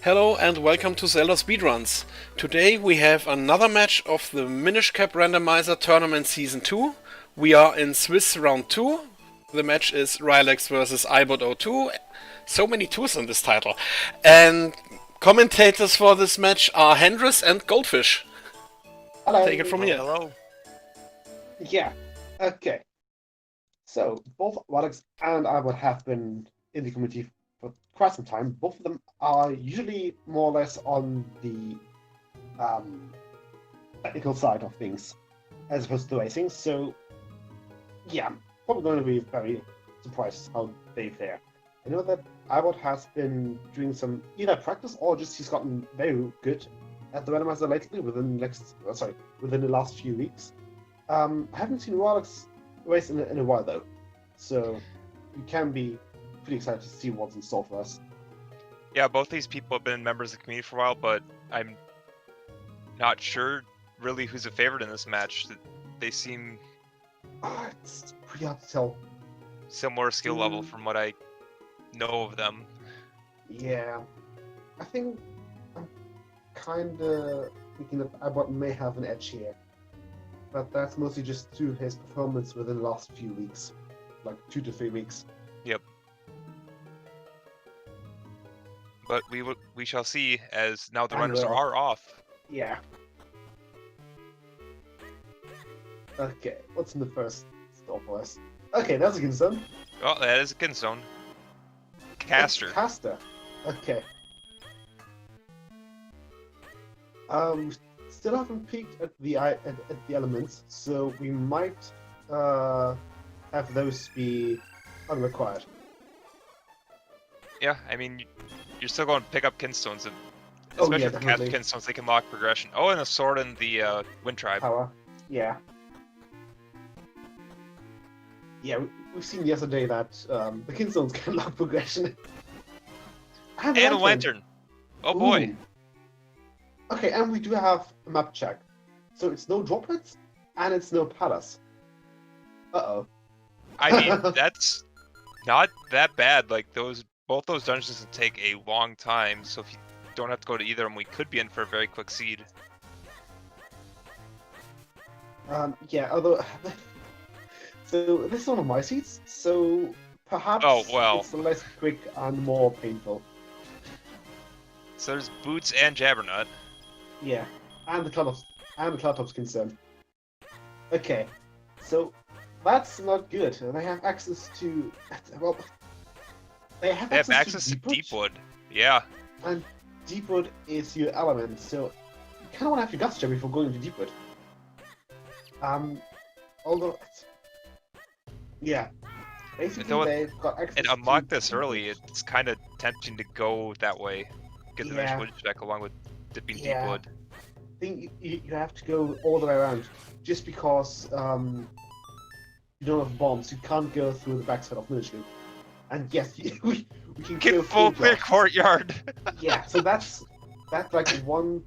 Hello and welcome to Zelda Speedruns. Today we have another match of the Minish Cap Randomizer Tournament Season 2. We are in Swiss Round 2. The match is Rylux versus Ibot02. So many twos in this title. And commentators for this match are Hendris and Goldfish. Hello. Take it from here. Hello. Yeah. Okay. So both Rylux and I would have been in the community for quite some time. Both of them are usually more or less on the technical side of things, as opposed to racing. So yeah, I'm probably going to be very surprised how they fare. I know that Ibot has been doing some either practice or just he's gotten very good at the randomizer lately within the last few weeks. I haven't seen Rylux race in a while though, so we can be pretty excited to see what's in store for us. Yeah, both these people have been members of the community for a while, but I'm not sure really who's a favorite in this match. They seem It's pretty hard to tell. similar skill level from what I know of them. Yeah, I think I'm kind of thinking that Ibot may have an edge here, but that's mostly just due to his performance within the last few weeks, like 2 to 3 weeks. Yep. But we shall see, as now the And runners are off. Yeah. Okay, what's in the first stop for us? Okay, that's a good zone. Oh, that is a good zone. Caster. Caster. Okay. Still haven't peeked at the elements, so we might have those be unrequired. Yeah, I mean, you're still going to pick up kinstones, and Oh, especially yeah, for cast definitely. kinstones, they can lock progression. Oh, and a sword in the Wind Tribe. Power. Yeah. Yeah, we've seen yesterday that the Kinstones can lock progression. And a lantern. Oh boy. Ooh. Okay, and we do have a map check. So it's no droplets, and it's no palace. Uh-oh. I mean, that's not that bad. Like both those dungeons can take a long time, so if you don't have to go to either of them, we could be in for a very quick seed. Yeah, although... So, this is one of my seats, so perhaps it's less quick and more painful. So there's Boots and Jabbernut. Yeah, and the Cloudtop's concern. Okay, so that's not good. They have access to... Well, they have access to Deepwood. Yeah. And Deepwood is your element, so you kind of want to have your guts check before going to Deepwood. Although... Yeah. Basically, they've got access and unlock this early, it's kind of tempting to go that way. Get the Yeah. Wood check along with dipping Yeah. Deepwood. I think you have to go all the way around, just because you don't have bombs. You can't go through the backside of Minish Loop. And yes, we can go Get full through clear jobs. courtyard. Yeah, so that's like one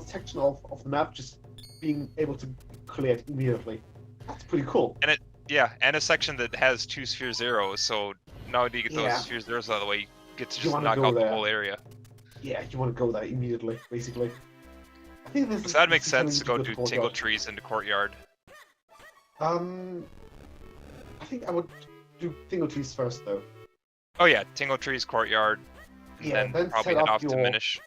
section of the map just being able to clear it immediately. That's pretty cool. Yeah, and a section that has 2 Sphere Zeros, so now that you get those Yeah. Sphere Zeros out of the way, you get to You just wanna knock go out the there. whole area. Yeah, you want to go there immediately, basically. I think this is... So that makes this is sense to go coming do Courtyard. Tingle Trees into Courtyard. I think I would do Tingle Trees first, though. Oh yeah, Tingle Trees, Courtyard, and Yeah, then then probably set head up off to your- Minish.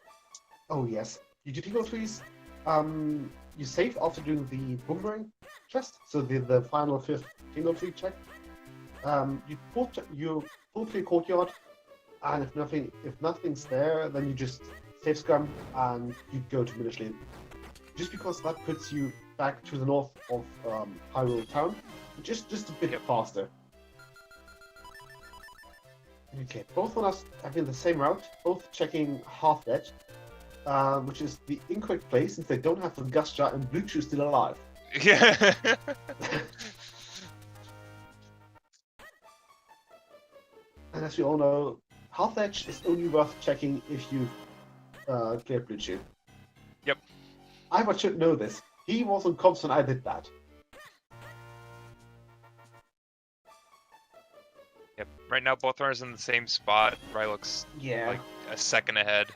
Oh yes, you do Tingle Trees. You save after doing the Boomerang chest, so the final 5th Tingle Tree check. You pull clear Courtyard, and if nothing's there, then you just save scrum and you go to Minish Loop. Just because that puts you back to the north of Hyrule Town, just a bit faster. Okay, both of us have been the same route, both checking half edge, which is the incorrect place since they don't have the Gustra and Blue Chew still alive. Yeah. And as we all know, half edge is only worth checking if you've cleared Blue Chew. Yep. I should know this. He was on comps when I did that. Yep. Right now, both runners in the same spot. Rylux, Yeah. like, a second ahead.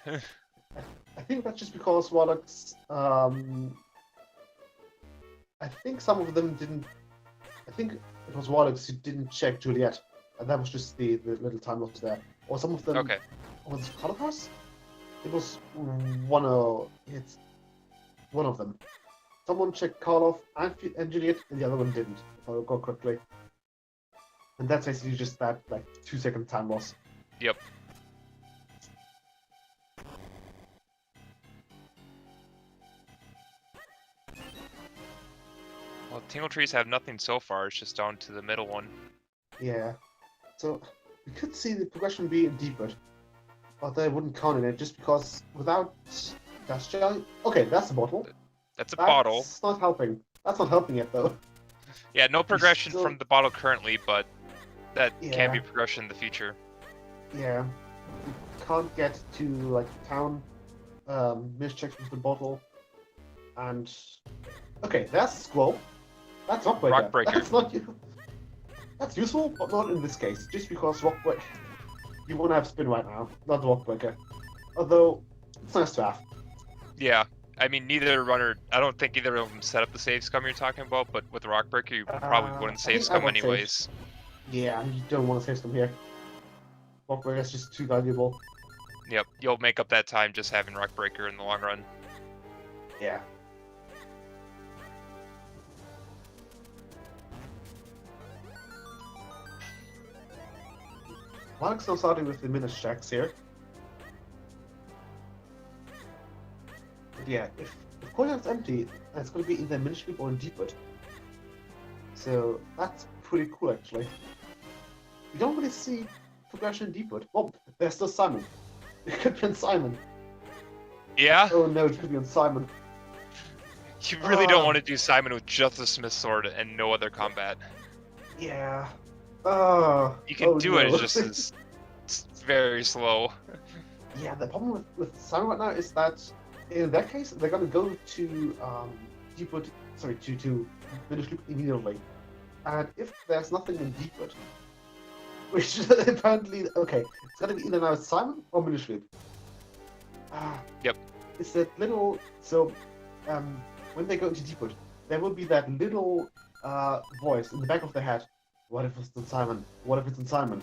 I think that's just because Rylux, I think some of them didn't. I think it was Rylux who didn't check Juliet, and that was just the little time loss there. Or some of them. Okay. Was it Colorhouse? It was one of it's one of them. Someone checked Karloff and Juliet, and the other one didn't, if I recall correctly. And that's basically just that like 2-second time loss. Yep. Well, Tingle Trees have nothing so far. It's just down to the middle one. Yeah. So we could see the progression be deeper, but I wouldn't count on it just because without Dash Jelly. Okay, that's a bottle. That's a bottle. That's not helping. That's not helping it though. Yeah, no progression still... from the bottle currently, but that Yeah. can be progression in the future. Yeah. You can't get to like town mischecks with the bottle. And okay, that's Scroll. That's Rockbreaker. Rockbreaker. That's not you. That's useful, but not in this case. Just because Rockbreaker, you want to have spin right now, not Rockbreaker. Although it's nice to have. Yeah, I mean neither runner. I don't think either of them set up the save scum you're talking about, but with Rockbreaker you probably wouldn't I save think I scum would save- anyways. Yeah, you don't want to save them here. Rockbreaker is just too valuable. Yep, you'll make up that time just having Rockbreaker in the long run. Yeah. Rylux now starting with the minus checks here. But yeah, if Courtyard's empty, it's going to be either Minish Loop or in Deepwood. So that's pretty cool actually. We don't really see progression in Deepwood. Oh, there's still Simon. It could be on Simon. Yeah, Oh no, it could be on Simon. you really don't want to do Simon with just a Smith Sword and no other combat. Yeah. You can do it, no. it's just it's very slow. Yeah, the problem with Simon right now is that in that case they're gonna go to Deepwood, sorry, to Minish Loop immediately. And if there's nothing in Deepwood, which apparently okay, it's gonna be either now Simon or Minish Loop. Yep. It's that little when they go into Deepwood, there will be that little voice in the back of their head. What if it's in Simon? What if it's in Simon?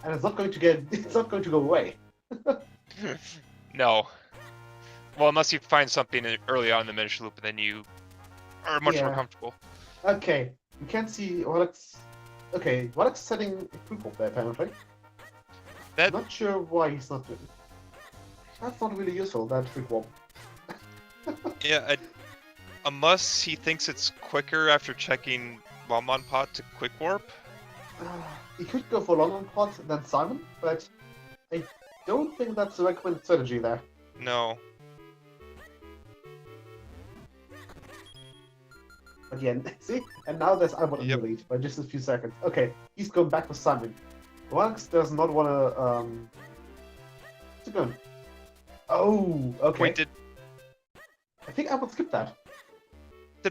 And it's not going to go away. No. Well, unless you find something early on in the Minish Loop, then you are much more Yeah. comfortable. Okay, you can't see Rylux. Okay, Rylux setting a quick there apparently. That Not sure why he's not doing. That's not really useful. That quick warp. yeah, unless he thinks it's quicker after checking Lomon Pot to Quick Warp. He could go for London Pot than Simon, but I don't think that's the recommended strategy there. No. Again, see? And now there's Ibot in Yep. the lead by just a few seconds. Okay, he's going back for Simon. Rylux does not want to. What's he going? Oh, okay. Wait, did I think Ibot skipped that.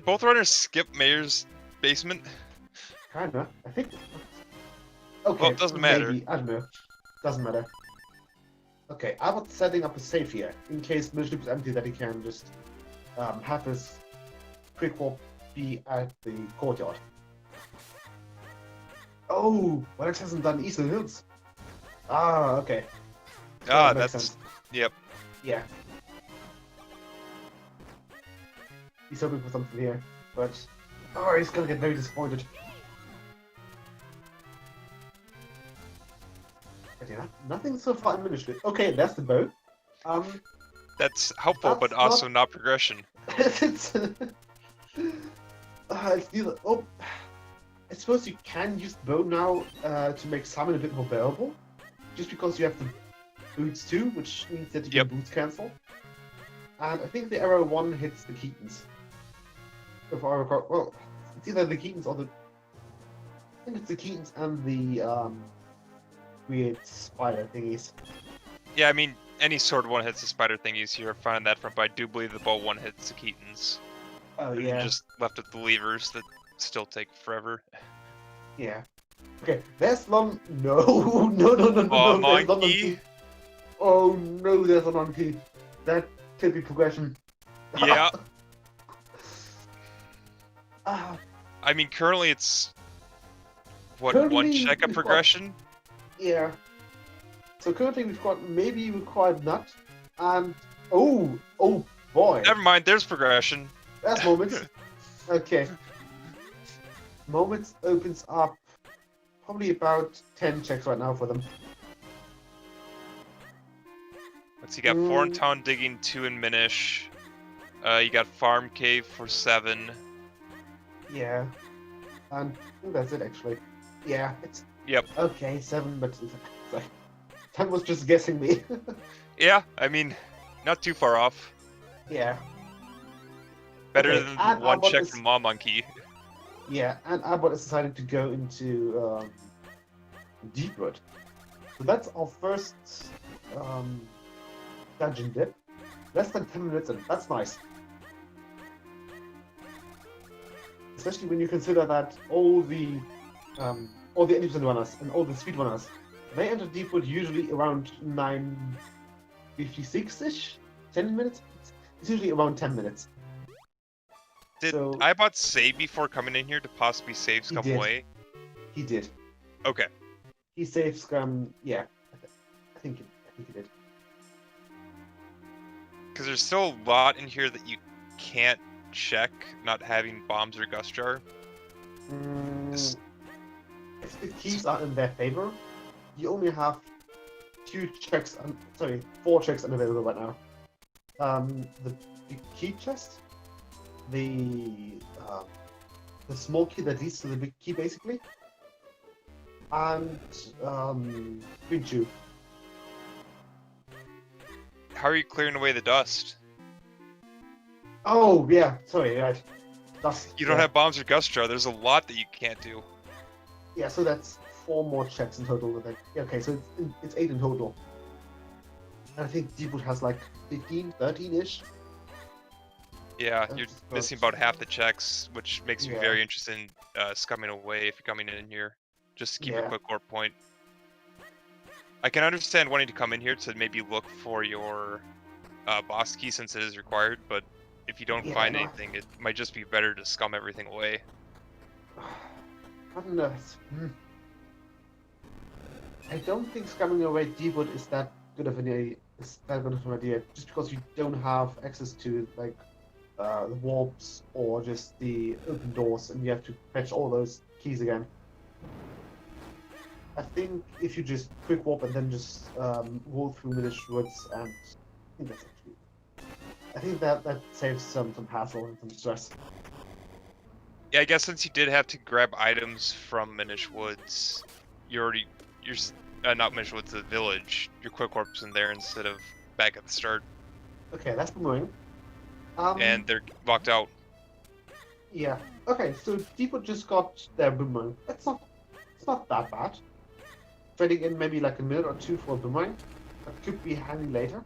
both runners skip Mayor's basement? Kinda. I think. Okay. Well, it doesn't matter. Maybe. I don't know. Doesn't matter. Okay, Ibot's setting up a safe here in case Minish Loop is empty, that he can just have his quick warp be at the courtyard. Oh, Rylux hasn't done Eastern Hills. Ah, okay. Ah, That makes that's sense. yep. Yeah. He's hoping for something here, but oh, he's gonna get very disappointed. But yeah, nothing so far in Minish Loop. Okay, that's the bow. That's helpful, but That's also not progression. it's neither. Oh, I suppose you can use the bow now to make Simon a bit more bearable, just because you have the boots too, which means that you Yep. can boots cancel. And I think the arrow 1 hits the Keatons. If I recall, well, it's either the Keatons or the. I think it's the Keatons and the weird spider thingies. Yeah, I mean, any sword one hits the spider thingies, you're fine on that front, but I do believe the bow one hits the Keatons. Oh And yeah. you're just left with the levers that still take forever. Yeah. Okay, there's long. No, no, no, no, no, Oh, no. There's long on monkey. two. Oh no, there's a monkey. That could be progression. Yeah. Ah, I mean, currently it's what, Currently, one check of we've got- progression? yeah. So currently we've got maybe required nut and oh boy. Never mind, there's progression. That's moments. Okay. Moments opens up probably about 10 checks right now for them. Let's see, you got 4 in town digging, 2 in Minish. You got Farm Cave for 7. Yeah. And I think that's it actually. Yeah, it's Yep. okay, 7, but sorry. That was just guessing me. Yeah, I mean, not too far off. Yeah. Better Okay, than and one Ibot check is- from Mom Monkey. Yeah, and Ibot has decided to go into Deepwood. So that's our first dungeon dip. Less than 10 minutes in. That's nice. Especially when you consider that all the enemies and runners and all the speedrunners, they enter Deepwood usually around 9:56-ish? 10 minutes? It's usually around 10 minutes. Did So- Ibot save before coming in here to possibly save He Scum did. away? He did. Okay. He saved Scum, yeah. I think he did. Because there's still a lot in here that you can't check, not having bombs or gust jar. This- If the keys are in their favor, you only have 4 checks unavailable right now. The key chest, the small key that leads to the big key, basically, and green tube. How are you clearing away the dust? Oh yeah, sorry, right. Dust. You don't yeah. have bombs or gust jar. There's a lot that you can't do. Yeah, so that's 4 more checks in total. I think. Yeah, okay, so it's 8 in total. And I think Deepwood has like 15, 13-ish. Yeah, That's you're just missing about- about half the checks, which makes me Yeah. very interested in scumming away if you're coming in here. Just to keep a Yeah. quick warp point. I can understand wanting to come in here to maybe look for your boss key since it is required, but if you don't Yeah, find no. anything, it might just be better to scum everything away. I don't know. I don't think scumming away Deepwood is that good of an idea, just because you don't have access to like the warps or just the open doors, and you have to fetch all those keys again. I think if you just quick warp and then just roll through Minish Woods, and I think that saves some hassle and some stress. Yeah, I guess since you did have to grab items from Minish Woods, not Minish Woods, the village. Your quick warp's in there instead of back at the start, Okay, that's boomerang. and they're locked out. Yeah. Okay, so Deepwood just got their boomerang. It's not that bad. Trading in maybe like a minute or 2 for a boomerang. That could be handy later.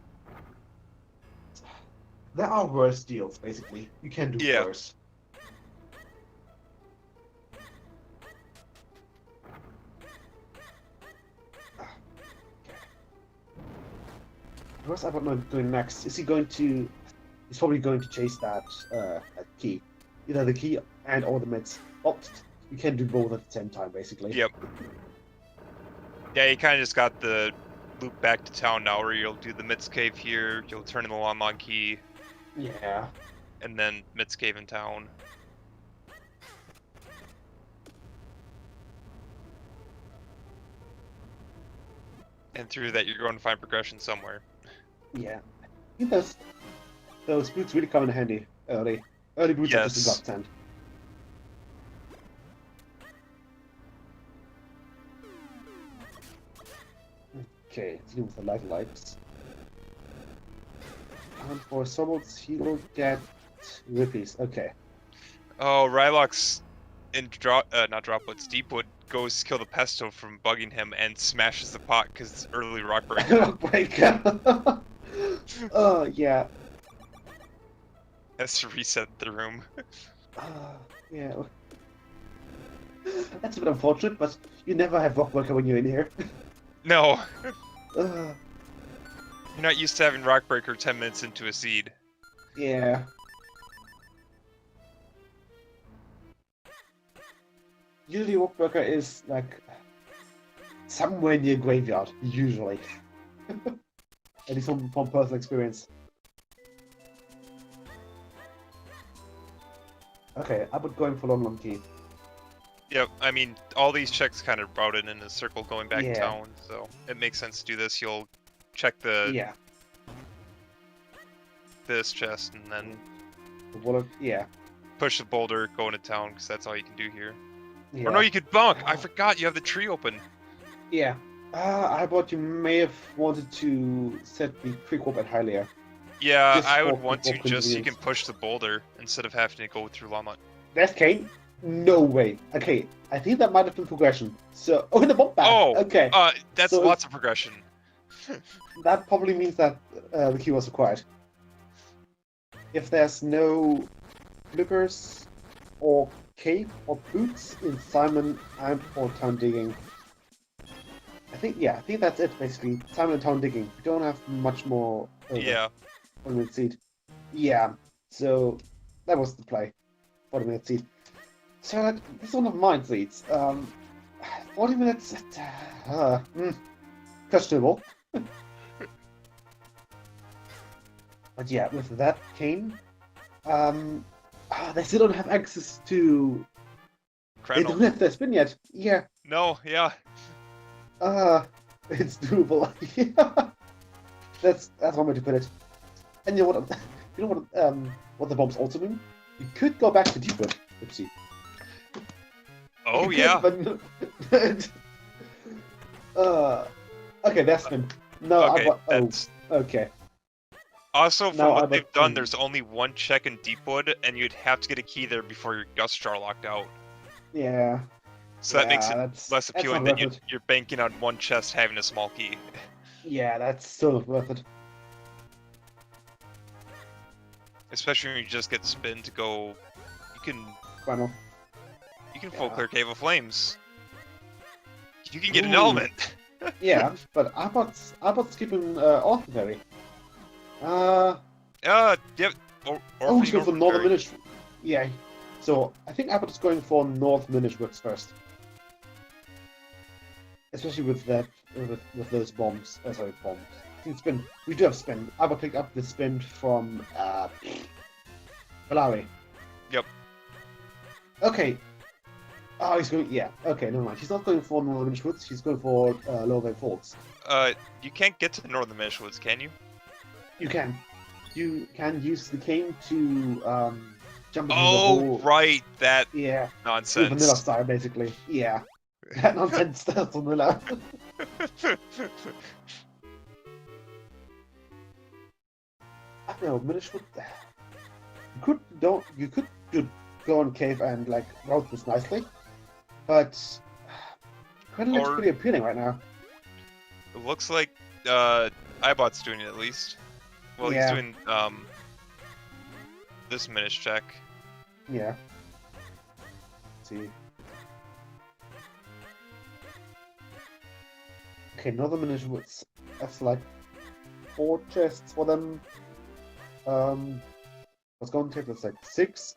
There are worse deals, basically. You can do Yeah. worse. What's Ibot doing next? Is he going to... He's probably going to chase that key. Either the key and or the mids. Oh, you can do both at the same time, basically. Yep. Yeah, you kind of just got the loop back to town now, where you'll do the Mitz Cave here, you'll turn in the Lon key, Yeah. and then Mitz Cave in town. And through that, you're going to find progression somewhere. Yeah. I think those boots really come in handy early. Early boots are just a Yes. godsend. Okay, let's deal with the light lights. And for Sobots, he'll get rupees. Okay. Oh, Rylux in not Dropwood, Deepwood goes to kill the pesto from bugging him and smashes the pot because it's early rock break. Rockbreaker. Oh, yeah. Has to reset the room. Yeah. That's a bit unfortunate, but you never have Rockbreaker when you're in here. No. You're not used to having Rock Breaker 10 minutes into a seed. Yeah. Usually Rock Breaker is like somewhere near graveyard, usually. At least from personal experience. Okay, I would go in for Long Key. Yep, I mean, all these checks kind of routed in a circle going back Yeah. down, so it makes sense to do this. You'll check the Yeah. this chest and then Yeah. push the boulder, go into town, because that's all you can do here. Yeah. Or no, you could bonk! I forgot you have the tree open. Yeah. I thought you may have wanted to set the quick warp at Hylia. Yeah, Just I for would want to people just so you can convenience. push the boulder instead of having to go through Llama. That's Kane? No way. Okay, I think that might have been progression. So, oh, the bomb back. Oh, Okay. That's So lots of progression. That probably means that the key was required. If there's no flippers or cave or boots in Simon and or town digging, I think that's it basically. Simon and town digging. We don't have much more. Yeah. For the minute seed. Yeah. So that was the play for the minute seed. So this is one of mine seeds. 40 minutes. Questionable. But yeah, with that Kane, they still don't have access to. They don't Crandall. have their spin yet. Yeah. No, yeah. It's doable. Yeah. That's one way to put it. And you know what the bombs also mean? You could go back to Deepwood. Oopsie. Oh, You yeah. could, but okay, that's been no. Okay, Oh, that's... okay. Also, from Now what I'm they've a- done, there's only one check in Deepwood, and you'd have to get a key there before your Gust Jar locked out. Yeah. So that makes it that's less that's appealing not than worth it. you're banking on one chest having a small key. Yeah, that's still not worth it. Especially when you just get spin to go... Final. You can full Yeah. clear Cave of Flames. You can get an Ooh. element! Yeah, but Ibot's keeping Orphanberry. Yep. Oh, he's going for Northern Orphanberry. Minish. Yeah. So I think Ibot is going for North Minish Woods first. Especially with that, with those bombs. Sorry, bombs. Spin. We do have spin. Ibot picked up the spin from Valari. Yep. Okay. Oh, he's going. Yeah. Okay, never mind. He's not going for Northern Minish Woods. He's going for Lower Bay Falls. You can't get to the Northern Minish Woods, can you? You can. You can use the cane to jump into the Oh, hole. right, that Yeah. nonsense. Vanilla style, basically. Yeah. That nonsense style vanilla. I don't know, Minish would. You could go on cave and like route this nicely, but kind of looks Or- pretty appealing right now. It looks like Ibot's doing it at least. Well, Yeah. he's doing this Minish check. Yeah. Let's see. Okay, Northern Minish Woods. That's like 4 chests for them. What's going to take? That's like 6.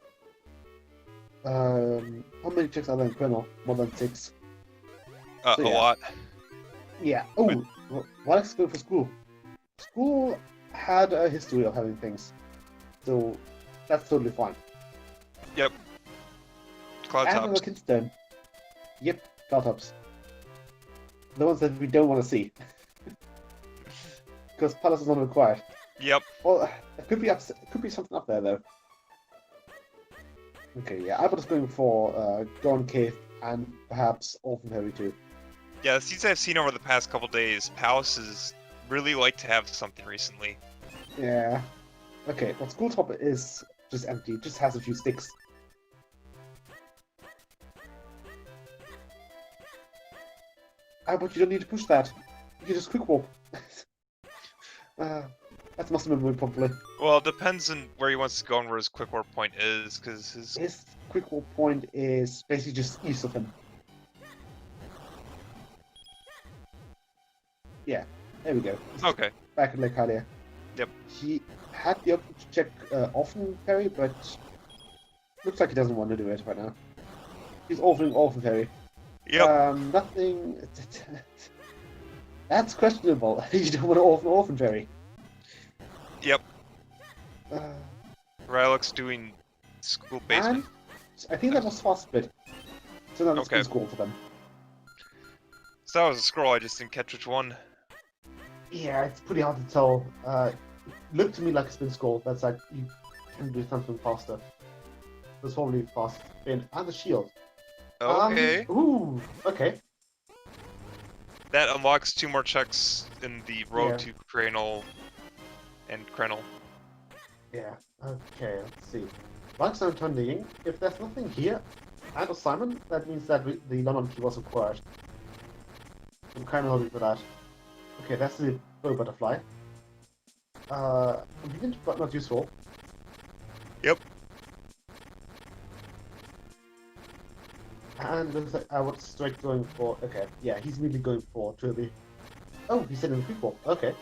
How many checks are there in Quenel? More than 6. A yeah. lot. Yeah. Oh, Rylux going for school. School had a history of having things, so that's totally fine. Yep. Cloud And tops. another Kinstone. Yep, cloud tops. The ones that we don't want to see. Because Palace is not required. Yep. Well, it could be something up there though. Okay, yeah, I was going for Dawn Cave and perhaps Orphanberry too. Yeah, the seeds I've seen over the past couple days, Palaces really like to have something recently. Yeah. Okay, well, School Top is just empty. It just has a few sticks. But you don't need to push that. You can just quick warp. That must have been moved properly. Well, it depends on where he wants to go and where his quick warp point is, because his... His quick warp point is basically just east of him. Yeah. There we go. Okay. Back in Lake Hylia. Yep. He had the option to check often Ferry, but looks like he doesn't want to do it right now. He's offering often Ferry. Yep. Nothing. That's questionable. You don't want to orphan Ferry. Yep. Uh, Rylux doing school basement. I think that was fast split. So now that's Okay. good score for them. So that was a scroll, I just didn't catch which one. Yeah, it's pretty hard to tell. Looked to me like a spin scroll. That's like you can do something faster. That's probably fast spin and the shield. Okay. Ooh. Okay. That unlocks 2 more checks in the road Yeah. to Cranel and Krenel. Yeah. Okay. Let's see. Once I'm turning, if there's nothing here, and of Simon, that means that the London key was required. I'm kind of hoping for that. Okay, that's the bow butterfly. Convenient but not useful. Yep. And looks like I was straight going for. Okay, yeah, he's really going for Turby. Oh, he's sitting in the prequel. Okay.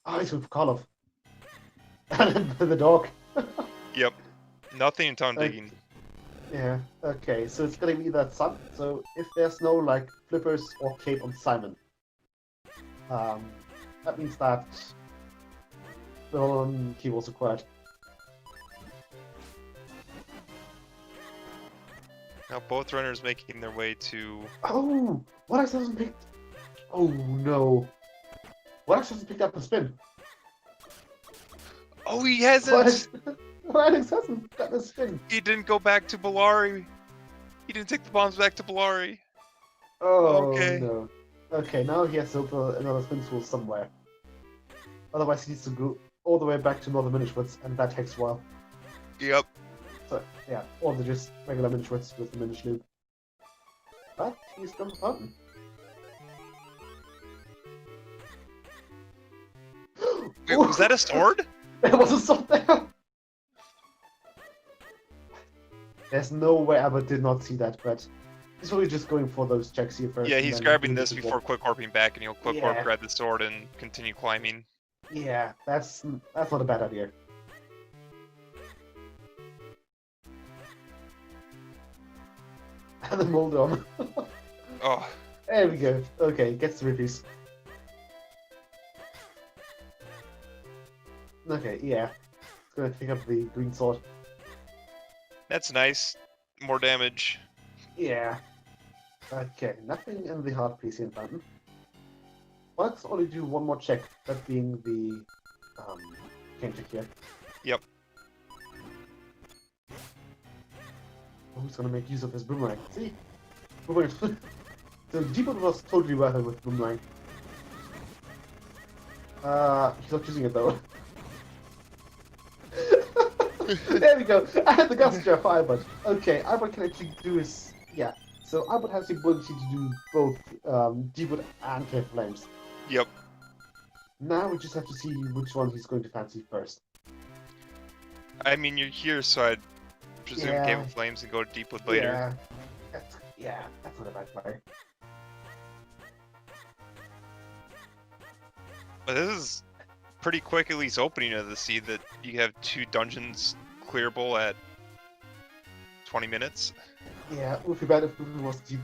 Oh, he's with Karlov. And the dog. Yep. Nothing in town Okay. digging. Yeah, okay, so it's gonna be that Sun. So if there's no like flippers or cape on Simon, that means that the London key was required. Now both runners making their way to... Oh, what else hasn't picked? Oh no, what else hasn't picked up a spin? Oh, he hasn't! What Alex hasn't got a spin? He didn't go back to Bellari. He didn't take the bombs back to Bellari. Oh Okay. no. Okay, now he has to open another spin tool somewhere. Otherwise, he needs to go all the way back to Northern Minish-Woods, and that takes a while. Yep. So, yeah, or they're just regular Minish-Woods with the Minish Loop. But he's done the fountain. Wait, was that a sword? There was a sword there! There's no way Abbott did not see that, but he's probably just going for those checks here first. Yeah, and he's then grabbing doing this the before quick warping back, and he'll quick warp, Yeah. grab the sword, and continue climbing. Yeah, that's not a bad idea. And the Moldom. Oh, There we go. Okay, gets the rupees. Okay, yeah. It's gonna pick up the green sword. that's nice. More damage. Yeah. Okay, nothing in the hard PC in fountain. Well, let's only do one more check, that being the game check here. Yep. Who's gonna make use of his boomerang? See? Boomerang. The Depot was totally worth it with boomerang. He's not using it though. There we go. I had the Gusture for Ibot. Okay, Ibot can actually do his... Yeah. So Ibot has the ability to do both Depot and Clear Flames. Yep. Now we just have to see which one he's going to fancy first. I mean, you're here, so I'd presume Yeah. Game of Flames and go deep with later. Yeah, that's not a bad play. But this is pretty quick, at least opening of the seed, that you have 2 dungeons clearable at 20 minutes. Yeah, it would be bad if it was deep.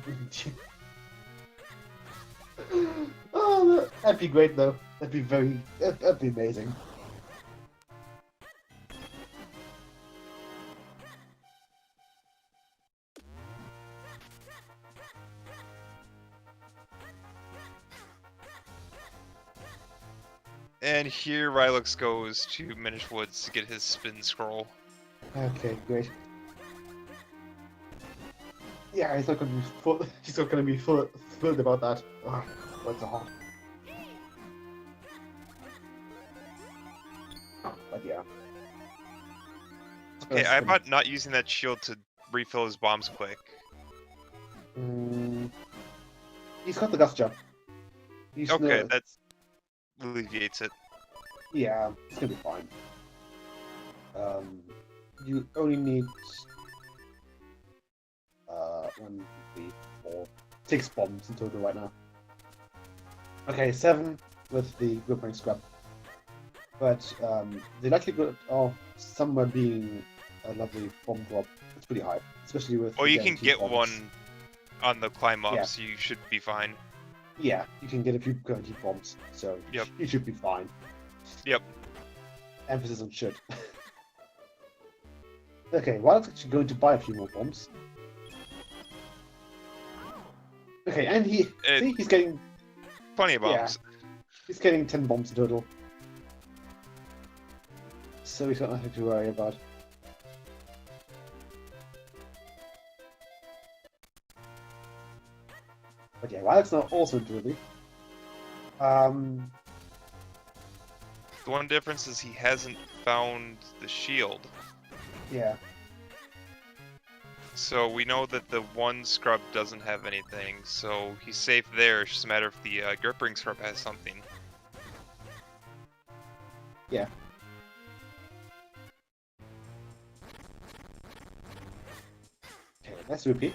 Oh, that'd be great though. That'd be that'd be amazing. And here Rylux goes to Minish Woods to get his spin scroll. Okay, great. Yeah, he's not gonna be full. He's not gonna be thrilled about that. Oh, what's hard. But yeah. Okay, I'm not using that shield to refill his bombs quick. He's got the Gusture. Okay, that alleviates it. Yeah, it's gonna be fine. You only need 1, 2, 3, 4, 6 bombs in total right now. Okay, 7, with the gripping scrap. But the likelihood of somewhere being a lovely bomb drop is pretty high, especially with. Or the you can guaranteed get bombs. one on the climb up, Yeah. so you should be fine. Yeah, you can get a few guaranteed bombs, so Yep. you should be fine. Yep. Emphasis on should. Okay, Rylux actually going to buy a few more bombs. Okay, and see, he's getting Plenty of bombs. he's getting 10 bombs in total. So he's got nothing to worry about. But yeah, Rylux now also in trouble. The one difference is he hasn't found the shield. Yeah. So we know that the one scrub doesn't have anything, so he's safe there. It's just a matter if the grip ring scrub has something. Yeah. Okay, let's repeat.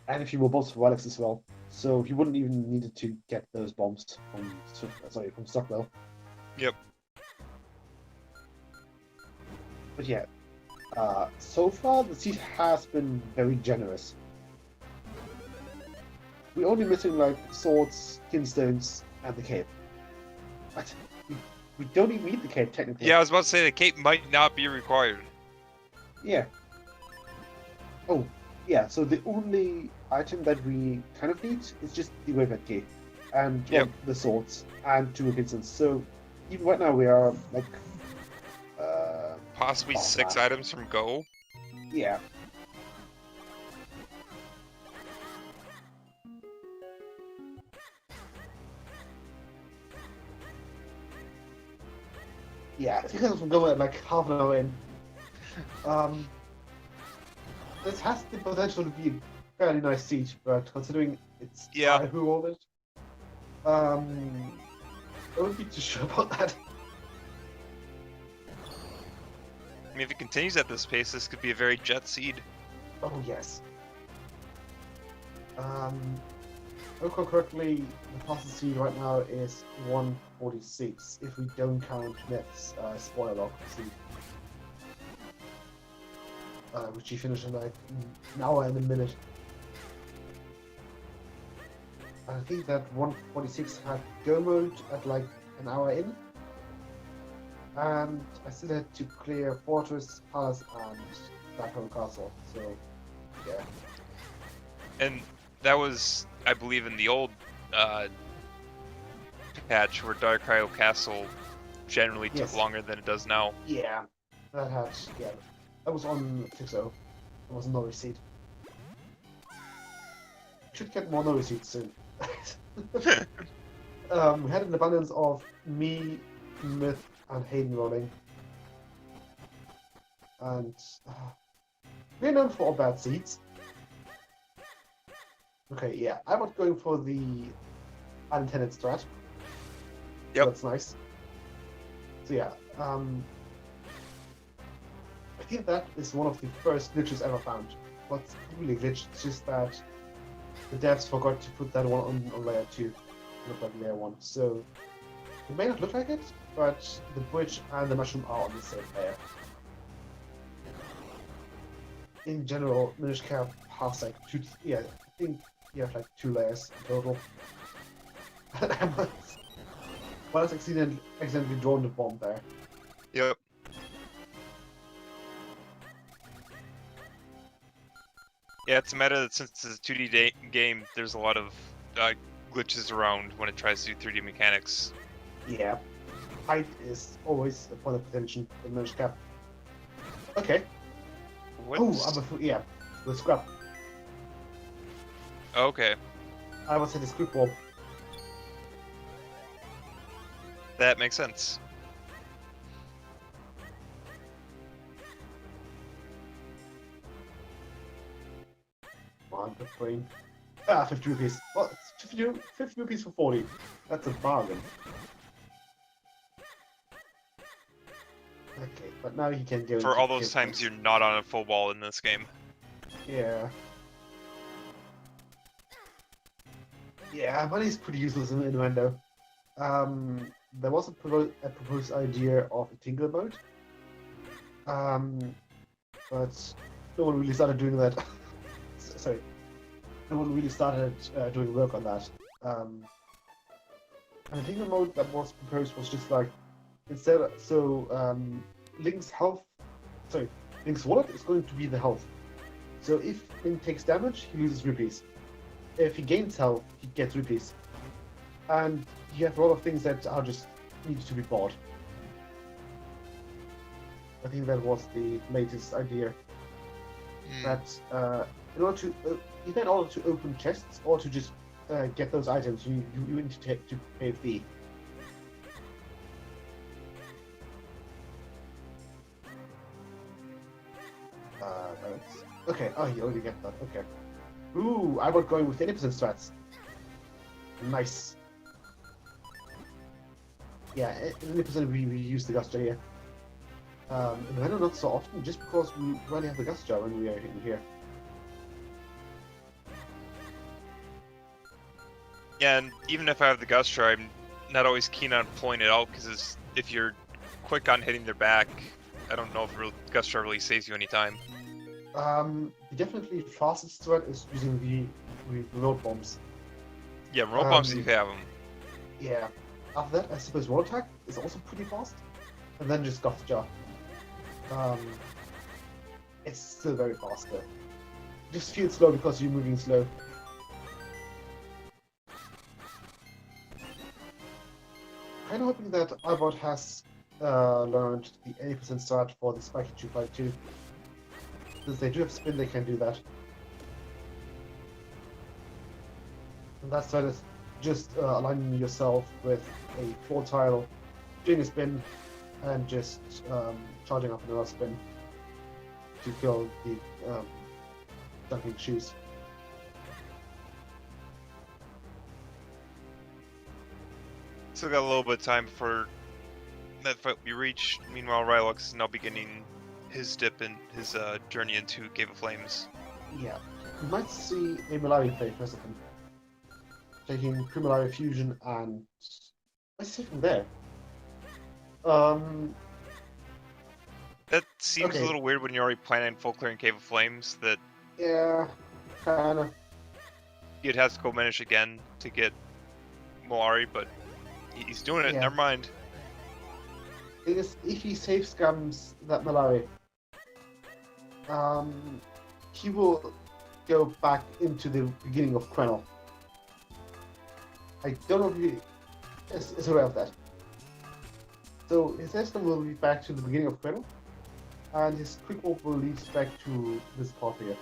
And a few more bombs for Rylux as well. So he wouldn't even needed to get those bombs from Stockwell. Yep. But yeah, so far the seed has been very generous. We're only missing like swords, kinstones, and the cape. But we don't even need the cape technically. Yeah, I was about to say the cape might not be required. Yeah. Oh, yeah. So the only item that we kind of need is just the graveyard key, and Yep. the swords and 2 kinstones. So even right now we are like, Possibly Oh, 6 wow. items from go. yeah. Yeah, because we're going like half an hour in. This has the potential to be a fairly nice siege, but considering it's Yeah. I who rolled it, I wouldn't be too sure about that. I mean, if it continues at this pace, this could be a very jet seed. Oh yes. If I recall correctly, the fastest seed right now is 146 if we don't count Nets spoiler lock seed. Which he finished in like an hour and a minute. I think that 146 had go mode at like an hour in. And I still had to clear Fortress, Palace, and Blackholm Castle, so yeah. And that was, I believe, in the old patch where Dark Cryo Castle generally took Yes. longer than it does now. Yeah, that had, yeah. That was on 6.0. It was no receipt. Should get more no receipts soon. We had an abundance of me, Myth, and Hayden rolling. And we're known for our bad seeds. Okay, yeah, I was going for the unintended strat. Yep. That's nice. So yeah, I think that is one of the first glitches ever found. What's really glitched? It's just that the devs forgot to put that one on layer 2. Look like layer 1. So it may not look like it, but the bridge and the mushroom are on the same layer. In general, Minish Cap has like 2, yeah, I think you have like 2 layers in total. Well, it's accidentally drawn the bomb there. Yep. Yeah, it's a matter that since it's a 2D game, there's a lot of glitches around when it tries to do 3D mechanics. Yeah. Height is always a point of attention in Minish Cap. Okay. What's... Yeah. The scrap. Okay, I would say the squid bomb. that makes sense. Come on, good brain. Ah, 50 rupees. What? 50 rupees for 40. That's a bargain. Okay, but now he can go For into all those cape times flames. you're not on a full wall in this game. Yeah. Yeah, money's pretty useless in Rando. There was a proposed idea of a tingle mode. But no one really started doing that. Sorry. No one really started doing work on that. And I think the mode that was proposed was just like instead. Link's health, sorry, Link's wallet is going to be the health. So if Link takes damage, he loses rupees. If he gains health, he gets rupees. And you have a lot of things that are just need to be bought. I think that was the latest idea. That in order to either in order to open chests or to just get those items, you need to pay a fee. Okay. Oh, you already get that. Okay. Ooh, I was going with 80% strats. Nice. Yeah, 80% we use the Gust Jar here. In Random not so often, just because we rarely have the Gust Jar when we are in here. Yeah, and even if I have the Gust Jar, I'm not always keen on pulling it out, because if you're quick on hitting their back, I don't know if Gust Jar really saves you any time. The definitely fastest strat is using the remote bombs. Yeah, remote bombs if you have them. Yeah. After that, I suppose Wall Attack is also pretty fast. And then just Gust Jar. It's still very fast though. It just feels slow because you're moving slow. Kind of hoping that Ibot has learned the 80% strat for the Spiky 252. Since they do have spin, they can do that. And that strat is just aligning yourself with a 4 tile, doing a spin, and just charging up another spin to kill the jumping shoes. Still got a little bit of time before that fight we reach. Meanwhile, Rylux is now beginning his dip in his journey into Cave of Flames. Yeah, you might see a Malawi play first of him. Taking Primalaria Fusion and what's he from there? That seems Okay. a little weird when you're already planning full clearing Cave of Flames, that Yeah, kinda. you'd have to go manage again to get Moari, but he's doing it, Yeah. never mind. Thing is, if he safe scams that Malawi, he will go back into the beginning of Krenel. I don't know if he is aware of that. So his system will be back to the beginning of Krenel, and his quick walk will lead back to this path here.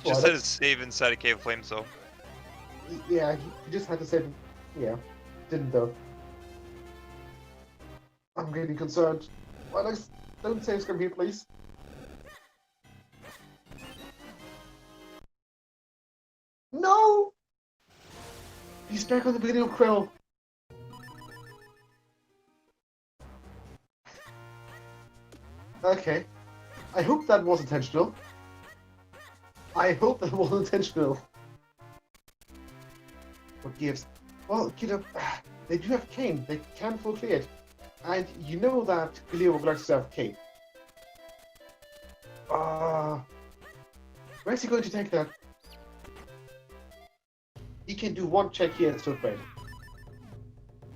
Just Well, had to save inside a Cave of Flames, though. Yeah, he just had to save. Yeah, didn't though. I'm getting concerned. Alex, don't save scam here, please. No! He's back on the beginning of Krell. Okay. I hope that was intentional. I hope that was intentional. What gives? Well, kiddo, they do have Kane. They can full clear it. And you know that Galio would like to have Kane. Where's he going to take that? He can do one check here at Swiftblade.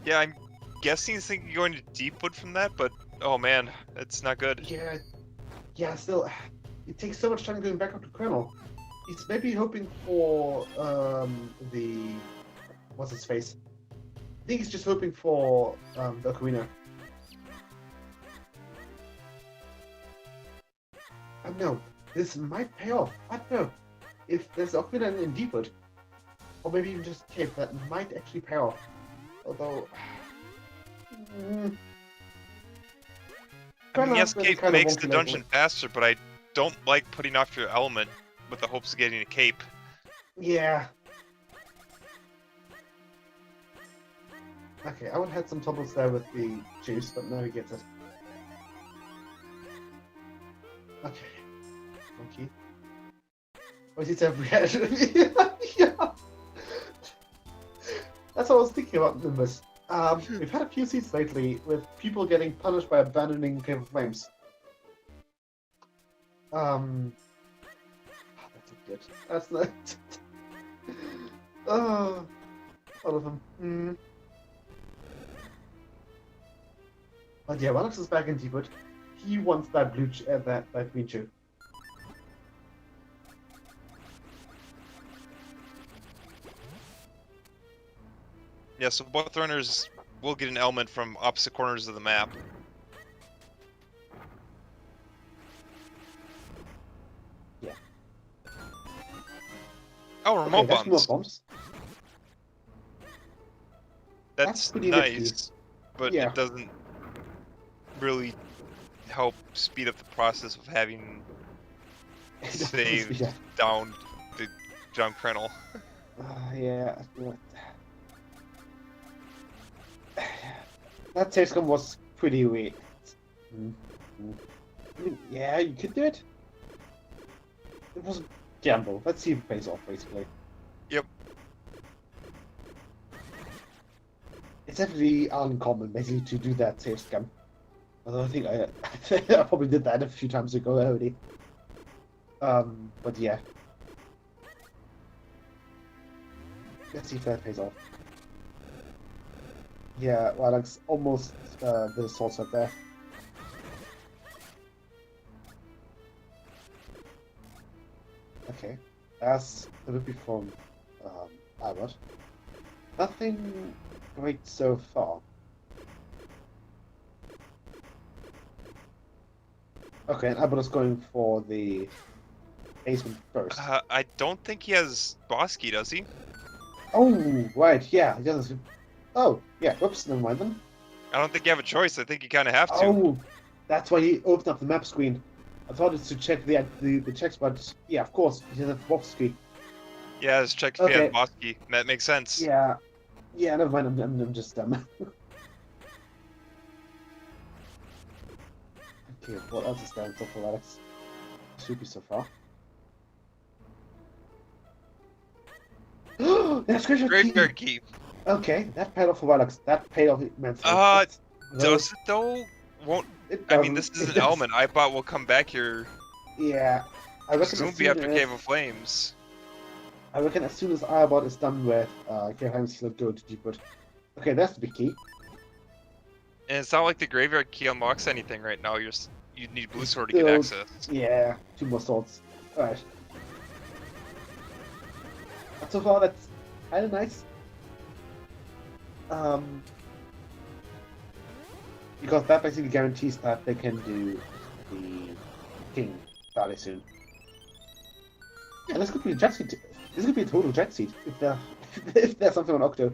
Yeah, I'm guessing he's thinking going to Deepwood from that, but oh man, it's not good. Yeah, still, it takes so much time going back up to Colonel. He's maybe hoping for the what's his face? I think he's just hoping for the Ocarina. I don't know. This might pay off. I don't know. If there's Ocarina in Deepwood, or maybe even just Cape, that might actually pay off. Although, I mean, yes, cape kind of makes the wonky dungeon lately. faster, but I don't like putting off your element with the hopes of getting a cape. Yeah. Okay, I would have had some troubles there with the juice, but now he gets it. Okay. Monkey. Oh, he's everywhere. Yeah. That's what I was thinking about Nimbus. We've had a few scenes lately with people getting punished by abandoning Cave of Flames. That's not good. That's not. Oh, all of them. But yeah, Rylux is back in Ibot. He wants that blue, that green chew. Yeah, so both runners will get an element from opposite corners of the map. Yeah. Oh, remote that's bombs. bombs. That's pretty nice, nifty. but Yeah. it doesn't really help speed up the process of having saved down the jump kernel. Yeah. That save scum was pretty weak. I mean, yeah, you could do it. It was a gamble. Let's see if it pays off, basically. Yep. It's definitely uncommon, basically, to do that save scum. Although I think I probably did that a few times ago already. But yeah. Let's see if that pays off. Yeah, Rylux almost the source up there. Okay, that's the rupee from Ibot. Nothing great so far. Okay, and Ibot is going for the basement first. I don't think he has boss key, does he? Oh, right, yeah, he doesn't. Oh, yeah, whoops, never mind then. I don't think you have a choice. I think you kind of have to. Oh, that's why he opened up the map screen. I thought it's to check the checks, but yeah, of course, he doesn't have box screen. Yeah, just check if he has boss key. That makes sense. Yeah, yeah, never mind. I'm just dumb. Okay, what else is there in top of Rylux? Should be so far. That's Graveyard key. Okay, that paid off for Rylux. That paid off immensely. Does it though? Won't. I mean, this is an element. Ibot will come back here. Yeah, I reckon soon be after Cave of Flames. I reckon as soon as Ibot is done with Cave of Flames, he'll go to Ibot. Okay, that's the big key. And it's not like the graveyard key unlocks anything right now. You need blue sword to get access. Yeah, 2 more swords. Alright. But so far, that's kind of nice. Because that basically guarantees that they can do the king fairly soon. Yeah, this could be a jet seat. This could be a total jet seat if there's something on Octo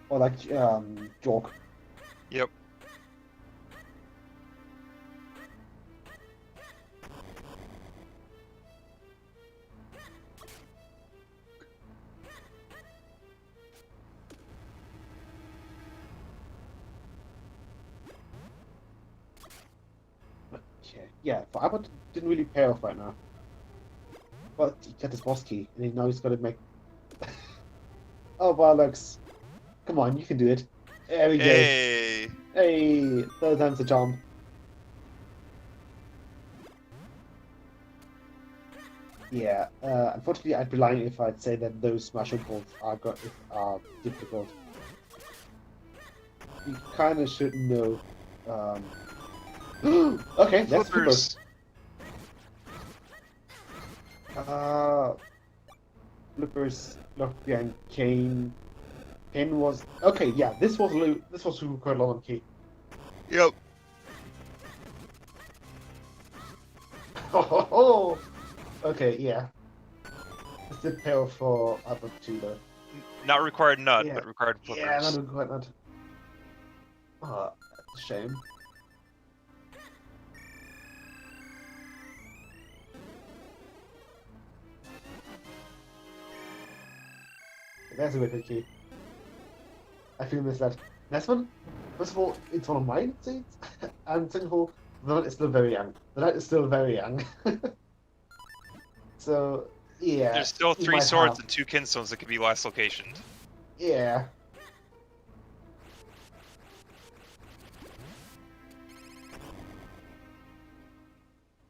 or like Jork. Yep. Okay. Yeah, but Ibot didn't really pay off right now. But he got his boss key, and now he's got to make. Oh, Rylux. Come on, you can do it. There we go. Hey! Hey! Third time's the charm. Yeah, unfortunately, I'd be lying if I'd say that those mushroom balls are difficult. You kind of should know. Okay, that's Flippers. Flippers, Lockby, and Kane. Kane was okay. Yeah, this was quite a lot on key. Yep. Oh, okay, yeah. This did pay off for Ibot02 though. Not required nut, Yeah. but required flippers. Yeah, not quite not. Oh, that's a shame. There's a wicked key. I feel misled. This one, first of all, it's one of mine seeds, and second of all, the knight is still very young. The knight is still very young. So, yeah. There's still we 3 might swords have- and 2 kinstones that could be last locationed. Yeah.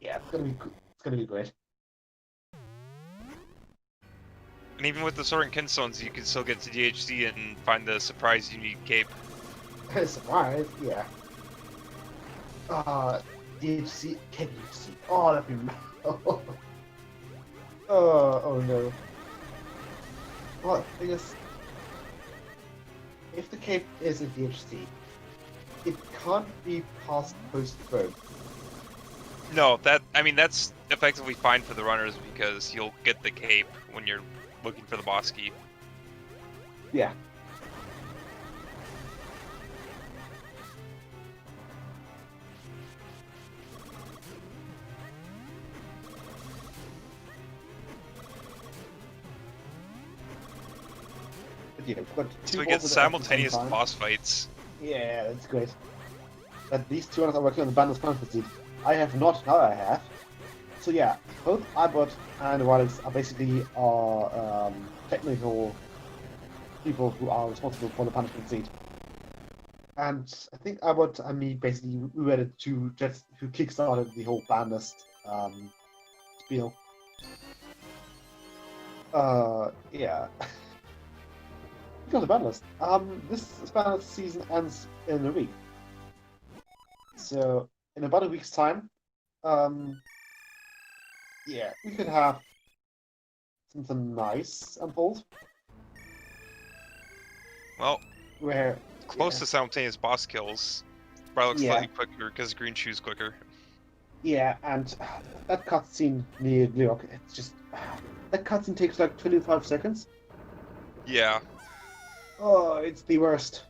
Yeah, it's gonna be great. And even with the sword and kinstones, you can still get to DHC and find the surprise unique cape. Surprise, yeah. DHC, can you see? Oh, that'd be oh no. Well, the thing is, if the cape is a DHC, it can't be passed post-throw. No, that's effectively fine for the runners because you'll get the cape when you're looking for the boss key. Yeah. But yeah, we've got two So we get bosses at the same simultaneous time. boss fights. Yeah, that's great. But these two are working on the Bandits Fantasy. I have not, now I have. So yeah, both Ibot and Rylux are basically our technical people who are responsible for the punishment seed. And I think Ibot and me basically we were the two jets who kickstarted the whole Bandits spiel. Yeah. We got the Bandits. This Bandits season ends in a week. So in about a week's time, yeah, we could have something nice unfold. Well, Where close to simultaneous boss kills. Rylux Yeah. slightly quicker because green shoes quicker. yeah, and that cutscene near Gleok, it's just that cutscene takes like 25 seconds. Yeah. Oh, it's the worst.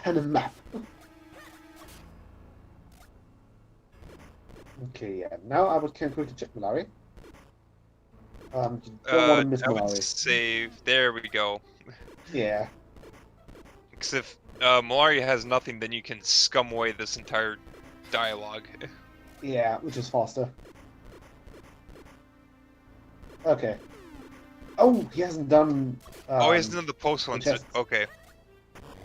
And a map. Okay, yeah. Now I would can quickly check Malari. You don't want to miss I would Malari. save. There we go. Yeah. Because if Malaria has nothing, then you can scum away this entire dialogue. Yeah, which is faster. Okay. Oh, he hasn't done. Oh, he hasn't done the post ones. chests. Okay.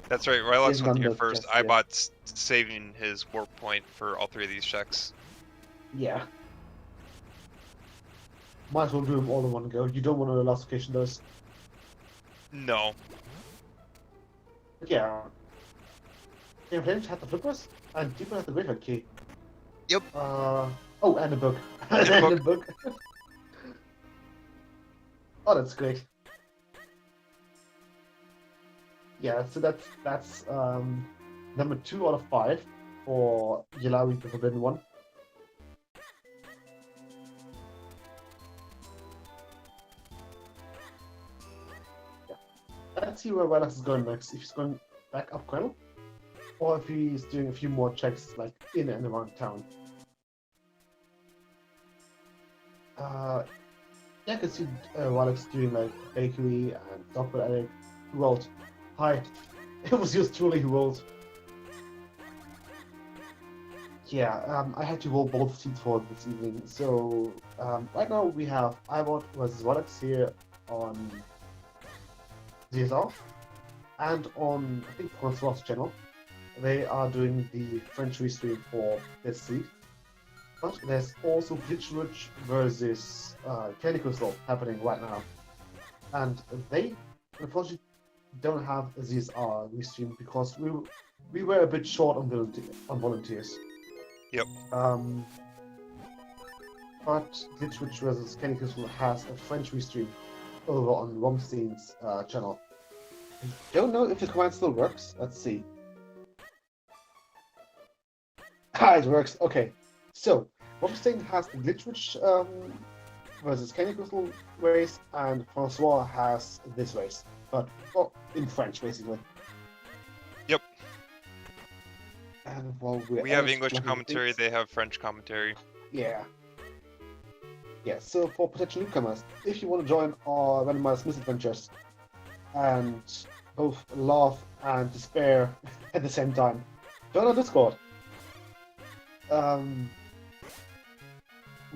That's right. Rylux hasn't went done here the first. chests yet. Ibot's saving his warp point for all 3 of these checks. Yeah. Might as well do them all in one go. You don't want to last location those. No. But yeah. Yeah, Flames had the flippers, and Deeper had the graveyard key. Yep. Oh, and a book. And a and book. a book. Oh, that's great. Yeah, so that's number 2 out of 5 for Yalawi the Forbidden One. Yeah. Let's see where Rylux is going next. If he's going back up Quell, or if he's doing a few more checks like in and around town. Yeah, I can see Rylux doing like bakery and Dogwood Attic. Who rolled? Hi. It was yours truly who rolled. Yeah, I had to roll both seats for this evening. So right now we have Ibot versus Rylux here on DSR and on I think Francois' channel. They are doing the French restream for this seat. But there's also Glitchwitch versus Candy Crystal happening right now. And they unfortunately don't have a ZSR restream because we were a bit short on volunteers. Yep. But Glitchwitch versus Candy Crystal has a French restream over on Romstein's channel. I don't know if the command still works. Let's see. Ah, it works. Okay. So, Romstein has the Glitchwitch versus Candy Crystal race, and Francois has this race. But well, in French, basically. Yep. And while We have English commentary, they have French commentary. Yeah. Yeah, so for potential newcomers, if you want to join our randomized misadventures, and both love and despair at the same time. Join our Discord.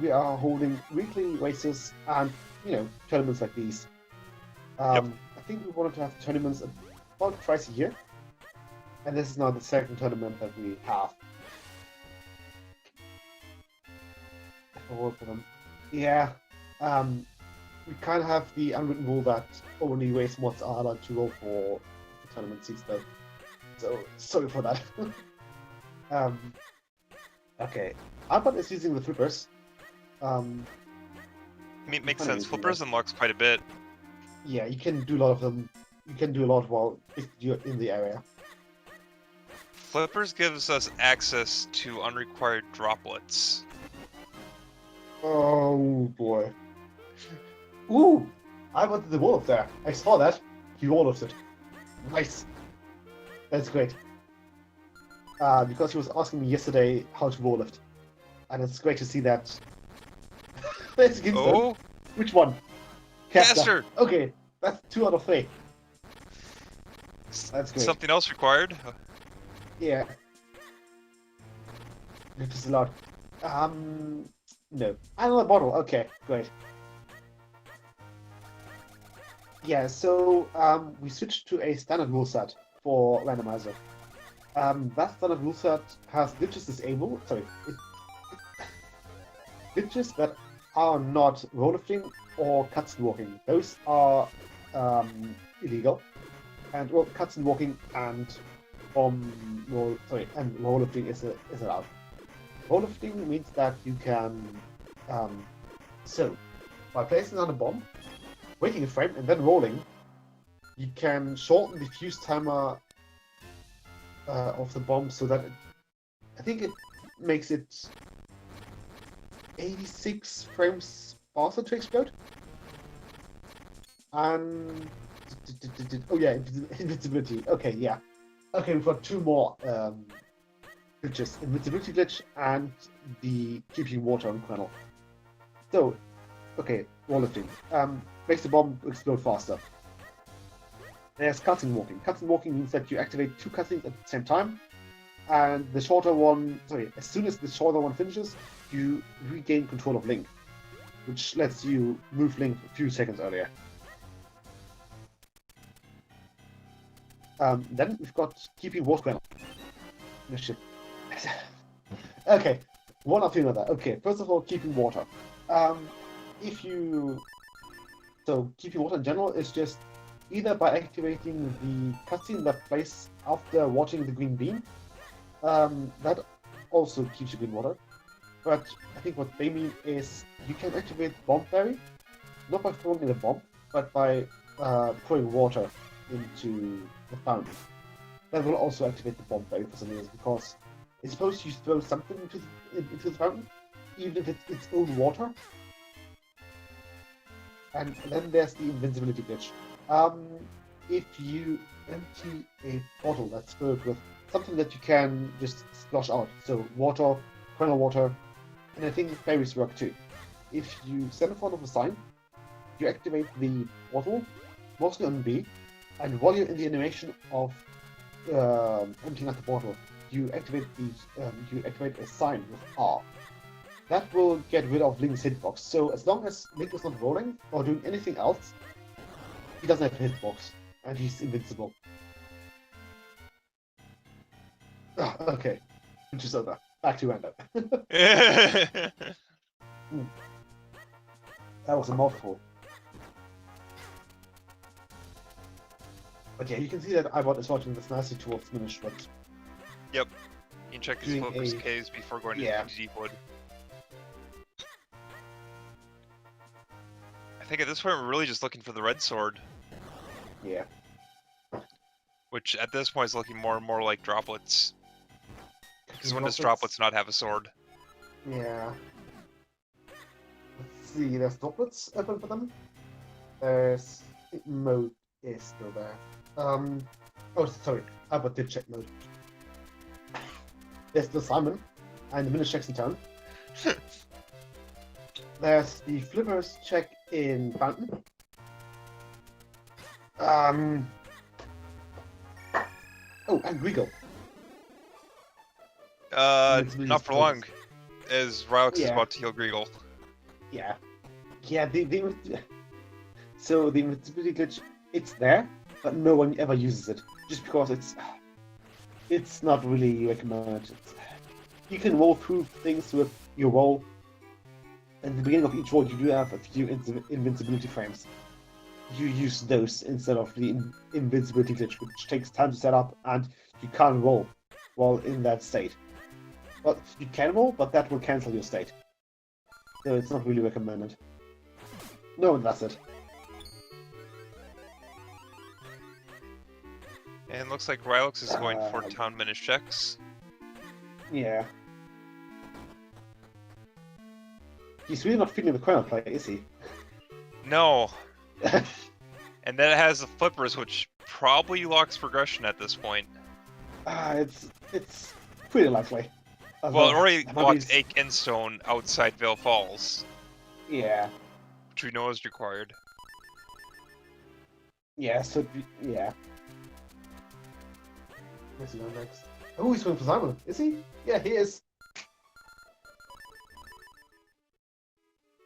We are holding weekly races and, tournaments like these. I think we wanted to have tournaments about twice a year, and this is now the second tournament that we have. For them. Yeah, we kind of have the unwritten rule that only race mods are allowed to roll for the tournament seats, though. So sorry for that. Okay, Ibot is using the flippers. Makes sense. Flippers unlocks quite a bit. Yeah, you can do a lot of them. You can do a lot while you're in the area. Flippers gives us access to unrequired droplets. Oh boy. Ooh! I wanted the wall up there. I saw that. He wall lifted. Nice. That's great. Because he was asking me yesterday how to wall lift. And it's great to see that. There's a Oh! Which one? Caster! Okay, that's 2 out of 3. That's great. Something else required? Yeah. This is a lot. No. Another bottle. Okay, great. Yeah, so we switched to a standard rule set for Randomizer. That standard rule set has glitches disabled. Sorry, glitches that are not roll lifting or cutscene walking. Those are illegal. And well, cutscene walking and roll lifting is allowed. Roll lifting means that you can so by placing on a bomb, waiting a frame, and then rolling, you can shorten the fuse timer of the bomb so that I think it makes it 86 frames faster to explode. And oh yeah, invincibility. Okay, yeah. Okay, we've got 2 more glitches: invincibility glitch and the keeping water on kernel. So, okay, wall lifting makes the bomb explode faster. There's cutscene walking. Cutscene walking means that you activate 2 cutscenes at the same time, and the shorter one, as soon as the shorter one finishes, you regain control of Link, which lets you move Link a few seconds earlier. Then we've got keeping water kernel. Okay, one after another. Okay, first of all, keeping water. Keeping water in general is just either by activating the cutscene that plays after watching the green beam. That also keeps you green water. But I think what they mean is you can activate Bomb Fairy, not by throwing in a bomb, but by pouring water into the fountain. That will also activate the Bomb Fairy for some reason, because it's supposed to throw something into the fountain, even if it's its own water. And then there's the invincibility glitch. If you empty a bottle that's filled with something that you can just splosh out, so water, kernel water, and I think fairies work too. If you stand in front of a sign, you activate the bottle, mostly on B, and while you're in the animation of emptying out the bottle, you activate a sign with R. That will get rid of Link's hitbox. So as long as Link is not rolling or doing anything else, he doesn't have a hitbox, and he's invincible. Okay, which is over. Back to Random. That was a mouthful. But yeah, you can see that Ibot is watching this nicely towards finish, but... Yep. You can check his focus Ks before going to the deep wood. I think at this point we're really just looking for the red sword. Yeah. Which at this point is looking more and more like droplets. Because when does droplets not have a sword? Yeah. Let's see, there's droplets open for them. There's... mode is still there. Oh, sorry, Ibot did check mode. There's the Simon and the Minish checks in town. There's the Flippers check in Fountain. Um. Oh, and Regal. Not for long, as Rylux is Yeah. about to heal Greagle. Yeah. Yeah. So the invincibility glitch, it's there, but no one ever uses it, just because it's not really recommended. You can roll through things with your roll. At the beginning of each roll, you do have a few invincibility frames. You use those instead of the invincibility glitch, which takes time to set up, and you can't roll while in that state. Well, you can roll, but that will cancel your state. So it's not really recommended. No one does it. And looks like Rylux is going for town Minish checks. Yeah. He's really not feeling the chrono play, is he? No. And then it has the flippers, which probably locks progression at this point. It's pretty likely. Well, it already locked Ache and Stone outside Vale Falls. Yeah. Which we know is required. Yeah, so, yeah. Where's he going next? Oh, he's going for Simon. Is he? Yeah, he is.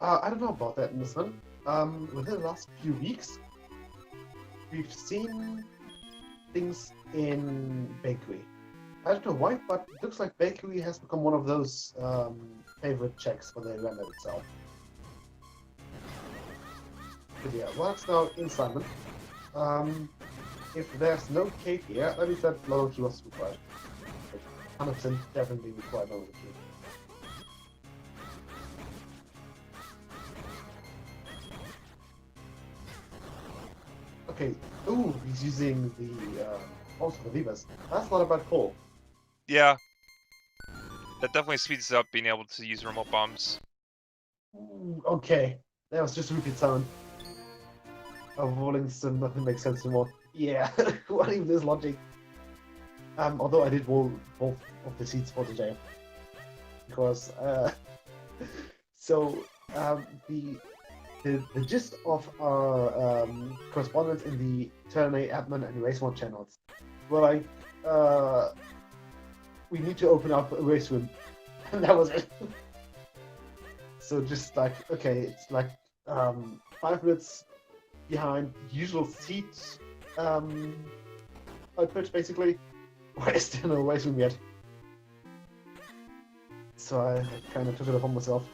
I don't know about that in this one. Within the last few weeks, we've seen things in Bakery. I don't know why, but it looks like Bakery has become one of those favorite checks when they render itself. But yeah, Rylux now in Simon. If there's no cave here, that means that loyalty was required. 100% definitely required loyalty. Okay, ooh, he's using the also the levers. That's not a bad call. Yeah. That definitely speeds up being able to use remote bombs. Ooh, okay, that was just a repeat sound. Rolling some nothing makes sense anymore. Yeah, what even is logic? Although I did roll both of the seats for today. Because so the gist of our correspondence in the Turn A admin and race 1 channels were like we need to open up a race room, and that was it. So just like, okay, it's like 5 minutes behind usual seat output, basically. Why is there no race room yet? So I kind of took it upon myself.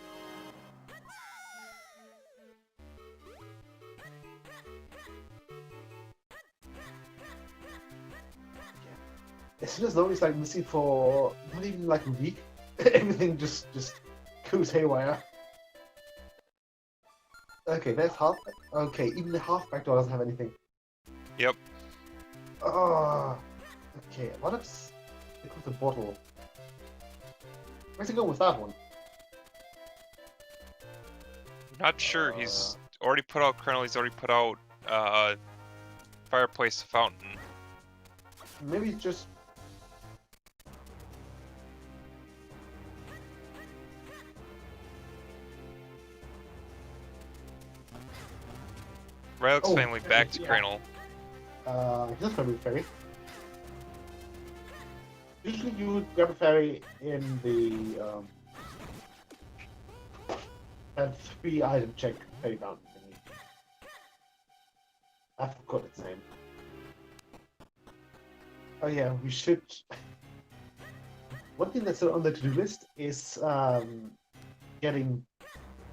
As soon as Lonely's like missing for not even like a week, everything just goes haywire. Okay, there's half. Okay, even the halfback door doesn't have anything. Yep. Oh, okay. What if with the bottle? Where's he going with that one? Not sure. He's already put out Colonel. He's already put out Fireplace Fountain. Maybe it's just. Rylux finally back to yeah. Colonel. He's not gonna be ferry. Usually you would grab a ferry in the that 3-item check ferry fountain thingy. I forgot its name. Oh yeah, we should. One thing that's on the to-do list is getting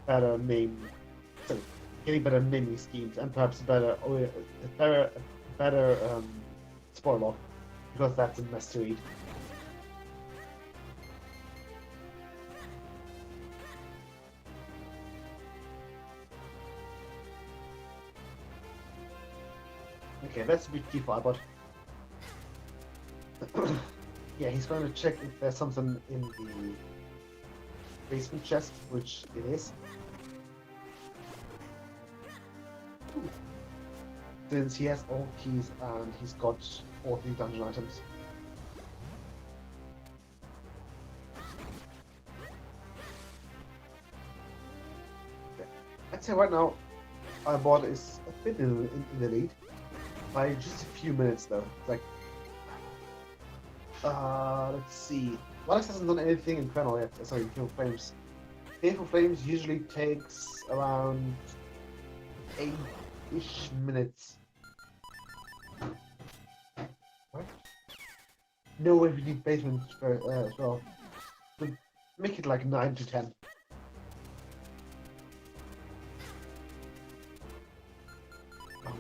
better naming schemes and perhaps better spoiler log, because that's a mess to read. Okay, that's a bit key for Ibot. Yeah, he's going to check if there's something in the basement chest, which it is. Since he has all keys and he's got all 3 dungeon items. Okay. I'd say right now, Ibot is a bit in the lead. by just a few minutes though. It's like, let's see. Rylux hasn't done anything incredible yet. Sorry, Fearful Flames. Fearful Flames usually takes around 8-ish minutes. What? No way we need basement as well. But make it like 9 to 10. Oh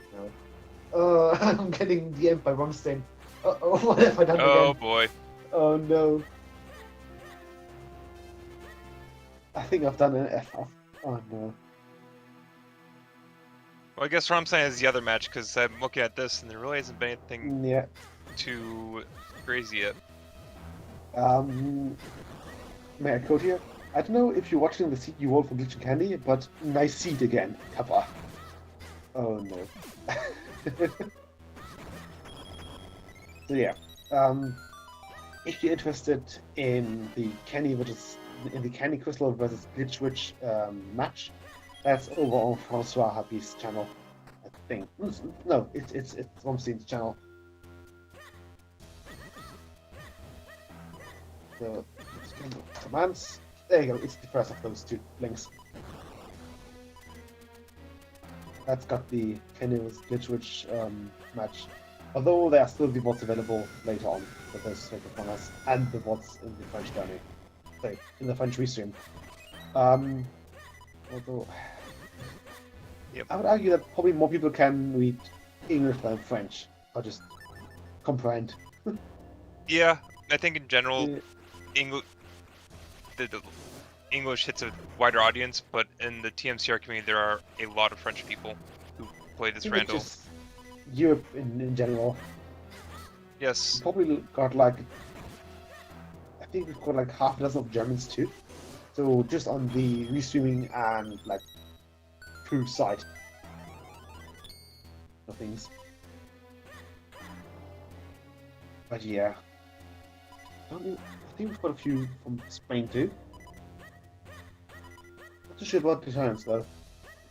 no. I'm getting DM'd by Wrongstein. Oh, what have I done Oh again? boy. Oh no. I think I've done an F off. Oh no. Well, I guess what I'm saying is the other match, because I'm looking at this and there really hasn't been anything Yeah. too crazy yet. May I quote here? I don't know if you're watching the seat you rolled for Glitch and Candy, but nice seat again. Kappa. Oh no. So yeah. If you're interested in the Candy Crystal versus Glitch Witch match, that's over on Francois Happy's channel, I think. No, it's Romstein's channel. So it's commands. There you go. It's the first of those two links. That's got the Candy vs Glitch Witch match. Although there are still the VODs available later on for those Sacred Runners and the VODs in the French journey. Sorry, in the French restream. Although Yep. I would argue that probably more people can read English than French, or just comprehend. Yeah, I think in general, Yeah. the English hits a wider audience, but in the TMCR community, there are a lot of French people who play this Even rando. just Europe in general. Yes. Probably got like, I think we've got like half a dozen of Germans too. So just on the restreaming and like true side of things. But yeah, I think we've got a few from Spain too. Not too sure about the Italians though.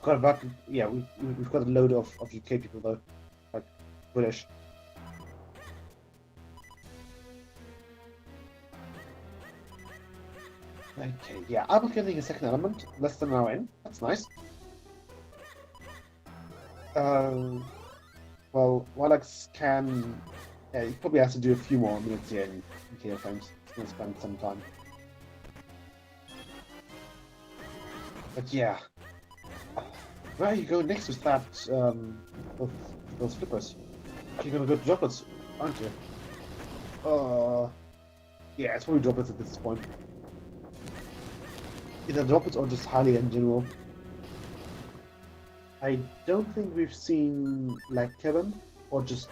We've got a load of UK people though, like British. Okay, yeah, I was getting a second element, less than an hour in. That's nice. Well, Rylux can... Yeah, he probably has to do a few more minutes here in KO frames. It's going to spend some time. But yeah. Where are you going next with that, those flippers? You're going to go to droplets, aren't you? Yeah, it's probably droplets at this point. Either droplets or just Harley in general. I don't think we've seen like Kevin, or just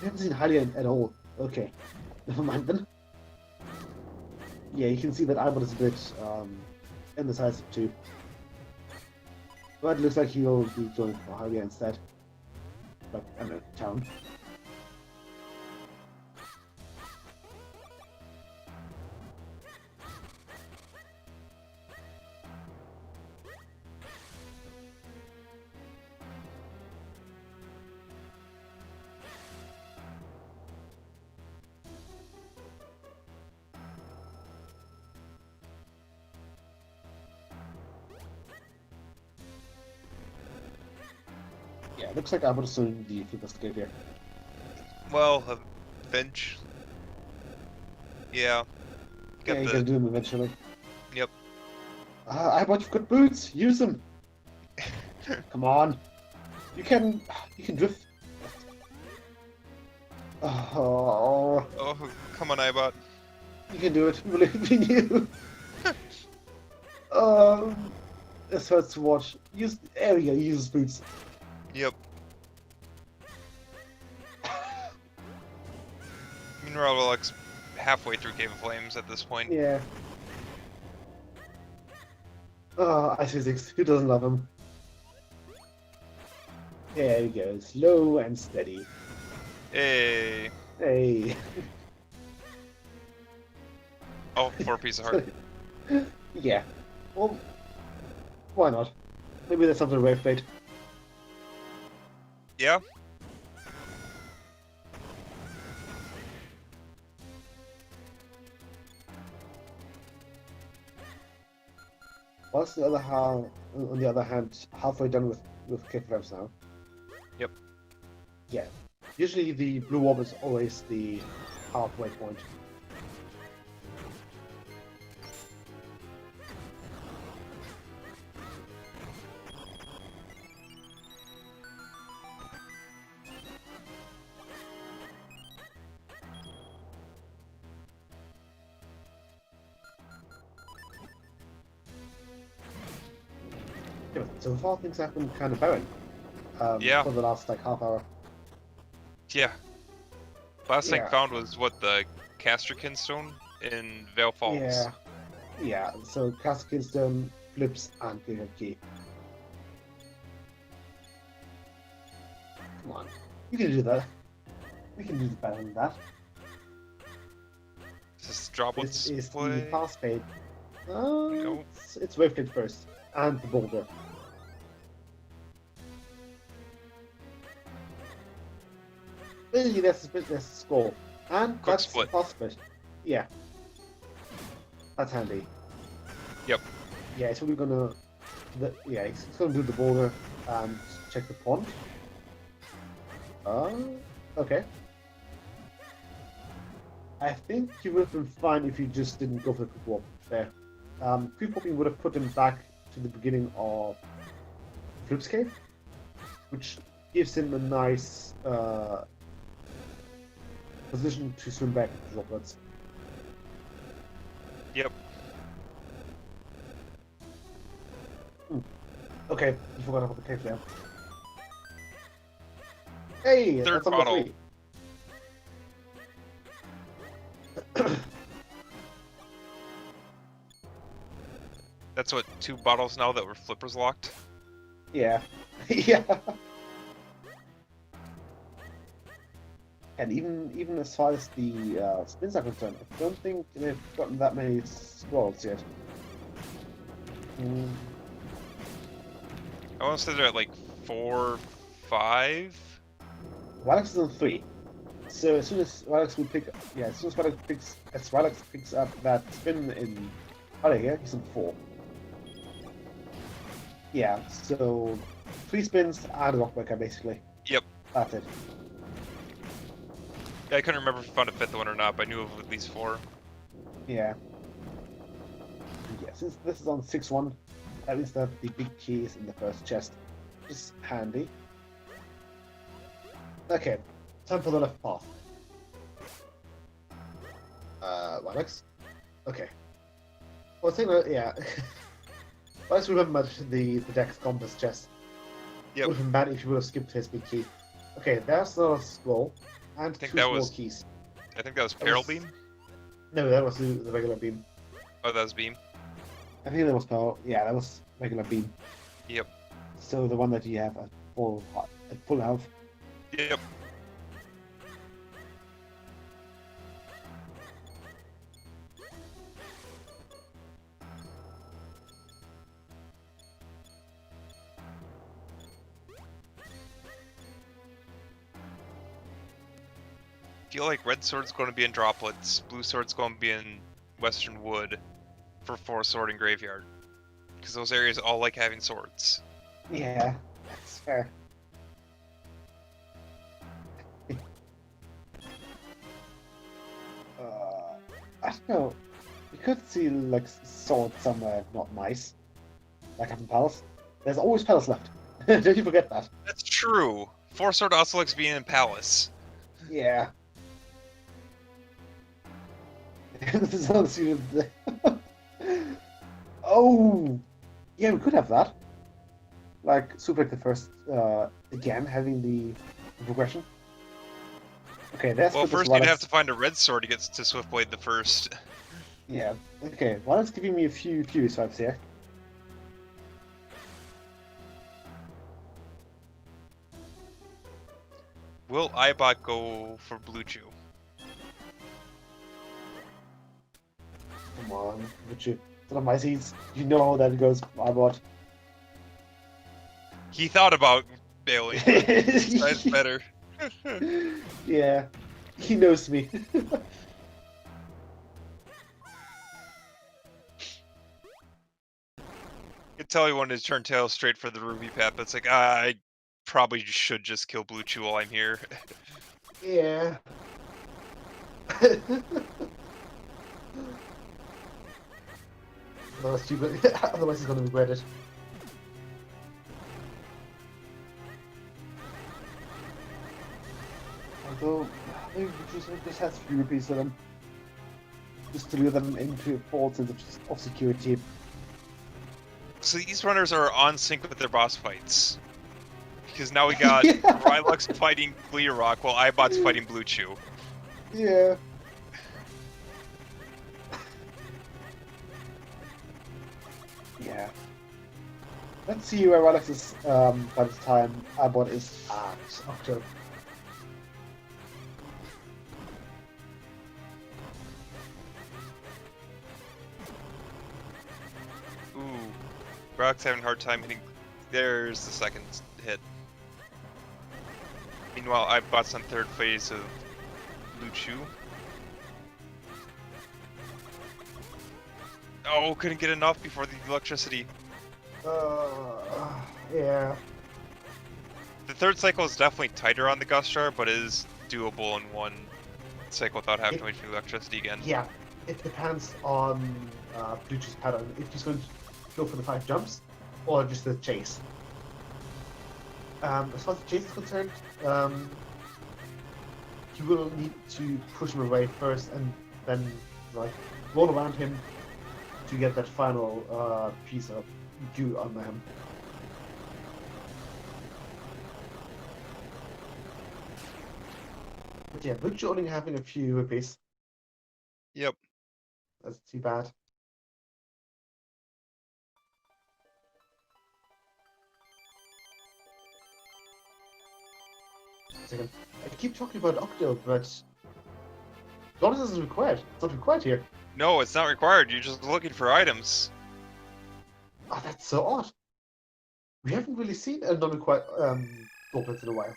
we haven't seen Harley at all. Okay, never mind then. Yeah, you can see that Ibot is a bit indecisive too. But it looks like he'll be going for Harley instead. Like, I don't know, town. Yeah, looks like Ibot is doing the flip escape here. Well, bench. Yeah. Yeah, you can do them eventually. Yep. Ibot, you've got boots. Use them. Come on. You can drift. Oh, Oh, come on, Ibot. you can do it. Believe in you. This hurts to watch. There we go. Use boots. Yep. Meanwhile, we're like halfway through Cave of Flames at this point. Yeah. Ice Physics. Who doesn't love him? There he goes. Slow and steady. Hey. Hey. Oh, 4 piece of heart. Yeah. Well, why not? Maybe there's something to wave plate. Yeah. Whilst on the other hand, halfway done with kick reps now. Yep. Yeah. Usually the blue orb is always the halfway point. Yeah, so far things have been kind of barren. Yeah. For the last like half hour. Yeah. Last thing Yeah. found was what, the Casterkin stone in Vale Falls. Yeah. Yeah. So Cascade flips and Giga Key. Come on, you can do that. We can do better than that. This droplets This is play. the pass fade. Nope. It's wave fade first, and the boulder. Basically, that's the score, and Quick that's split. the pass split. Yeah, that's handy. Yep. Yeah, so we're gonna. He's gonna do the boulder and check the pond. Okay. I think you would have been fine if you just didn't go for the quick warp there. Quick warping would have put him back to the beginning of Flip's Cave, which gives him a nice position to swim back into droplets. Yep. Okay, you forgot about the cave there. Hey, Third that's number bottle. 3. That's what, 2 bottles now that were flippers locked? Yeah. Yeah. And even as far as the spins are concerned, I don't think they've gotten that many scrolls yet. I want to say they're at like 4, 5? Rylux is on 3. So as soon as Rylux picks up that spin in here, he's on 4. Yeah, so 3 spins and a rockbreaker basically. Yep. That's it. Yeah, I couldn't remember if I found a 5th one or not, but I knew of at least 4. Yeah. Yeah, since this is on 6-1, that means that the big key is in the first chest. Just handy. Okay, time for the left path. Rylux? Okay. Well, I think that, yeah. I just remembered the Dex Compass chest. Yep. It would have been bad if you would have skipped his big key. Okay, there's another scroll. And think 2 that small was- keys. I think that was That Peril was- Beam? No, that was the regular beam. Oh, that was Beam? I think that was power. Yeah, that was regular beam. Yep. So the one that you have at full health. Yep. Feel like red sword's going to be in droplets, blue sword's going to be in western wood for 4 sword and graveyard. Because those areas all like having swords. Yeah, that's fair. I don't know. You could see like sword somewhere not nice, like up in Palace. There's always Palace left. Don't you forget that? That's true. 4 sword also likes being in palace. Yeah. This is honestly. Oh, yeah, we could have that. Like super the first again, having the progression. Okay, that's Well, for this first you'd Rylux. have to find a red sword to get to Swiftblade the first. Yeah. Okay. Rylux giving me a few vibes here. Will Ibot go for Blue Chew? Come on, would you? Some of my seeds. You know how that goes, Ibot. He thought about bailing. That's better. Yeah, he knows me. could tell he wanted to turn tail straight for the ruby path, but it's like, I probably should just kill Blue Chew while I'm here. Yeah. No, that's stupid. Otherwise he's gonna regret it. Although, maybe we just has few rupees to them. Just to lure them into a false sense of security. So these runners are on sync with their boss fights. Because now we got Yeah. Rylux fighting Clear Rock while Ibot's fighting Blue Chew. Yeah. Yeah. Let's see where Rylux is by this time Ibot is at Octo. Ooh. Rock's having a hard time hitting. There's the second hit. Meanwhile, Ibot's on third phase of Blue Chew. Oh, couldn't get enough before the electricity. Yeah. The third cycle is definitely tighter on the Gustar, but is doable in one cycle without having to wait for the electricity again. Yeah. It depends on Blue Chew's pattern. If he's going to go for the 5 jumps, or just the chase. As far as the chase is concerned, you will need to push him away first, and then like roll around him to get that final piece of dew on him. But yeah, Blue Chew only having a few rupees. Yep. That's too bad. Second. I keep talking about Octo, but bonus isn't required. It's not required here. No, it's not required. You're just looking for items. Oh, that's so odd. We haven't really seen a non-required goblins in a while.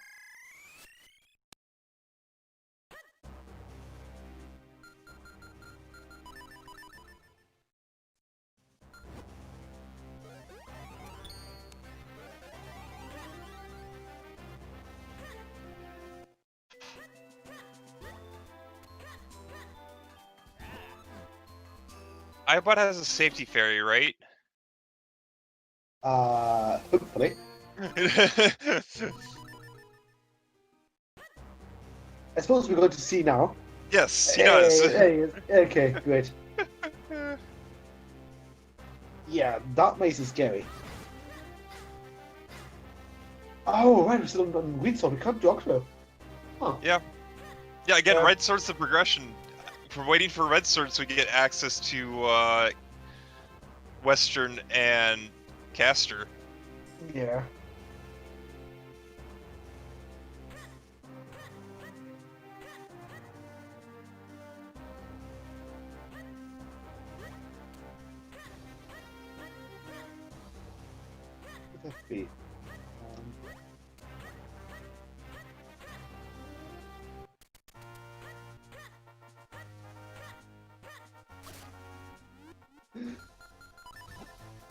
Ibot has a safety fairy, right? Hopefully. I suppose we're going to see now. Yes, he does. Okay, great. Yeah, that maze is scary. Oh, right, we're still on Green Sword. We can't do Octo. Huh. Yeah. Yeah, again, red sword's the progression. We're waiting for red sword so we get access to Western and Caster. Yeah. What would that be?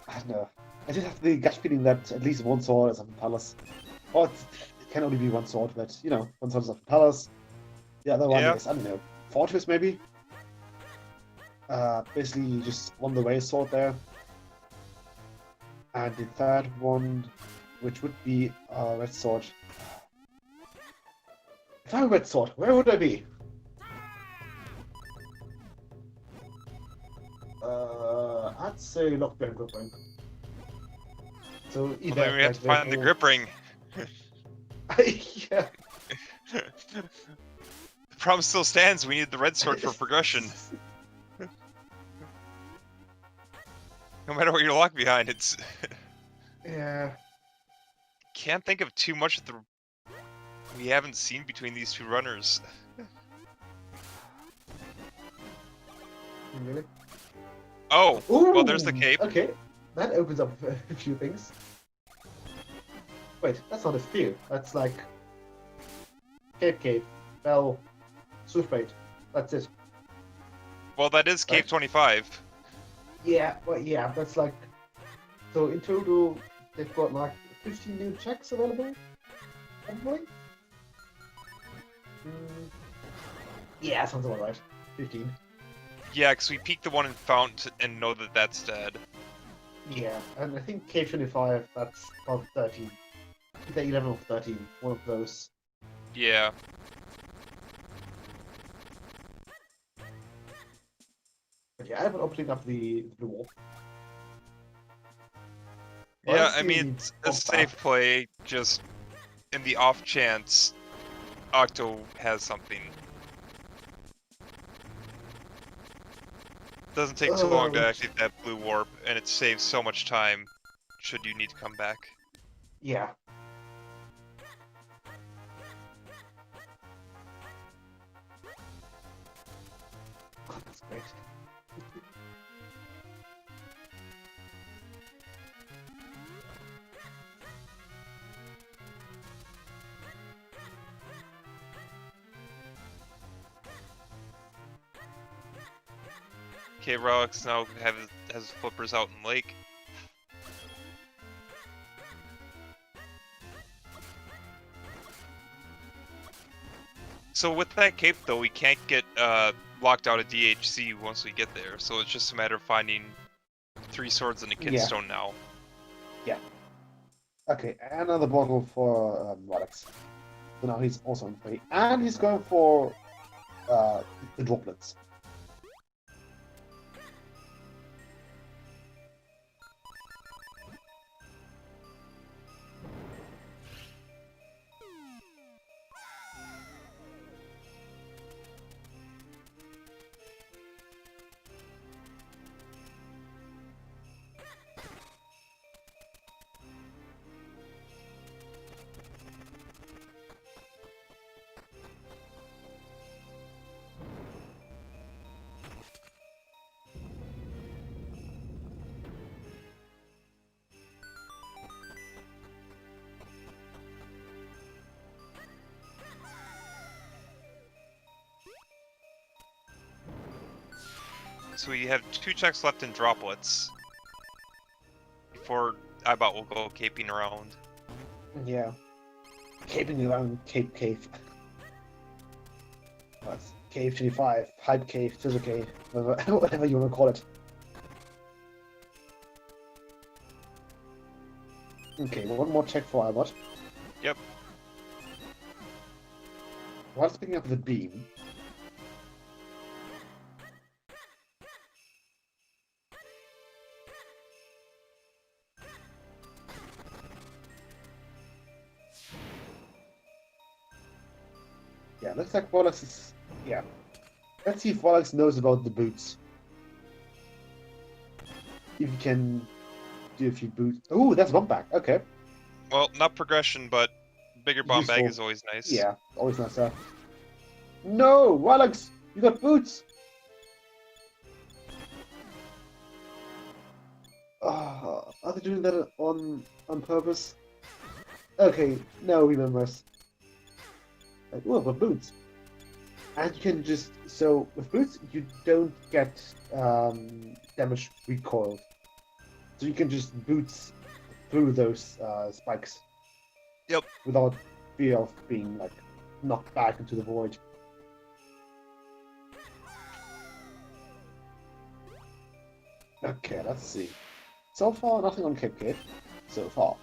I don't know. I just have the gut feeling that at least one sword is of the palace. Or it can only be one sword, but you know, one sword is of the palace. The other one is, I don't know, fortress maybe? Basically just won the way sword there. And the third one, which would be red sword. If I were red sword, where would I be? I'd say lockdown grip ring. So either Well, then we have to find the grip ring. Yeah. The problem still stands. We need the red sword for progression. No matter what you're locked behind, it's... Yeah. Can't think of too much that we haven't seen between these two runners. Really? Oh, Ooh, well, there's the cape. Okay, that opens up a few things. Wait, that's not a spear. That's like cape, bell, swiftbait. That's it. Well, that is Cape 25. Yeah, well, yeah, that's like So in total, they've got like 15 new checks available, probably. Yeah, sounds about right. 15. Yeah, because we peeked the one in Fountain and know that that's dead. Yeah, and I think K25, that's about 13. Either 11 or 13, one of those. Yeah. But yeah, I haven't opening up the wall. Yeah, I Honestly, mean, it's a not safe bad. play, just in the off chance Octo has something. Doesn't take too long to activate that blue warp, and it saves so much time should you need to come back. Yeah. Oh, that's great. Okay, Rylux now has flippers out in Lake. So with that cape though, we can't get locked out of DHC once we get there, so it's just a matter of finding 3 swords and a kinstone now. Yeah. Okay, another bottle for Rylux. So now he's also on play. And he's going for the droplets. So we have 2 checks left in droplets before Ibot will go caping around. Yeah. Caping around Cape Cave. That's Cave 25, Hype Cave, Scissor Cave, whatever you want to call it. Okay, one more check for Ibot. Yep. Whilst picking up the beam. Yeah, looks like Rylux is... Yeah. Let's see if Rylux knows about the boots. If you can do a few boots. Ooh, that's bomb back. Okay. Well, not progression, but bigger bomb bag Useful. is always nice. Yeah, always nice there. No! Rylux! You got boots! Oh, are they doing that on purpose? Okay, now he remembers. Like, oh, but boots. And you can just... So, with boots, you don't get damage recoiled. So you can just boots through those spikes. Yep. Without fear of being, like, knocked back into the void. Okay, let's see. So far, nothing on Cape Cave. So far.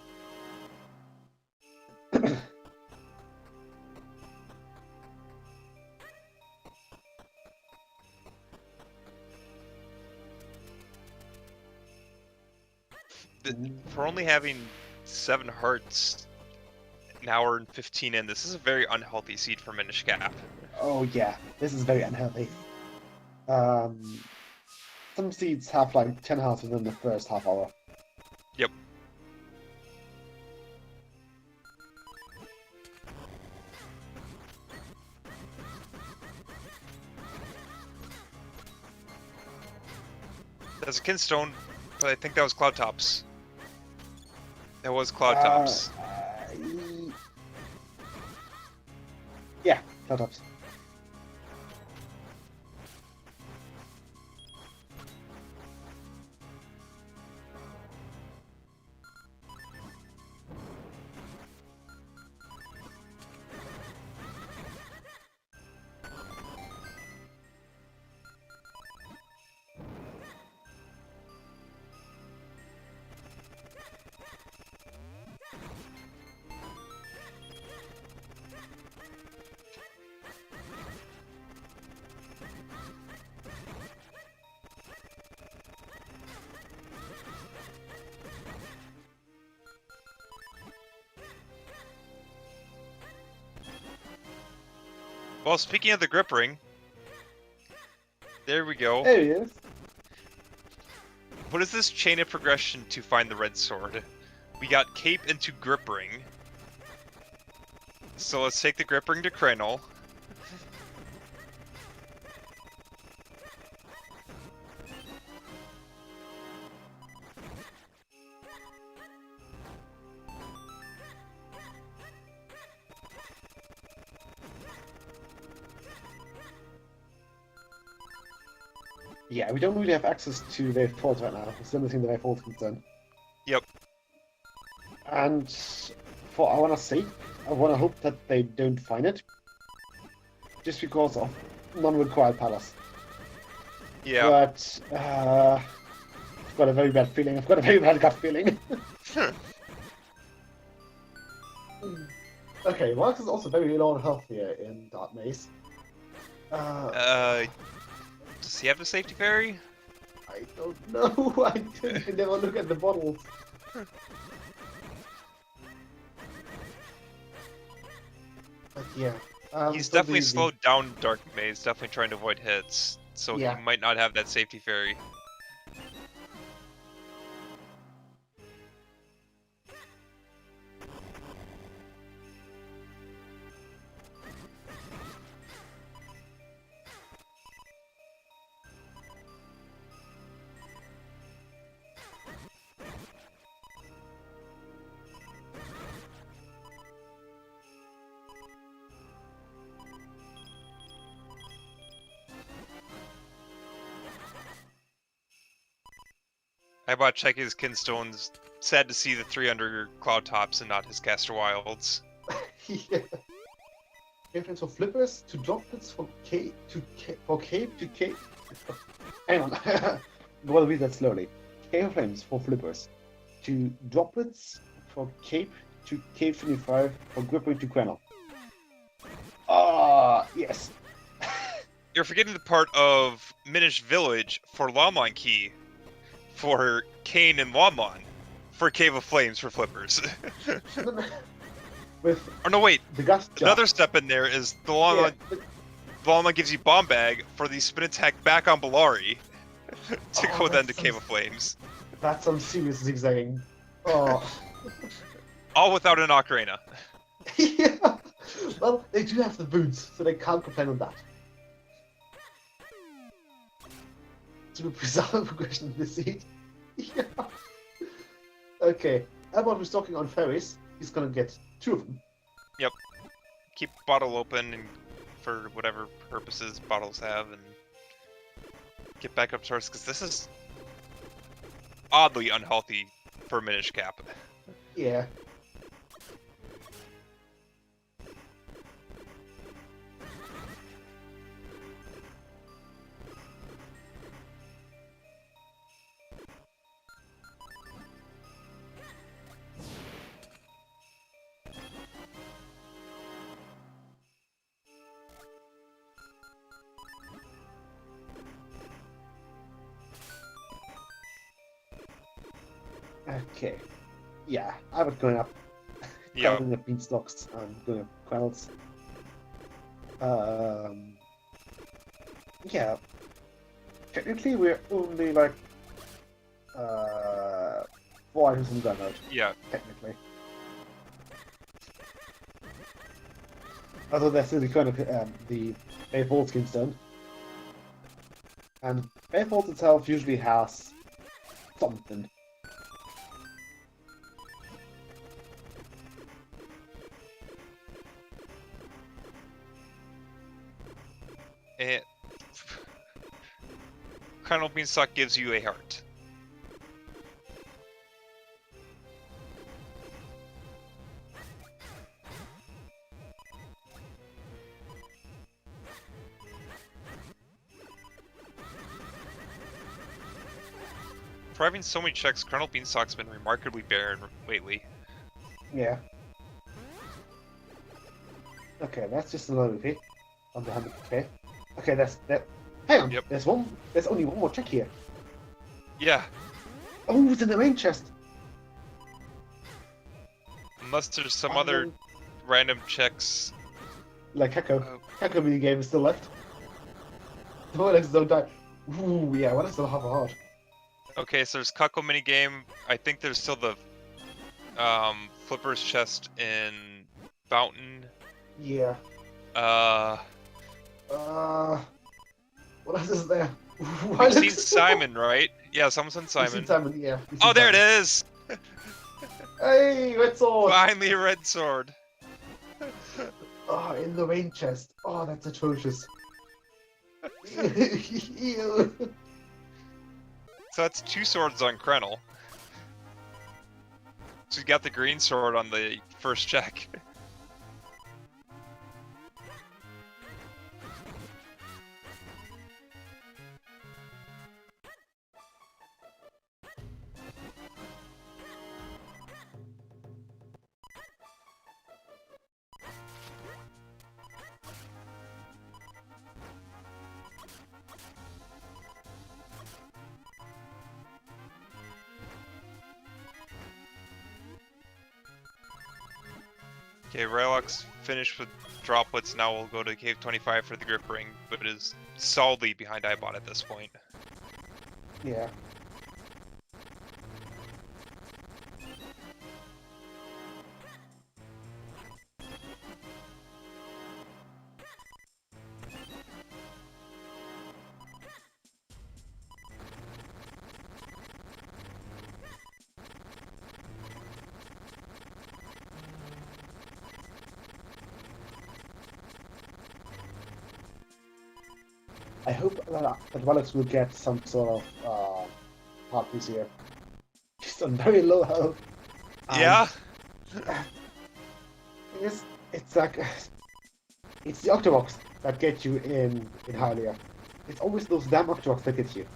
For only having 7 hearts, an hour and 15 in, this is a very unhealthy seed for Minish Cap. Oh yeah, this is very unhealthy. Some seeds have like 10 hearts within the first half hour. Yep. There's a kinstone, but I think that was Cloud Tops. That was Cloud Tops. Yeah, Cloud Tops. Well, speaking of the grip ring, there we go. There he is. What is this chain of progression to find the red sword? We got cape into grip ring. So let's take the grip ring to Krenel. Yeah, we don't really have access to their faults right now. It's the only thing that their fault concerned. Yep. And for our sake, I want to hope that they don't find it. Just because of non-required palace. Yeah. But, I've got a very bad feeling. I've got a very bad gut feeling. Okay, Rylux is also very low on health here in Dark Maze. Does he have a safety fairy? I don't know. I didn't never look at the bottles. But yeah. He's so definitely the- slowed down Dark Maze, definitely trying to avoid hits. So Yeah. he might not have that safety fairy. I bought check his kinstones. Sad to see the 3 under cloud tops and not his caster wilds. Yeah. Difference for flippers to droplets for cape to cape. Hang on. I want to read that slowly. Cape of flames for flippers to droplets for cape to cape 25 for gripping to Krenel. Ah, yes. You're forgetting the part of Minish Village for Lawmon Key, for Kane and Lawmon, for Cave of Flames for flippers. With Or no, wait. the gust jar. Another step in there is the Lawmon. Yeah, Lawmon gives you Bomb Bag for the spin attack back on Bellari to Oh, go then to that's Cave of Flames. that's some serious zigzagging. Oh. All without an Ocarina. Yeah. Well, they do have the boots, so they can't complain on that. To be bizarre progression in the seat. Yeah. Okay. Ibot was talking on ferries. He's gonna get 2 of them. Yep. Keep bottle open and for whatever purposes bottles have, and get back up to ours, because this is oddly unhealthy for Minish Cap. Yeah. Okay. Yeah, I was going up. Yeah. Going up beanstalks and going up quails. Yeah. Technically, we're only like 4 items in gun mode. Yeah. Technically. Although there's still the kind of the Bayfold skinstone. And Bayfold itself usually has something. Colonel Beanstalk gives you a heart. For having so many checks, Colonel Beanstalk's been remarkably barren lately. Yeah. Okay, that's just another rupee on the 100k. Okay, that's that. Hang on. Yep. There's only one more check here. Yeah, Oh, it's in the main chest. unless there's some other random checks like Hecko. Oh. Hecko minigame is still left. The Rylux don't die. Ooh, yeah, what is still half a heart? Okay, so there's Cuckoo minigame. I think there's still the Flipper's chest in Fountain. Yeah. Uh, What else is there? we've seen Simon, right? Yeah, someone's on We've Simon. seen Simon, yeah. we've Oh, seen there it Simon. is! Hey, red sword! Finally a red sword. Oh, in the rain chest. Oh, that's atrocious. Ew. So that's 2 swords on Krenel. So you got the green sword on the first check. Okay, Rylux finished with droplets. Now we'll go to Cave 25 for the grip ring, but it is solidly behind Ibot at this point. Yeah. I hope that Rylux will get some sort of heart piece here. He's on very low health. Yeah? It's like it's the Octoroks that get you in Hylia. It's always those damn Octoroks that get you.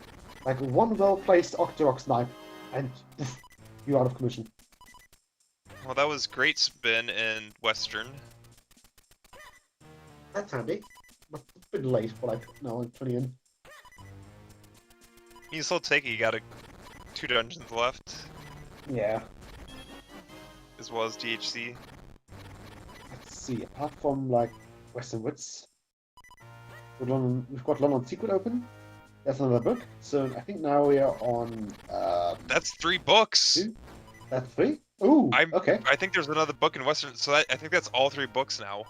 Like one well-placed Octorok snipe, and you're out of commission. Well, that was great spin in Western. That's handy, but a bit late for like no 20 in. You can still take it, you got 2 dungeons left, Yeah. as well as DHC. Let's see. Apart from like Western Woods, we've got London Secret open. That's another book. So I think now we are on. That's 3 books! 2? That's 3. Ooh. Okay. I think there's another book in Western, so I think that's all 3 books now.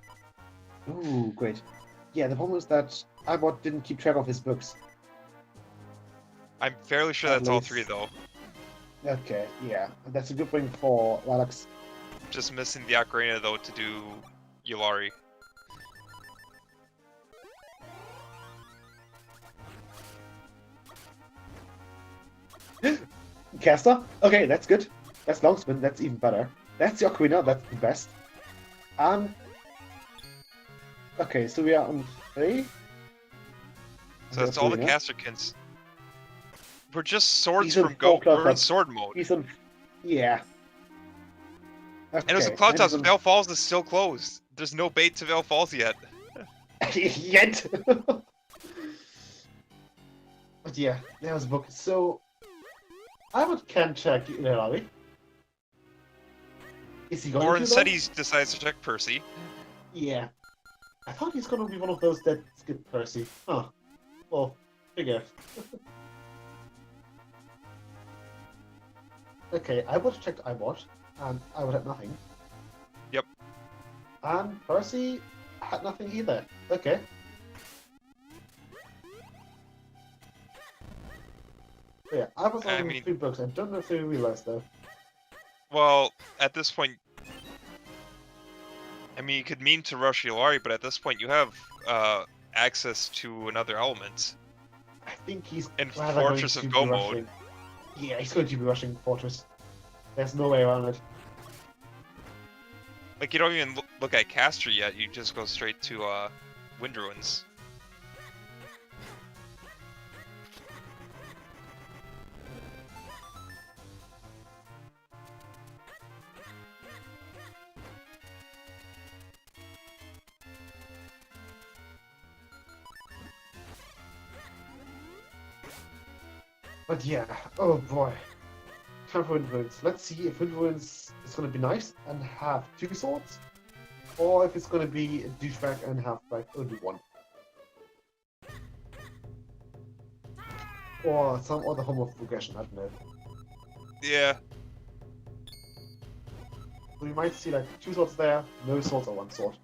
Ooh, great. Yeah, the problem is that Ibot didn't keep track of his books. I'm fairly sure At that's all least. 3 though. Okay, yeah. And that's a good thing for Rylux. Just missing the Ocarina though to do Yulari. Caster? Okay, that's good. That's long spin, that's even better. That's the Ocarina, that's the best. Okay, so we are on 3. So that's all the Ocarina. Casterkins. We're just swords He's in from Go. full cloud We're in top. sword mode. He's on. Yeah. Okay. And there's a cloud and toss. he's on- Vale Falls is still closed. There's no bait to Vale Falls yet. Yet. But yeah, there was a book. So I can check Ilari. Is he going Or to? instead though? he decides to check Percy. Yeah. I thought he's gonna be one of those that skip Percy. Huh. Well, figure. Okay, Ibot checked Ibot, and Ibot had nothing. Yep. And Percy had nothing either. Okay. So yeah, I was I on mean- 3 books. I don't know if they realized though. Well, at this point, I mean, you could mean to rush Yulari, but at this point you have access to another element. I think he's In rather Fortress going of to Go be mode. rushing. Yeah, he's going to be rushing Fortress. There's no way around it. Like, you don't even look at Caster yet, you just go straight to Wind Ruins. But yeah, oh boy. Time for Wind Ruins. Let's see if Wind Ruins is going to be nice and have 2 swords. or if it's going to be a douchebag and halfback, only one. Or some other form of progression, I don't know. Yeah. We might see like 2 swords there, no swords or 1 sword.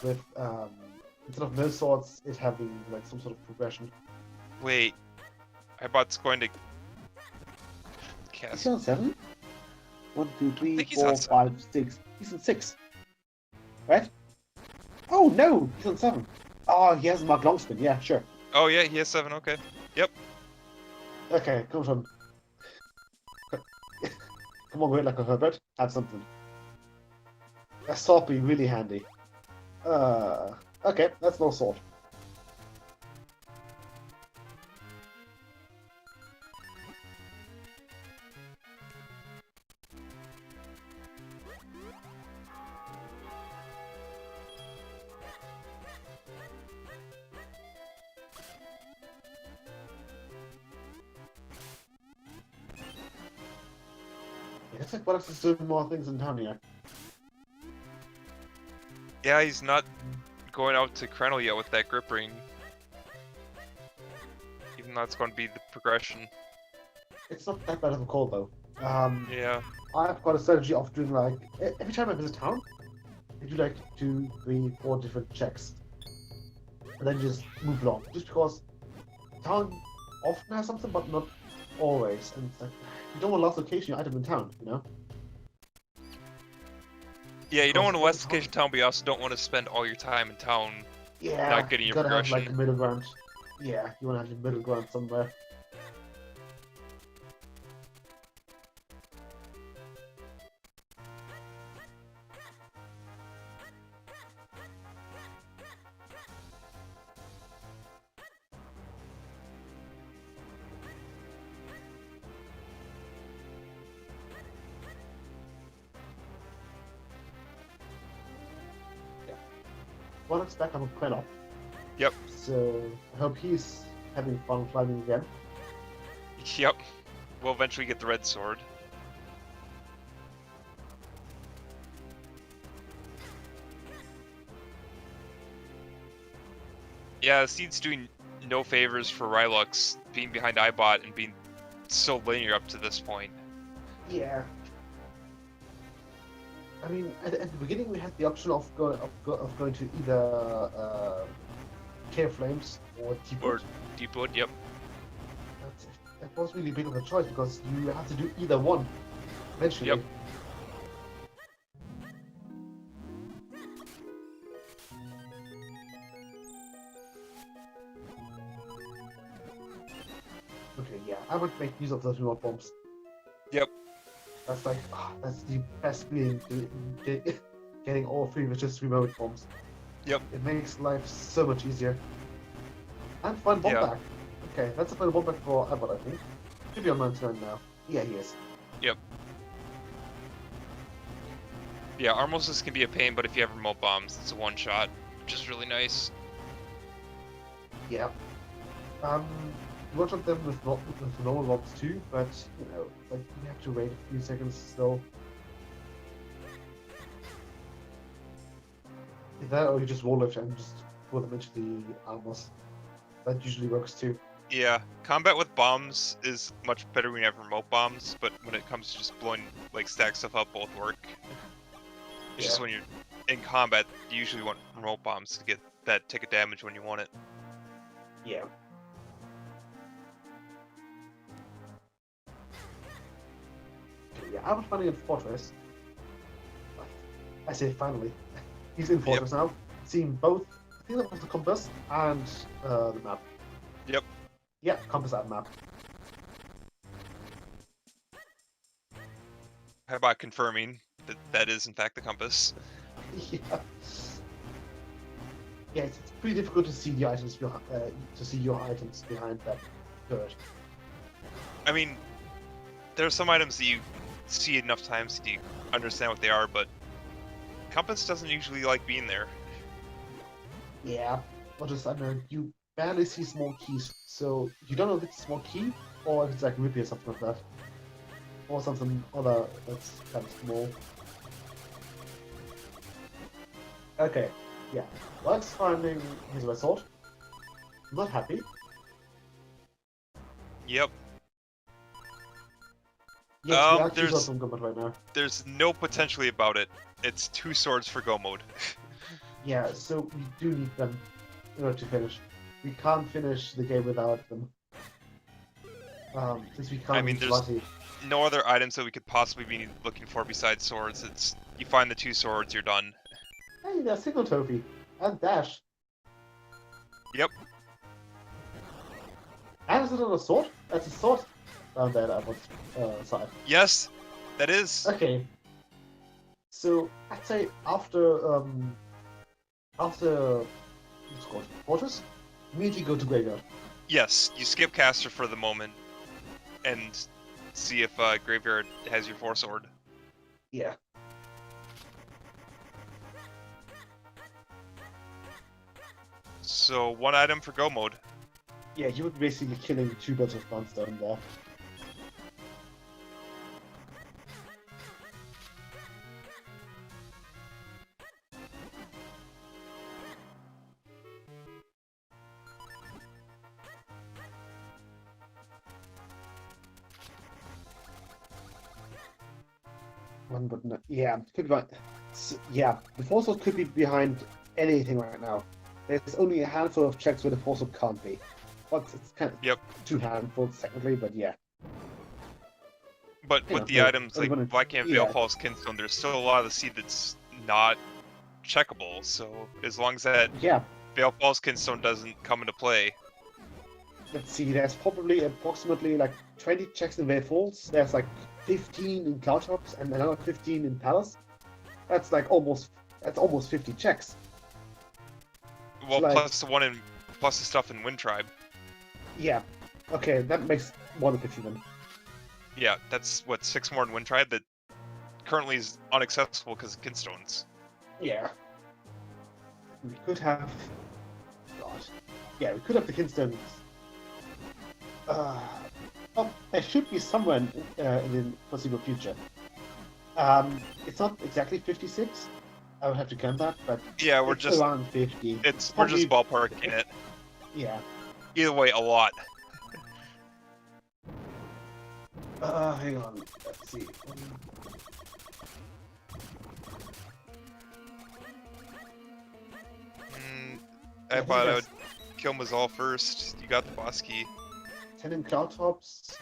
With instead of no swords, it having like some sort of progression. Wait. Ibot's going to Is cast. he on 7? 1, 2, 3, think he's 4, on 5, 6. He's on 6. Right? Oh no! He's on 7. Oh, he hasn't marked long spin. Yeah, sure. Oh yeah, he has 7. Okay. Yep. Okay, come on. Come on, wait like a Herbert. Have something. A sword be really handy. Okay, that's no sword. It looks like Rylux is doing more things in town here. Yeah, he's not going out to Krenel yet with that grip ring. Even though it's going to be the progression. It's not that bad of a call though. Yeah. I've got a strategy of doing like every time I visit town, I do like 2, 3, 4 different checks, and then just move along. Just because town often has something, but not always, and it's like you don't want to last location your item in town, you know? Yeah, you don't want to Because West Location Town, but you also don't want to spend all your time in town Yeah, not getting your you gotta have progression. like a middle ground. Yeah, you wanna have your middle ground somewhere. Rylux back on Krenel. Yep. So I hope he's having fun climbing again. Yep. We'll eventually get the red sword. Yeah, Seed's doing no favors for Rylux being behind Ibot and being so linear up to this point. Yeah. I mean, at the beginning we had the option of going to either Care Flames or Deep Or Wood. Deepwood, yep. That was really big of a choice because you have to do either one eventually. Yep. Okay, yeah, I would make use of those remote bombs. Yep. That's like, that's the best feeling, getting all 3 with just remote bombs. Yep. It makes life so much easier. And find bomb Yeah. back. Okay, that's a final bomb back for Ibot, I think. Should be on 99 now. Yeah, he is. Yep. Yeah, Armoses can be a pain, but if you have remote bombs, it's a one-shot, which is really nice. Yeah. Watch of them with normal bombs too, but you know, like you have to wait a few seconds still. Either or you just wall lift and just throw them into the armors. That usually works too. Yeah, combat with bombs is much better when you have remote bombs, but when it comes to just blowing like stack stuff up, both work. It's just when you're in combat, you usually want remote bombs to get that ticket damage when you want it. Yeah. Yeah, I was finally in Fortress. I say finally. He's in Fortress now. Seeing both, I think that was the compass and the map. Yep. Yeah, compass and map. How about confirming that that is in fact the compass? Yeah. Yeah, it's pretty difficult to see the items behind, your items behind that turret. I mean, there are some items that you see enough times that you understand what they are, but compass doesn't usually like being there. Yeah, or just, I don't know, you barely see small keys, so you don't know if it's a small key, or if it's like Rippy or something like that. Or something other that's kind of small. Okay, yeah. Lux finding his resort. Not happy. Yep. Yes, we are two There's swords from combat right now. there's no potentially about it. It's 2 swords for go mode. Yeah, so we do need them in order to finish. We can't finish the game without them. Since we can't mean, use there's- Vasi. No other items that we could possibly be looking for besides swords. It's you find the 2 swords, you're done. Hey, there's single trophy. And dash. Yep. And is it on a sword? That's a sword. Down there, I was side. Yes, that is. Okay. So I'd say after what's it called? Fortress, immediately go to graveyard. Yes, you skip caster for the moment and see if graveyard has your 4 sword. Yeah. So 1 item for go mode. Yeah, you would basically killing 2 birds with one stone there. One would not. Yeah, could be. Yeah, the force sword could be behind anything right now. There's only a handful of checks where the force sword can't be. But it's kind of Yep. 2 handfuls technically, but yeah. But Yeah, with the well, items like everyone- Black Camp, yeah. Veilfall's Kinstone, there's still a lot of the seed that's not checkable. So as long as that Yeah, Veilfall's Kinstone doesn't come into play, let's see, there's probably approximately like 20 checks in Wave Falls. There's like 15 in Cloudtops and another 15 in Palace. That's like almost 50 checks. well, Like- plus the stuff in Wind Tribe. Yeah. Okay, that makes more than 50 then. Yeah, that's what 6 more in Wind Tribe that currently is inaccessible because of Kinstones. Yeah. We could have. God. Yeah, we could have the Kinstones. Oh, there should be somewhere in the foreseeable future. It's not exactly 56. I would have to count that, but Yeah, we're it's just around 50. we're just ballparking it. Yeah. Either way, a lot. Hang on. Let's see. I think thought I would that's- kill Mazal first. You got the boss key. 10 in Cloudtops,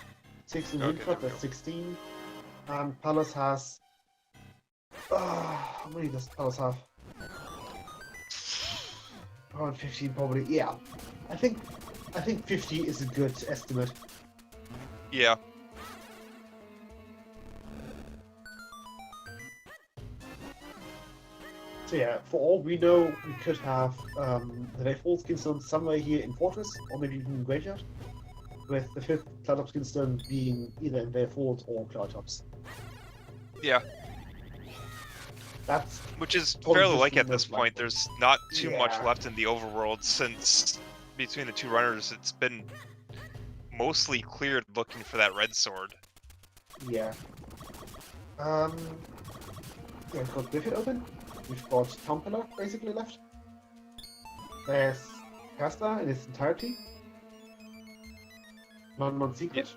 6 in Okay, Windcrop, there we that's go. 16. Palace has. How many does Palace have? Around 15 probably. Yeah. I think 50 is a good estimate. Yeah. So yeah, for all we know, we could have the Wayfall Skinstone somewhere here in Fortress, or maybe even in Graveyard, with the 5th Cloudtops Skinstone being either in Wayfall or Cloudtops. Yeah. That's Which is Totally fairly just like at looks this like- point. There's not too much Yeah. left in the overworld since between the 2 runners it's been mostly cleared looking for that red sword. yeah. Yeah, we've got Griffith open. We've got Tompeller basically left. There's Casta in its entirety. Non-secret.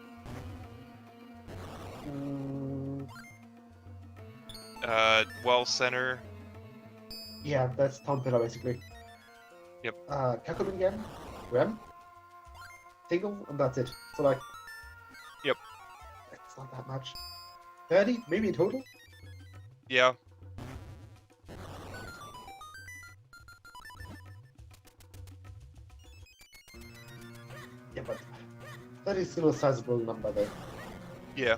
Well center. Yeah, that's Tompeller basically. Yep. Kakumin again. Rem. Tingle, and that's it. So like. Yep. It's not that much. 30, maybe in total? Yeah. Yeah, but 30 is still a sizable number though. Yeah.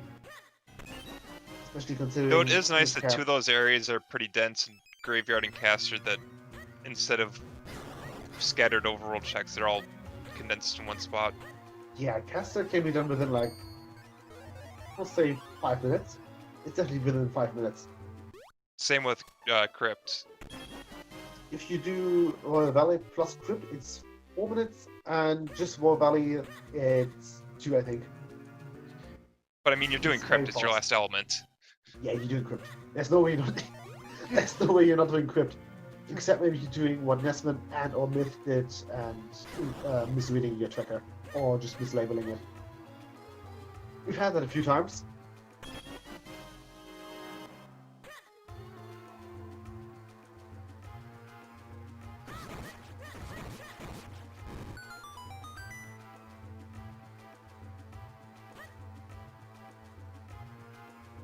Especially considering. Though it is nice this that 2 of those areas are pretty dense in Graveyard and Caster that instead of scattered overworld checks, they're all condensed in one spot. Yeah, Caster can be done within like, I'll say 5 minutes. It's definitely within 5 minutes. Same with Crypt. If you do Royal Valley plus Crypt, it's 4 minutes, and just Royal Valley, it's 2, I think. But I mean, you're doing It's Crypt, very it's your fast. last element. Yeah, you do Crypt. There's no way you're not. There's no way you're not doing Crypt. Except maybe doing what Nesman and or Myth did and misreading your tracker or just mislabeling it. We've had that a few times.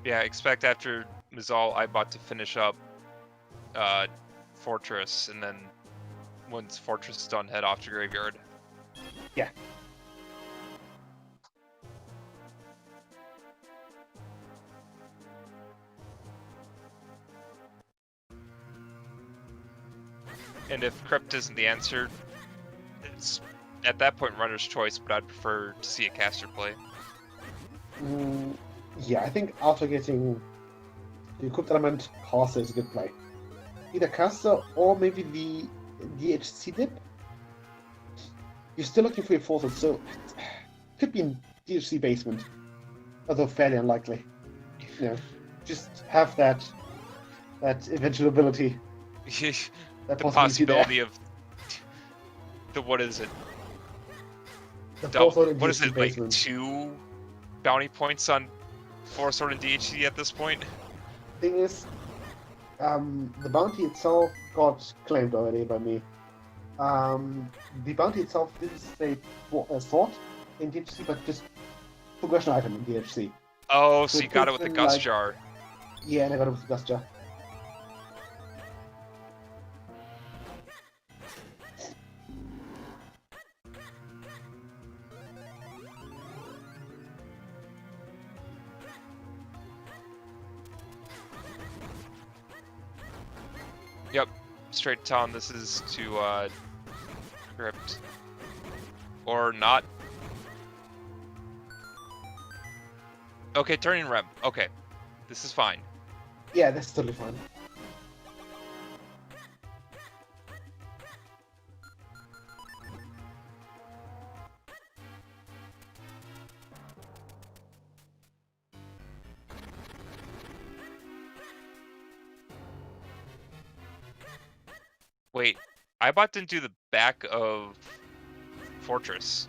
Yeah, expect after Mazal, Ibot to finish up Fortress, and then once Fortress is done, head off to Graveyard. Yeah. And if Crypt isn't the answer, it's at that point runner's choice, but I'd prefer to see a caster play. Yeah, I think after getting the equipped element, caster is a good play. Either caster or maybe the DHC dip. You're still looking for your forces, so it could be in DHC basement, although fairly unlikely. You know, just have that eventual ability. The possibility of what is it? What is it, like 2 bounty points on 4-sword and DHC at this point? Thing is, the bounty itself got claimed already by me. The bounty itself didn't say sword in DHC, but just progression item in DHC. Oh, so you got it with the Gust Jar. Yeah, and I got it with the Gust Jar. Yep, straight to town. This is to Crypt. Or not. Okay, turning rem. Okay, this is fine. Yeah, that's totally fine. Wait, Ibot didn't do the back of Fortress.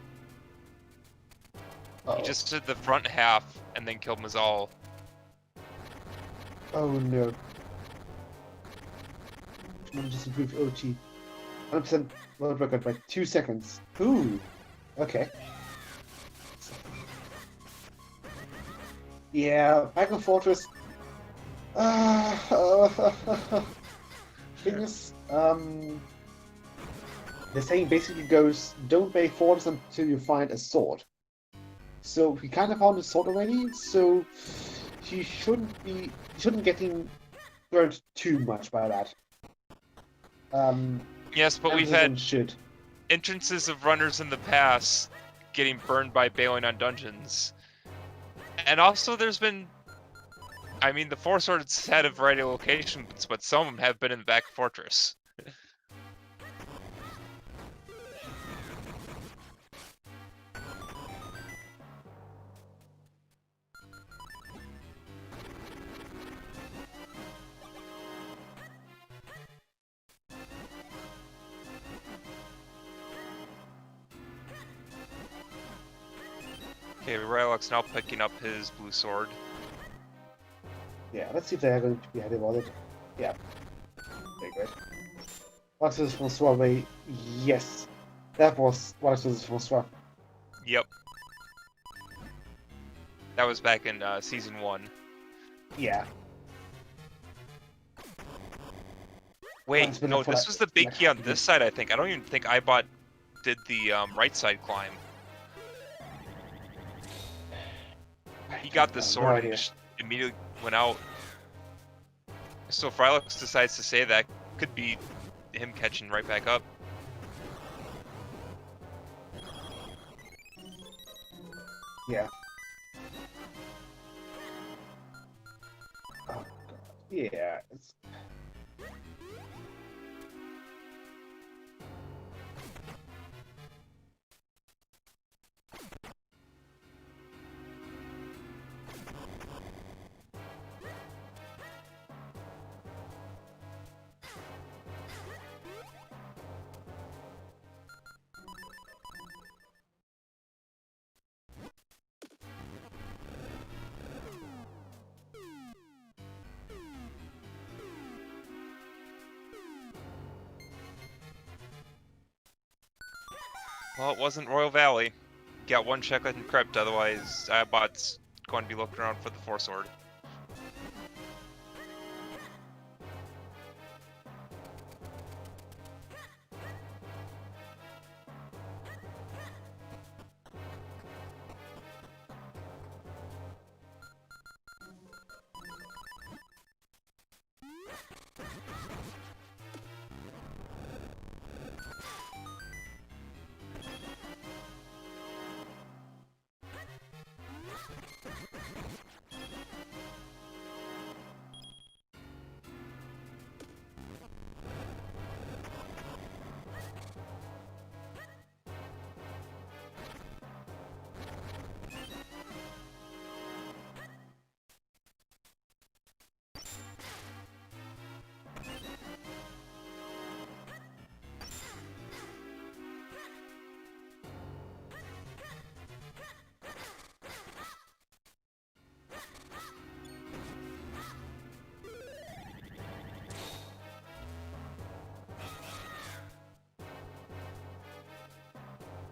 Uh-oh. He just did the front half and then killed Mazal. Oh no. I'm just improve OT. 100% world record by 2 seconds. Ooh. Okay. Yeah, back of Fortress. Thing is, the saying basically goes, don't bay Fortress until you find a sword. So we kind of found a sword already, so he shouldn't getting burned too much by that. Yes, but we've had entrances of runners in the past getting burned by bailing on dungeons. And also there's been, I mean, the 4-swords had a variety of locations, but some of them have been in the back fortress. Okay, Rylux now picking up his blue sword. Yeah, let's see if they are going to be happy about it. Yeah. Okay, great. What is Francois Way? Yes. That was what is Francois. Yep. That was back in Season 1. Yeah. Wait, no, this was the big key on this side, I think. I don't even think Ibot did the right side climb. He got the sword and just immediately went out. So if Rylux decides to say that, could be him catching right back up. Yeah. Oh god. Yeah. It's... Well, it wasn't Royal Valley. Got one checklet and crypt, otherwise Ibot's going to be looking around for the 4-sword.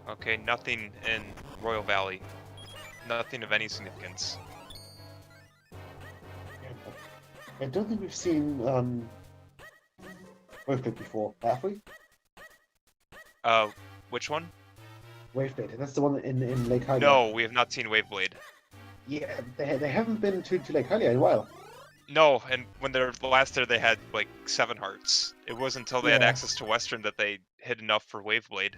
Okay, nothing in Royal Valley. Nothing of any significance. I don't think we've seen Waveblade before, have we? Which one? Waveblade, that's the one in Lake Hylia. No, we have not seen Waveblade. Yeah, they haven't been to Lake Hylia in a while. No, and when they were last there, they had like 7 hearts. It wasn't until they had Yeah. access to Western that they hit enough for Waveblade.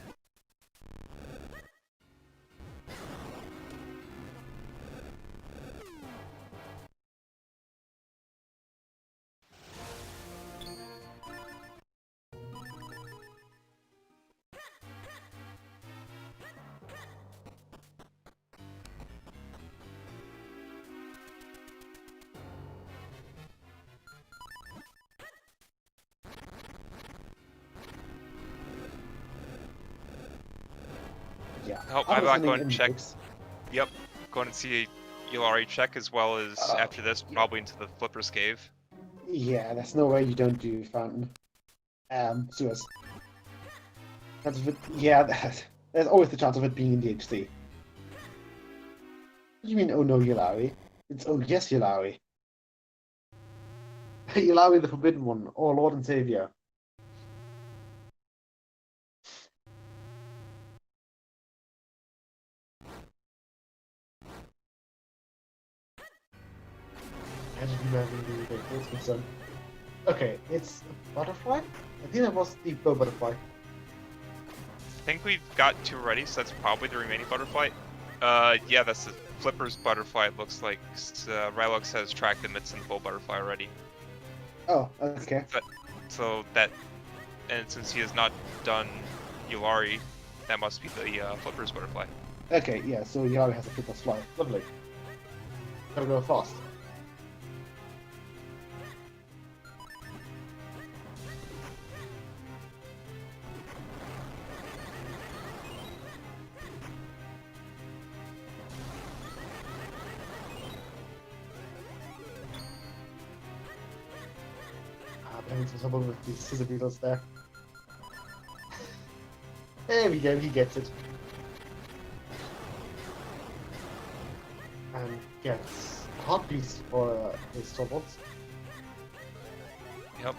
Yeah. Oh, I I'm was not sending going in to check. books. Yep, going to see Yulari check as well as after this, Yeah. probably into the Flipper's Cave. Yeah, there's no way you don't do fountain. Sewers. Chance of it, yeah, there's always the chance of it being in the HC. What do you mean, oh no, Yulawi? It's oh yes, Yulawi. Yulawi the Forbidden One, our Lord and Savior. Okay, it's a butterfly? I think that was the bow butterfly. I think we've got 2 already, so that's probably the remaining butterfly. Yeah, that's the Flipper's butterfly, it looks like. Rylux has tracked the Mitts and the Bull butterfly already. Oh, okay. So that, and since he has not done Yulari, that must be the Flipper's butterfly. Okay, yeah, so Yulawi has a flip fly. Lovely. Gotta go fast. Having some trouble with these scissor beetles there. There we go, he gets it. And gets a hot piece for his swords. Yep.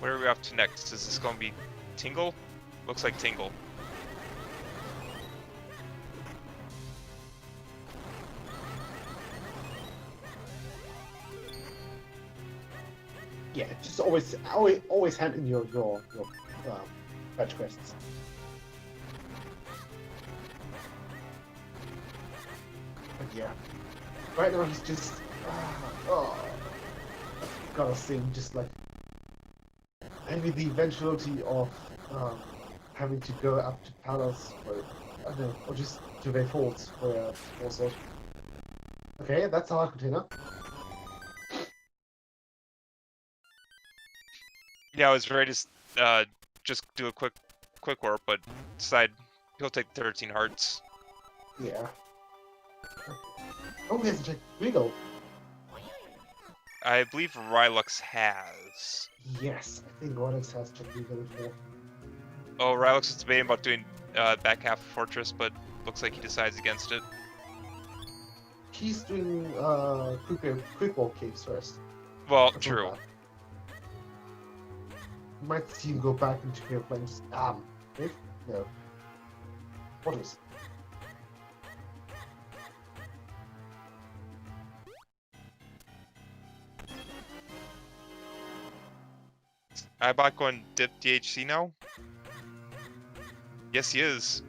Where are we off to next? Is this going to be Tingle? Looks like Tingle. Yeah, just always hand in your fetch quests. But yeah, right now he's just gotta sing just like, and with the eventuality of having to go up to Palace for I don't know, or just to their forts for also. Okay, that's our container. Yeah, I was ready to just do a quick warp, but decide he'll take 13 hearts. Yeah. Oh, there's a Regal. I believe Rylux has. Yes, I think Rylux has checked legal before. Oh, Rylux was debating about doing back half of Fortress, but looks like he decides against it. He's doing quick walk caves first. Well, That's not true. bad. Might see him go back into clear flames. If? No. What is? Ibot going dip DHC now? Yes, he is.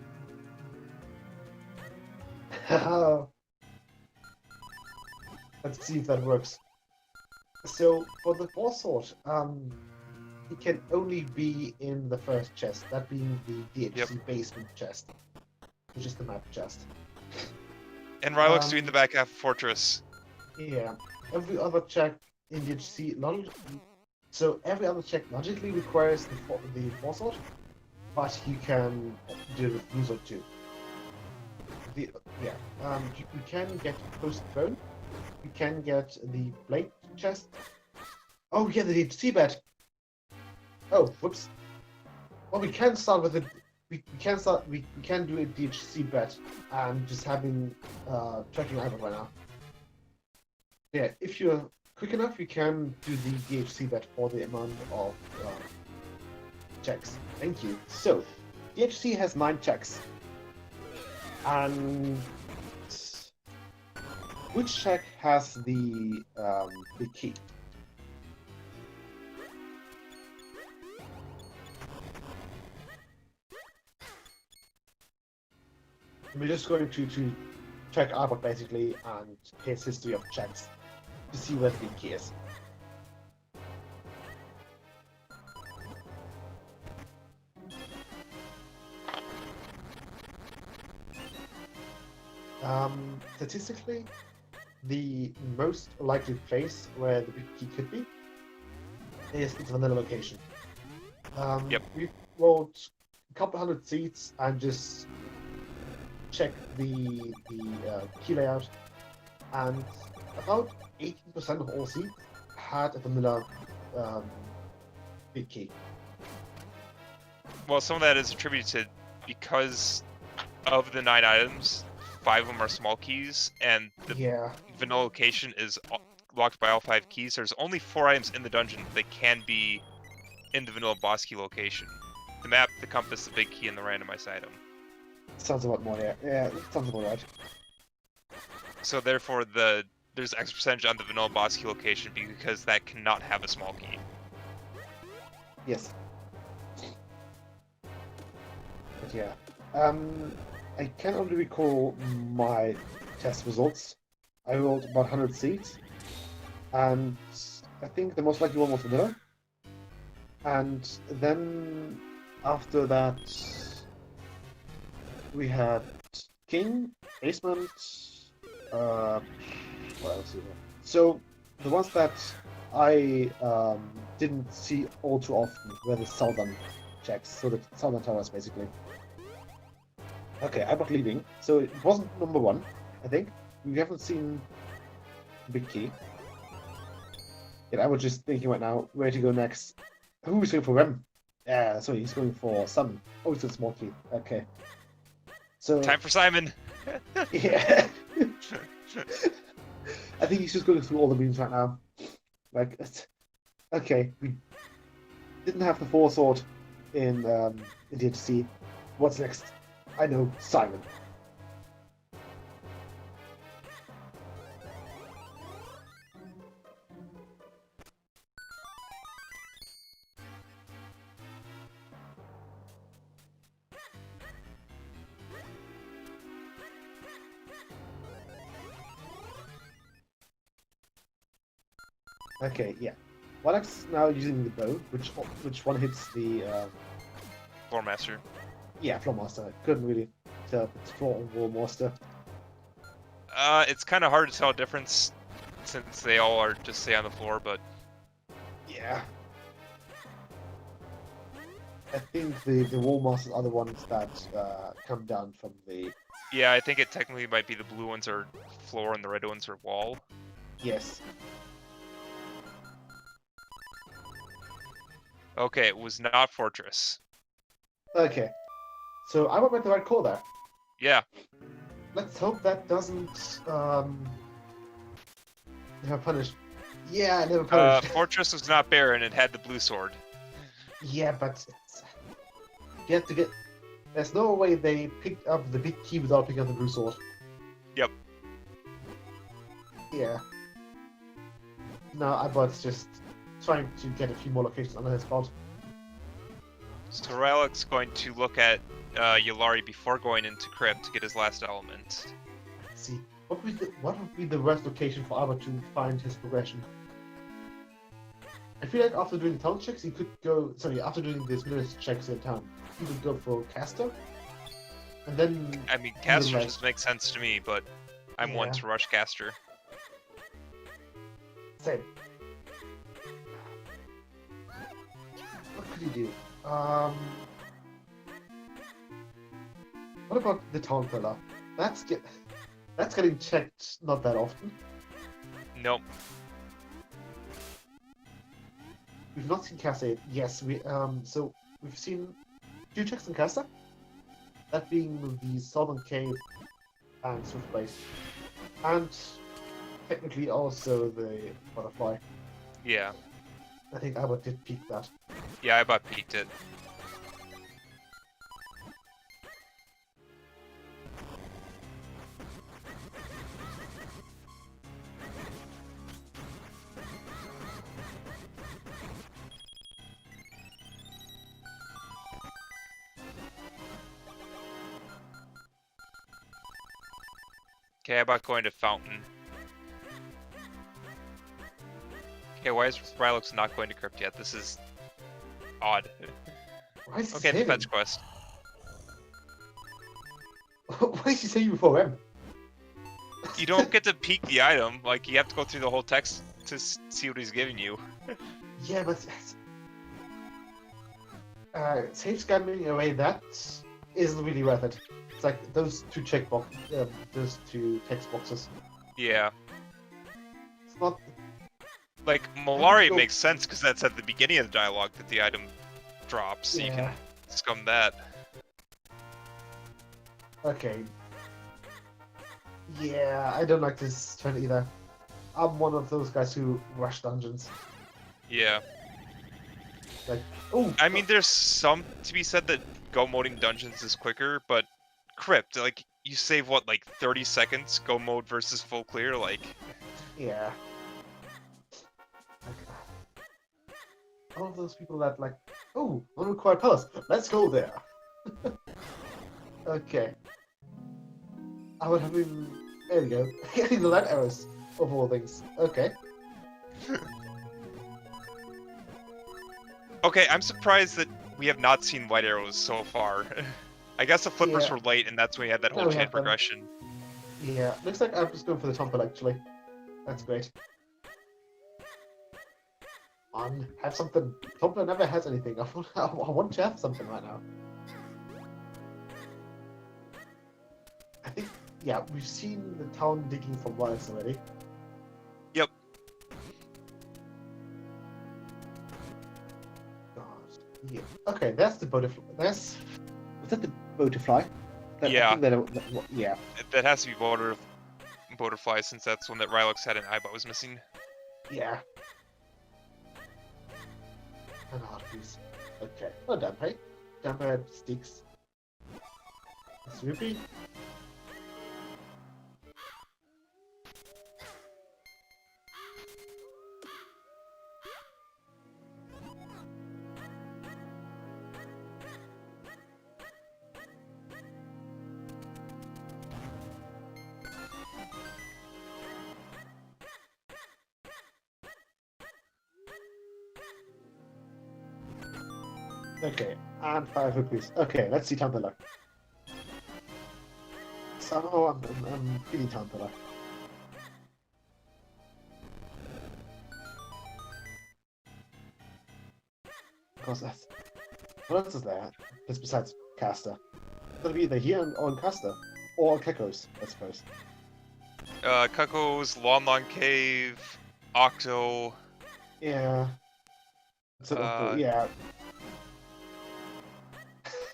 Let's see if that works. So for the boss sword, it can only be in the first chest, that being the DHC basement chest, which is the map chest. And Rylux doing the back half of Fortress. Yeah, every other check in DHC, so every other check logically requires the boss sword, but you can do the Fusel too. You can get post-bone. You can get the blade chest. Oh yeah, the DHC bed. Oh, whoops. Well, we can start with it. We can do a DHC bet and just having tracking Ibot right now. Yeah, if you're quick enough, you can do the DHC bet for the amount of checks. Thank you. So, DHC has 9 checks. And which check has the key? We're just going to check Ibot basically and his history of checks to see where the big key is. Statistically, the most likely place where the big key could be is its vanilla location. We rolled a couple hundred seats and just checked the key layout, and about 18% of all seats had a vanilla big key. Well, some of that is attributed to because of the 9 items, 5 of them are small keys, and the vanilla location is locked by all 5 keys. There's only 4 items in the dungeon that can be in the vanilla boss key location. The map, the compass, the big key, and the randomized item. Sounds about more, yeah, sounds about right. So therefore, there's extra percentage on the vanilla boss key location because that cannot have a small key. Yes. But yeah, I can only recall my test results. I rolled about 100 seats, and I think the most likely one was vanilla. And then after that, we had King, Basement, what else is there? So the ones that I didn't see all too often were the southern checks, so the southern towers basically. Okay, Ibot leaving, so it wasn't number 1, I think. We haven't seen Big Key. And I was just thinking right now where to go next. Who's going for Rem? Sorry, he's going for Sun. Oh, it's a small key. Okay. So Time for Simon! yeah. I think he's just going through all the beams right now. Like, okay, we didn't have the 4 sword in DHC. What's next? I know, Simon. Okay, yeah. Rylux is now using the bow, which one hits the Floor Master. Yeah, Floor Master. I couldn't really tell if it's Floor or Wall Master. It's kind of hard to tell a difference since they all are just stay on the floor, but yeah. I think the Wall Masters are the ones that come down from the... Yeah, I think it technically might be the blue ones are floor and the red ones are wall. Yes. Okay, it was not Fortress. Okay. So I went the right call there. Yeah. Let's hope that doesn't never punished. Yeah, never punished. Fortress was not Baron, it had the blue sword. Yeah, but you have to get. There's no way they picked up the big key without picking up the blue sword. Yep. Yeah. No, Ibot's just trying to get a few more locations under his belt. So Rylux going to look at Yulari before going into Crypt to get his last element. Let's see. What would be the worst location for Ibot to find his progression? I feel like after doing town checks, he could go. Sorry, after doing these minutes checks in town, he would go for Caster. And then. I mean, Caster just makes sense to me, but I'm one to rush Caster. Same. What could he do? What about the town pillar? That's getting checked not that often. Nope. We've not seen Caster yet. Yes, so we've seen 2 checks in Caster. That being the Southern Cave and Swift Place. And technically also the Butterfly. Yeah. I think Ibot did peek that. Yeah, I about peeked it. Okay, about going to Fountain. Okay, why is Rylux not going to Crypt yet? This is odd. Why is he Okay, saving? defense quest. Why is he saving before him? You don't get to peek the item. Like, you have to go through the whole text to see what he's giving you. Yeah, but safe scamming away that isn't really worth it. It's like those 2 those 2 text boxes. Yeah. It's not. Like, Malari makes sense because that's at the beginning of the dialogue that the item drops, so you can scum that. Okay. Yeah, I don't like this trend either. I'm one of those guys who rush dungeons. Yeah. Like, oh. I mean, there's some to be said that go moding dungeons is quicker, but Crypt, like, you save what, like 30 seconds go mode versus full clear, like. Yeah. Like, all of those people that like, oh, unrequired palace, let's go there. Okay. I would have been. There we go. Getting the light arrows of all things. Okay. Okay, I'm surprised that we have not seen white arrows so far. I guess the flippers were late, and that's when we had that whole chain progression. Yeah, looks like I'm just going for the tumble actually. That's great. Have something. Tumblr never has anything. I want to have something right now. I think, yeah, we've seen the town digging for Rylux already. Yep. God, yeah. Okay, that's the butterfly. Was that the butterfly? Yeah. Yeah. That has to be Butterfly, since that's one that Rylux had and Ibot was missing. Yeah. And Harpies. Okay. Well done, hey? Damper sticks. Swoopy. Okay, and 5 rupees. Okay, let's see Tampala. Somehow I'm feeling Tampala. Because that's... What else is there? Just besides Caster. It's gonna be either here or in Caster. Or Kekos, I suppose. Kuko's, Lon Lon Cave, Octo. Yeah. So, yeah.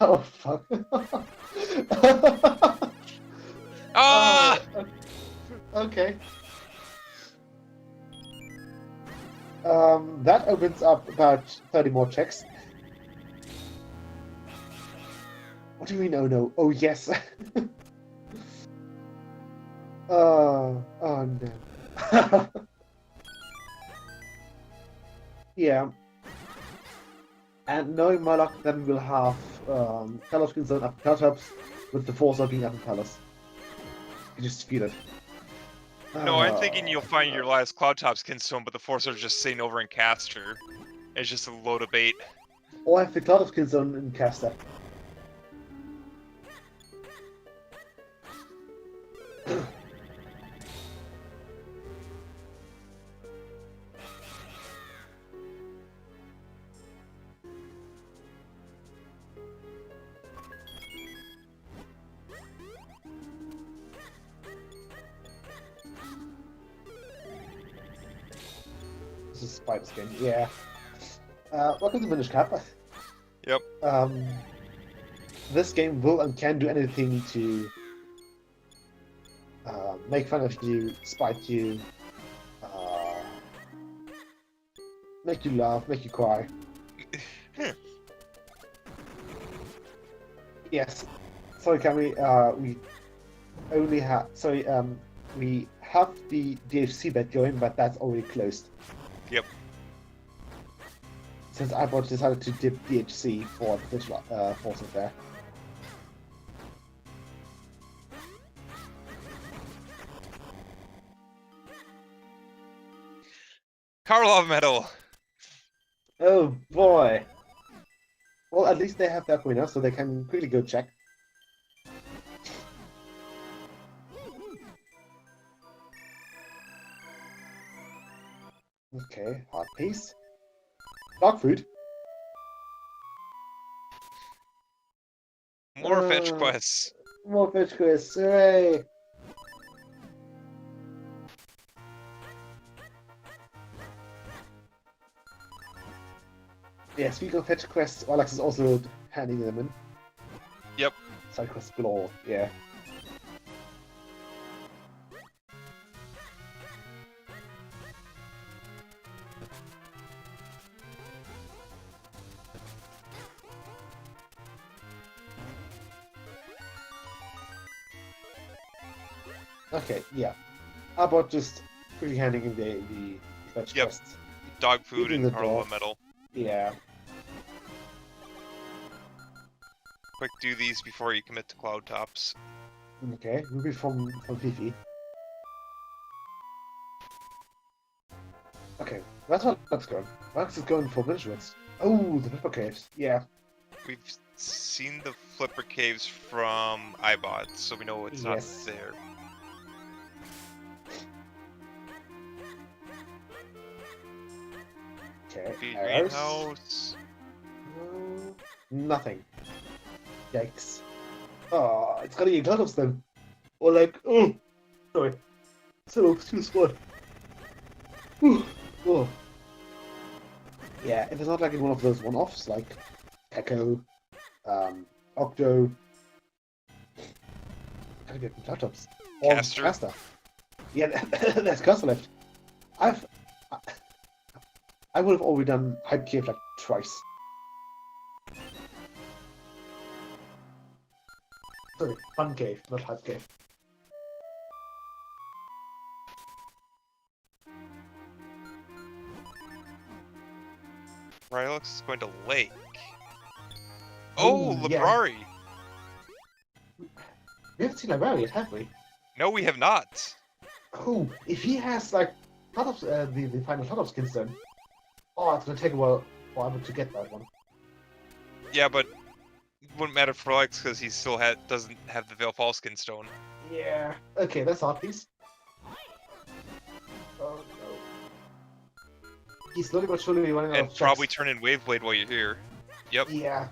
Oh, fuck. Ah! Okay. That opens up about 30 more checks. What do you mean, oh no? Oh, yes. Oh no. Yeah. And knowing my luck, then we'll have color screens on up tops with the Forza being up in colors. You just feel it. No, I'm thinking you'll find your last Cloud Top skin stone, but the Forcer's just sitting over in Caster. It's just a load of bait. Or I have the Cloud of Skin Zone in Caster. This is Spider Skin, yeah. Welcome to Minish Cap. Yep. This game will and can do anything to make fun of you, spite you, make you laugh, make you cry. Yes. Sorry, Cammy. We only have. Sorry. We have the DHC bet going, but that's already closed. Yep. Since Ibot decided to dip DHC for the Fish Force Affair. Karlov medal! Oh boy. Well, at least they have that winner, so they can quickly go check. Okay, hard piece. Dog food. More fetch quests. More fetch quests, hooray! Yeah, speaking of fetch quests, Rylux is also handing them in. Yep. Side quests galore, yeah. Okay, yeah. How about just quickly handing in the fetch Yep. quests? Dog food Leaving and the door. Karlov medal. Yeah. Quick, do these before you commit to Cloud Tops. Okay, movie from Fifi. Okay, that's what Lux going. Lux is going for Visuals. Oh, the Flipper Caves. Yeah. We've seen the Flipper Caves from Ibot, so we know it's Yes. not there. Okay. The Arrows. greenhouse. No, nothing. Yikes. Oh, it's gotta be Gluttons then. Or like, oh, sorry. So, too smart. Oh. Yeah, if it's not like in one of those one-offs, like Echo, Octo, gotta get Gluttons. Or Caster. Caster. Yeah, there's Caster left. I would have already done Hype Cave like twice. Sorry, Fun Cave, not Hype Cave. Rylux is going to Lake. Oh, Ooh, yeah. Librari! We haven't seen Librarian, have we? No, we have not. Oh, if he has like the final top of skins then. Oh, it's gonna take a while for Ibot to get that one. Yeah, but it wouldn't matter for Rylux because he still doesn't have the Veil Fall Skin Stone. Yeah. Okay, that's hard piece. Oh no. He's slowly but surely running out And of probably checks. turn in Waveblade while you're here. Yep. Yeah.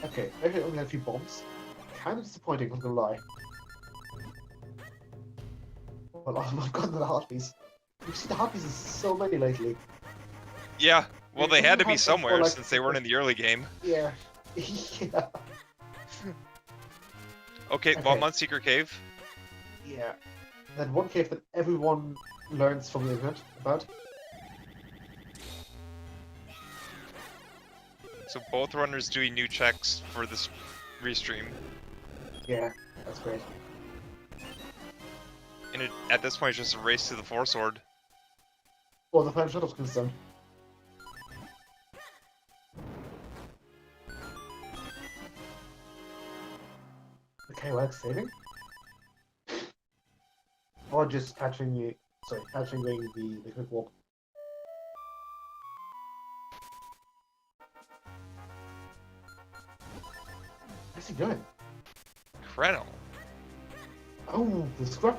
Okay, actually I only had 3 bombs. Kind of disappointing, not gonna lie. Well, oh my god, the heartbeats. You've seen the heartbeats in so many lately. Yeah, well, they had to be Have them for, somewhere like, since they weren't in the early game. Yeah. Yeah. Okay, well, I'm on Secret Cave. Yeah. That one cave that everyone learns from the internet about. So both runners doing new checks for this restream. Yeah, that's great. And at this point, it's just a race to the Force Sword. Well, the final shuttle's concerned. Okay, like saving? Or just catching you. Sorry, catching the quick walk. Where's he going? Krenel. Oh, the scrub.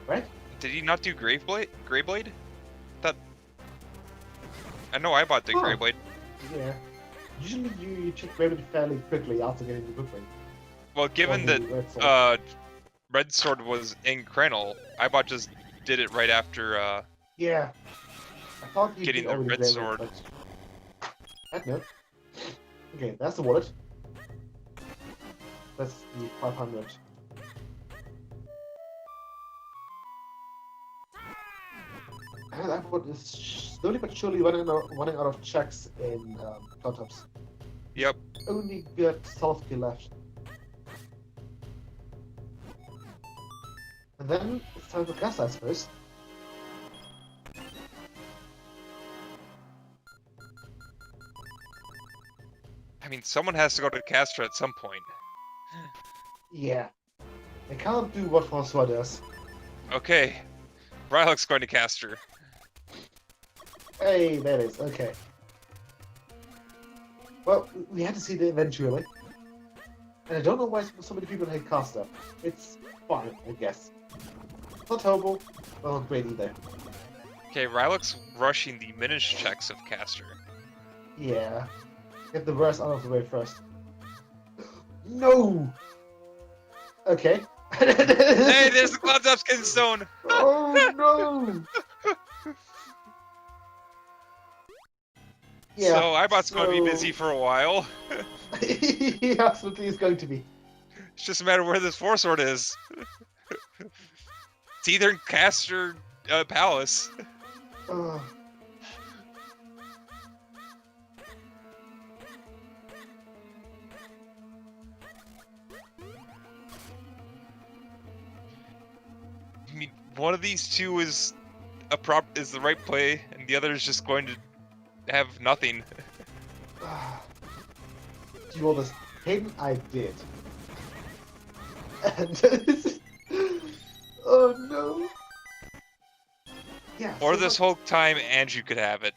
Right? Did he not do Greyblade? That... I know Ibot did Huh. Greyblade. Yeah. Usually you check Raven fairly quickly after getting the good thing. Well, given that Red Sword. Red Sword was in Krenel, Ibot just did it right after Yeah. I thought you'd getting be the already Red there, Sword. but... no. Okay, that's the wallet. That's the 500. And that one is slowly but surely running out of checks in Cloud Tops. Yep. Only got South gear left. And then it's time for gas, I suppose. I mean, someone has to go to Castra at some point. Yeah. They can't do what Francois does. Okay. Rylux going to Castra. Hey, there it is. Okay. Well, we had to see it eventually. And I don't know why so many people hate Caster. It's fine, I guess. Not horrible, but not great either. Okay, Rylux rushing the Minish checks of Castra. Yeah. Get the worst out of the way first. No! Okay. Hey, there's the Cloud Top Skin Stone! Oh no! So Ibot's going to be busy for a while. He absolutely is going to be. It's just a matter of where this Force Sword is. It's either in Castra Palace. Ugh. I mean, one of these two is the right play, and the other is just going to have nothing. Do you want this? Hayden, I did. And oh no. Yeah. Or so this whole time, Andrew could have it.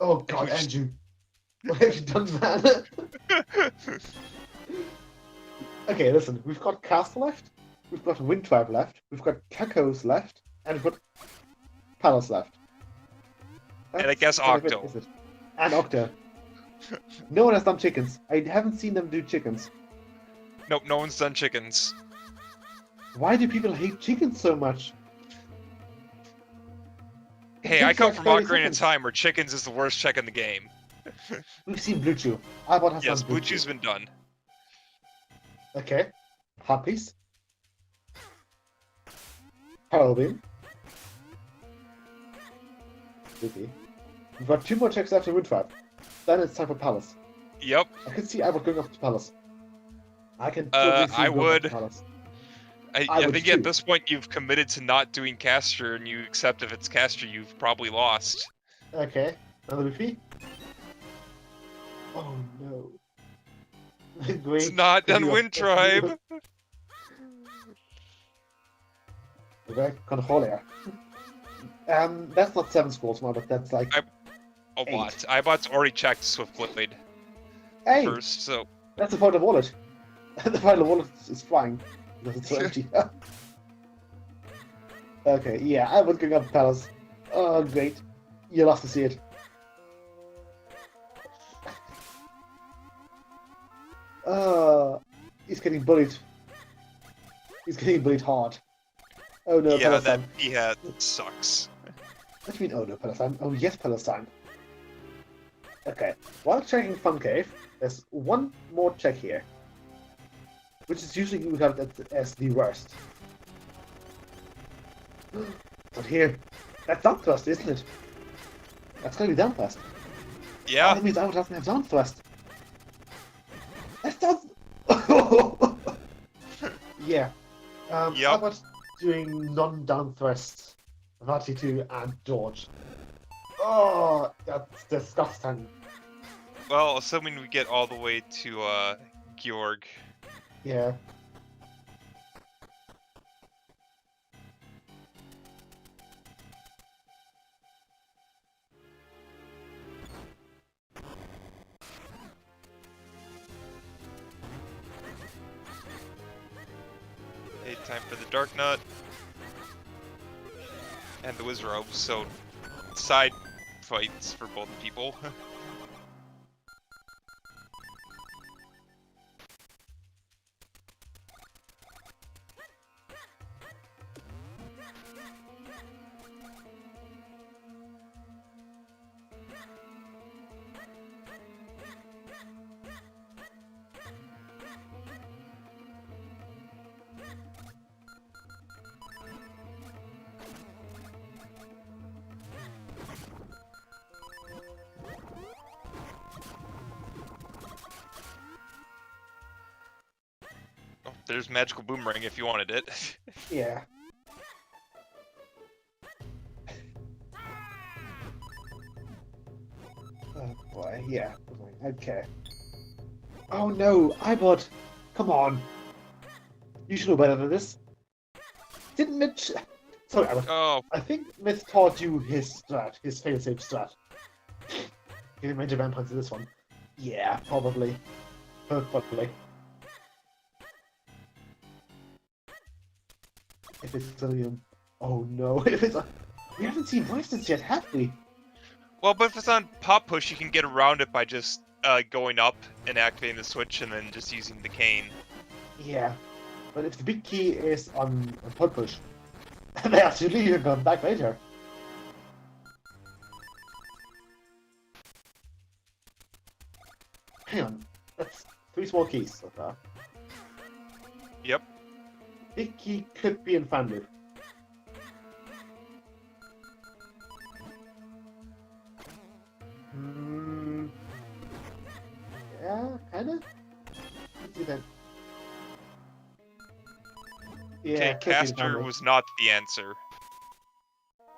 Oh god, Andrew. What have you done, man? Okay, listen. We've got Castle left. We've got Wind Tribe left. We've got Cacos left. And we've got Palace left. And I guess quite a bit, Octo. is it? And Octo. No one has done chickens. I haven't seen them do chickens. Nope, no one's done chickens. Why do people hate chickens so much? Hey, I come from Ocarina of Time where chickens is the worst check in the game. We've seen Blue Chew. Ibot has Yes, done Blue Chew's been done. Okay. Heart piece. Pearl Beam. Maybe. We've got 2 more checks after Wind Tribe. Then it's time for Palace. Yep. I can see Ibot going up to Palace. I can totally see I him going would. up to Palace. I would think too. at this point you've committed to not doing Castra, and you accept if it's Castra, you've probably lost. Okay. Another repeat. Oh no. Great. It's not done Wind Tribe. Okay, controller. That's not 7 scrolls more, but that's like A lot. Ibot's already checked Swiftblade hey, first, so that's the final wallet. The final wallet is flying because it's so empty. Okay, yeah, I was going up the palace. Oh, great. You'll have to see it. getting bullied. He's getting bullied hard. Oh no, Yeah, that Palestine. he had sucks. What do you mean, oh no, Palestine? Oh yes, Palestine. Okay, while checking Fun Cave, there's one more check here, which is usually regarded as the worst. But here, that's down thrust, isn't it? That's gonna be down thrust. Yeah. Oh, that means I would have to have down thrust. That's down. Yeah. Yep. How about doing non-down thrust, RT2 and dodge? Oh, that's disgusting. Well, assuming we get all the way to Georg. Yeah. Okay, time for the Dark Nut. And the Wizrobe, so side fights for both people. Oh, there's Magical Boomerang if you wanted it. Yeah. Oh boy, yeah. Okay. Oh no, Ibot! Come on! You should know better than this. Didn't Mitch... Sorry, Ibot. Oh, I think Myth taught you his strat, his failsafe strat. Getting major vampires to this one. Yeah, probably. Probably. If it's Zillium. Oh no, if it's a... We haven't seen Voices yet, have we? well, but if it's on Pop Push, you can get around it by just going up and activating the switch and then just using the cane. Yeah. But if the big key is on Pod Push, they actually leave and come back later. Hang on. That's 3 small keys so far. Yep. Big key could be in fan loop. Yeah, kinda. Let's see that. Yeah, Okay, could be in fan Caster loop. was not the answer.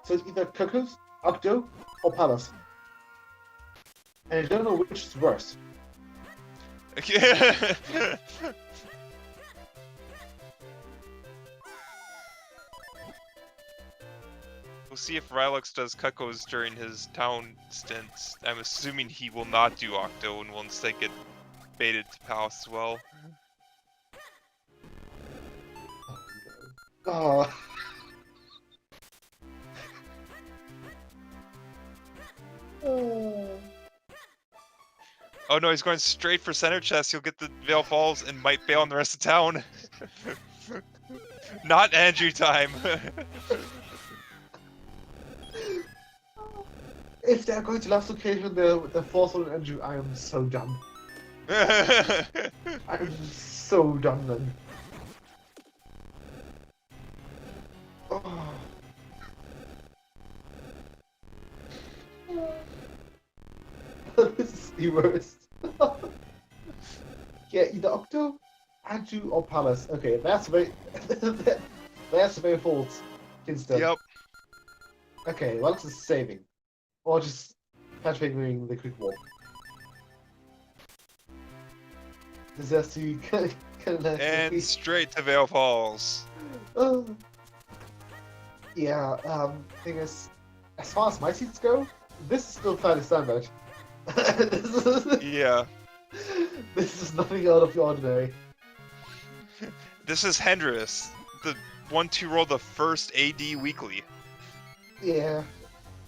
So it's either Cuckoos, Octo, or Palace. And I don't know which is worse. We'll see if Rylux does Cuckoos during his town stints. I'm assuming he will not do Octo and will instead get baited to Palace as well. Oh. Oh. Oh no, he's going straight for center chest. He'll get the Veil Falls and might bail on the rest of town. Not Andrew time. If they're going to last location, the fourth one, Andrew, I am so done. I'm so done then. Oh. This is the worst. Yeah, either Octo, Andrew, or Palace. Okay, that's very that's very false. Instant. Yep. Okay, Rylux is saving. Or just fingering the quick walk. Does that see kind of And straight to Veil Falls. Yeah, thing is, as far as my seats go, this is still fairly standard. Yeah. This is nothing out of the ordinary. This is Hendris, the one to roll the first AD weekly. Yeah.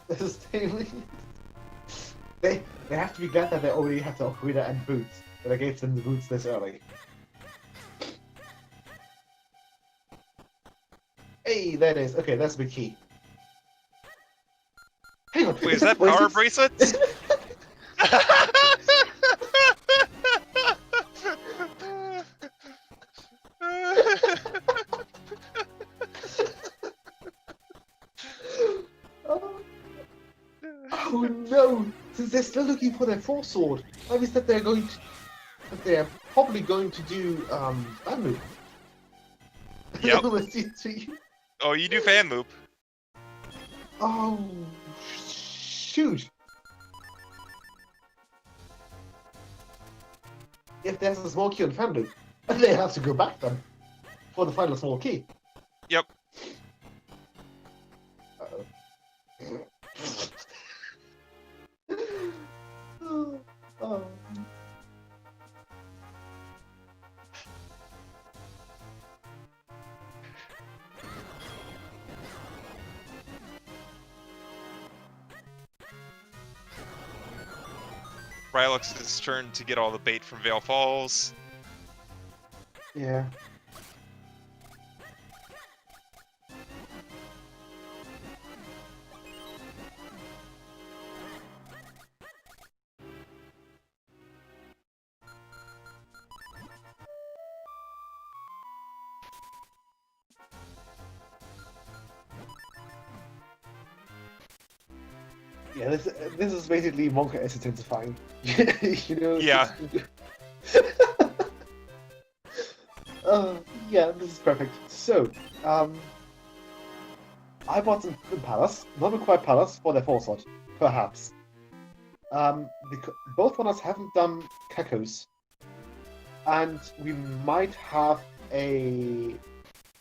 This is daily. They have to be glad that they already have the Ocarina and boots, that I gave them the boots this early. Hey, there it is. Okay, that's the key. Hang on. Wait, is that power bracelets? Oh, oh no! Since they're still looking for their force sword, that means that they're probably going to do fan loop. Yep. Let's see. Oh, you do fan loop. Oh shoot! If there's a small key on fan loop, they have to go back then for the final small key. Yep. Uh-oh. Oh. Rylux's turn to get all the bait from Vale Falls. Yeah. Yeah, this is basically Monka as intensifying. You know? Yeah. Yeah, this is perfect. So, I bought some Palace, not required Palace for their foresight, perhaps. Both runners haven't done Kakos, and we might have a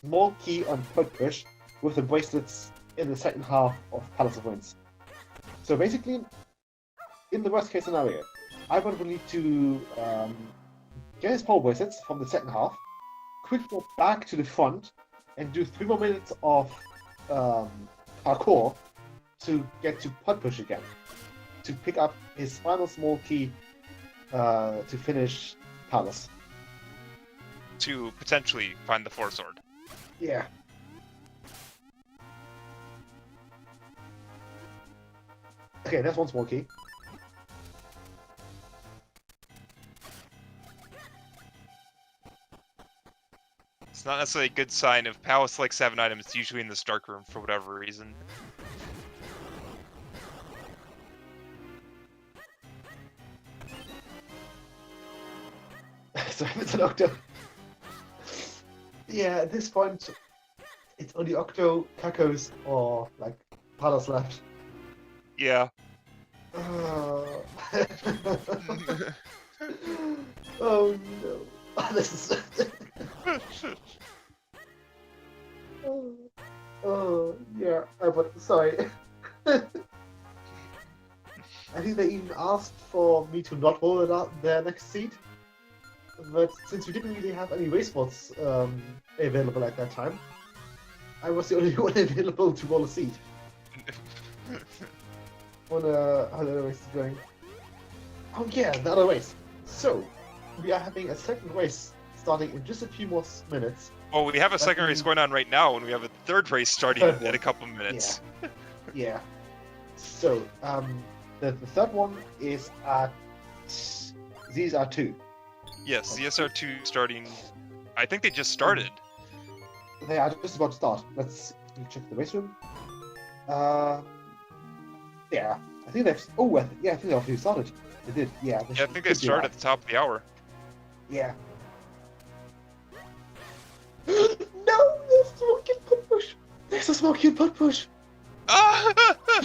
small key on Foot Push with the bracelets in the second half of Palace of Winds. So basically, in the worst case scenario, I would need to get his pole bracelets from the second half, quick walk back to the front, and do 3 more minutes of parkour to get to putt push again, to pick up his final small key to finish Palace. To potentially find the Force Sword. Yeah. Okay, that's one small key. It's not necessarily a good sign. If Palace selects 7 items, it's usually in this dark room for whatever reason. So it's an Octo. Yeah, at this point, it's only Octo, Kakos, or like Palace left. Yeah. Oh, oh no. This is. Oh, yeah. But sorry. I think they even asked for me to not roll it out their next seat. But since we didn't really have any race spots available at that time, I was the only one available to roll a seat. Wonder how the other race is going. Oh yeah, the other race. So, we are having a second race starting in just a few more minutes. Oh, we have a second race going on right now, and we have a third race starting in a couple minutes. Yeah. Yeah. So, the third one is at ZR2. Yes, ZSR2 starting. I think they just started. They are just about to start. Let's check the race room. Yeah, I think they've. Oh, yeah, I think they already started. They did. Yeah. Yeah, I think they started at the top of the hour. Yeah. No, there's a small kid putt push. There's a small kid putt push. Ah!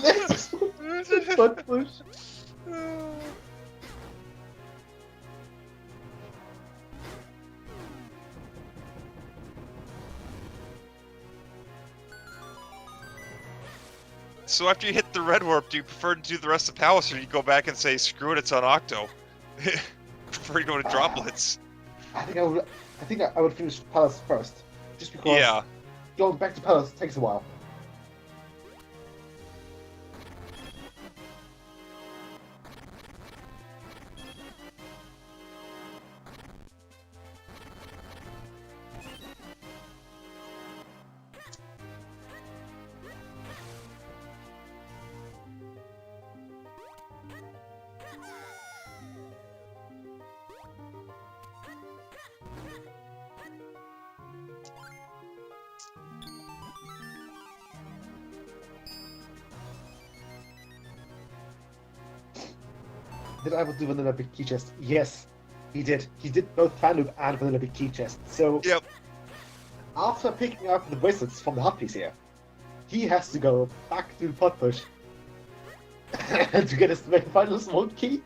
There's a small kid putt push. So after you hit the red warp, do you prefer to do the rest of Palace, or do you go back and say, screw it, it's on Octo? Prefer to go to Droplets. I think I would finish Palace first, just because. Yeah. Going back to Palace takes a while. Did Ibot do Vanilla Big Key Chest? Yes, he did. He did both Fan Loop and Vanilla Big Key Chest. So, Yep. after picking up the bracelets from the hot piece here, he has to go back to the pot push to get his final small key.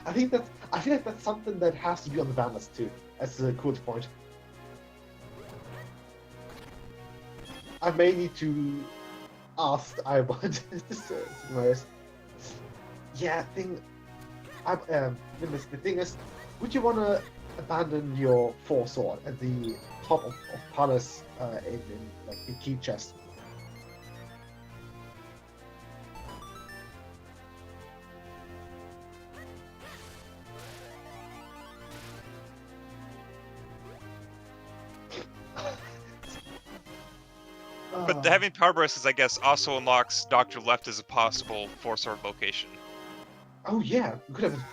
I feel like that's something that has to be on the ban list too, as a cool point. I may need to ask Ibot this. Yeah, the thing is, would you want to abandon your 4 sword at the top of Palace in like the key chest? But having power bracelets, I guess, also unlocks Dr. Left as a possible 4-sword location. Oh yeah, we could have.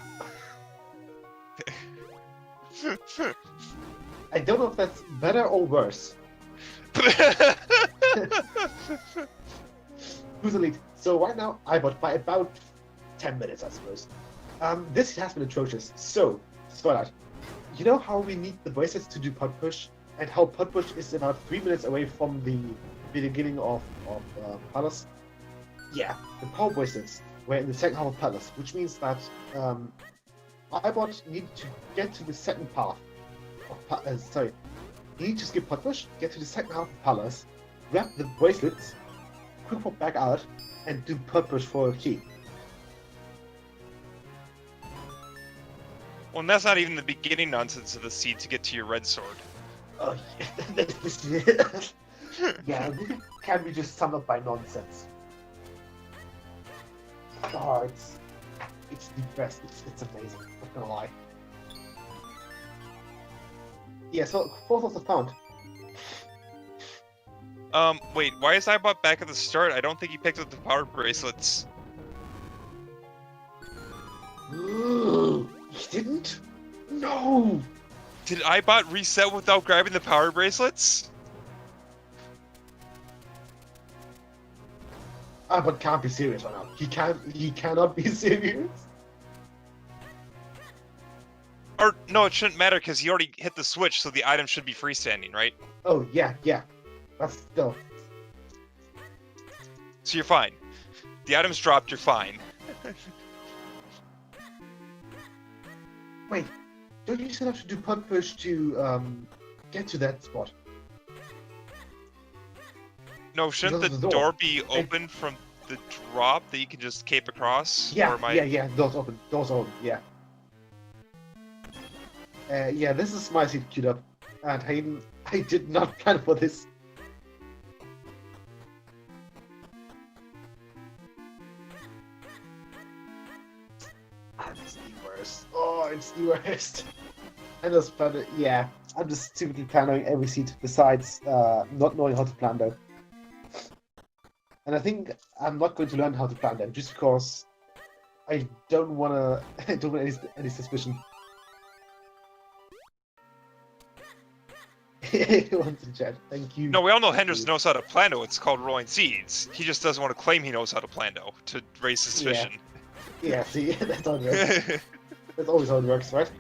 I don't know if that's better or worse. Who's elite? So right now, Ibot by about 10 minutes, I suppose. This has been atrocious. So, Spotlight, you know how we need the bracelets to do putt push, and how putt push is about 3 minutes away from the beginning of Palace? Yeah, the power bracelets were in the second half of Palace, which means that Ibot needed to get to the second path of you need to skip putt push, get to the second half of Palace, grab the bracelets, quick pop back out, and do putt push for a key. Well, and that's not even the beginning nonsense of the seed to get to your red sword. Oh yeah, yeah, this can be just summed up by nonsense. Oh, it's the best. It's amazing. Not gonna lie. Yeah, so 4 swords are found. Wait, why is Ibot back at the start? I don't think he picked up the power bracelets. He didn't? No! Did Ibot reset without grabbing the power bracelets? Ibot can't be serious right now. He cannot be serious. Or, no, it shouldn't matter because he already hit the switch, so the item should be freestanding, right? Oh, yeah. That's still. So you're fine. The item's dropped, you're fine. Wait, don't you still have to do putt push to get to that spot? No, shouldn't Because the of the door. door be open from the drop that you can just cape across? Yeah, Or am I... yeah, doors open, yeah. Yeah, this is my seat queued up, and I did not plan for this. It's the worst. Oh, it's the worst. I just planned it. Yeah, I'm just stupidly planning every seat besides not knowing how to plan them. And I think I'm not going to learn how to plan them just because I don't want to. I don't want any suspicion. Once in chat, thank you. No, we all know Hendrix knows how to plando. It's called rolling seeds. He just doesn't want to claim he knows how to plando to raise suspicion. Yeah, see, that's how it works. That's always how it works, right?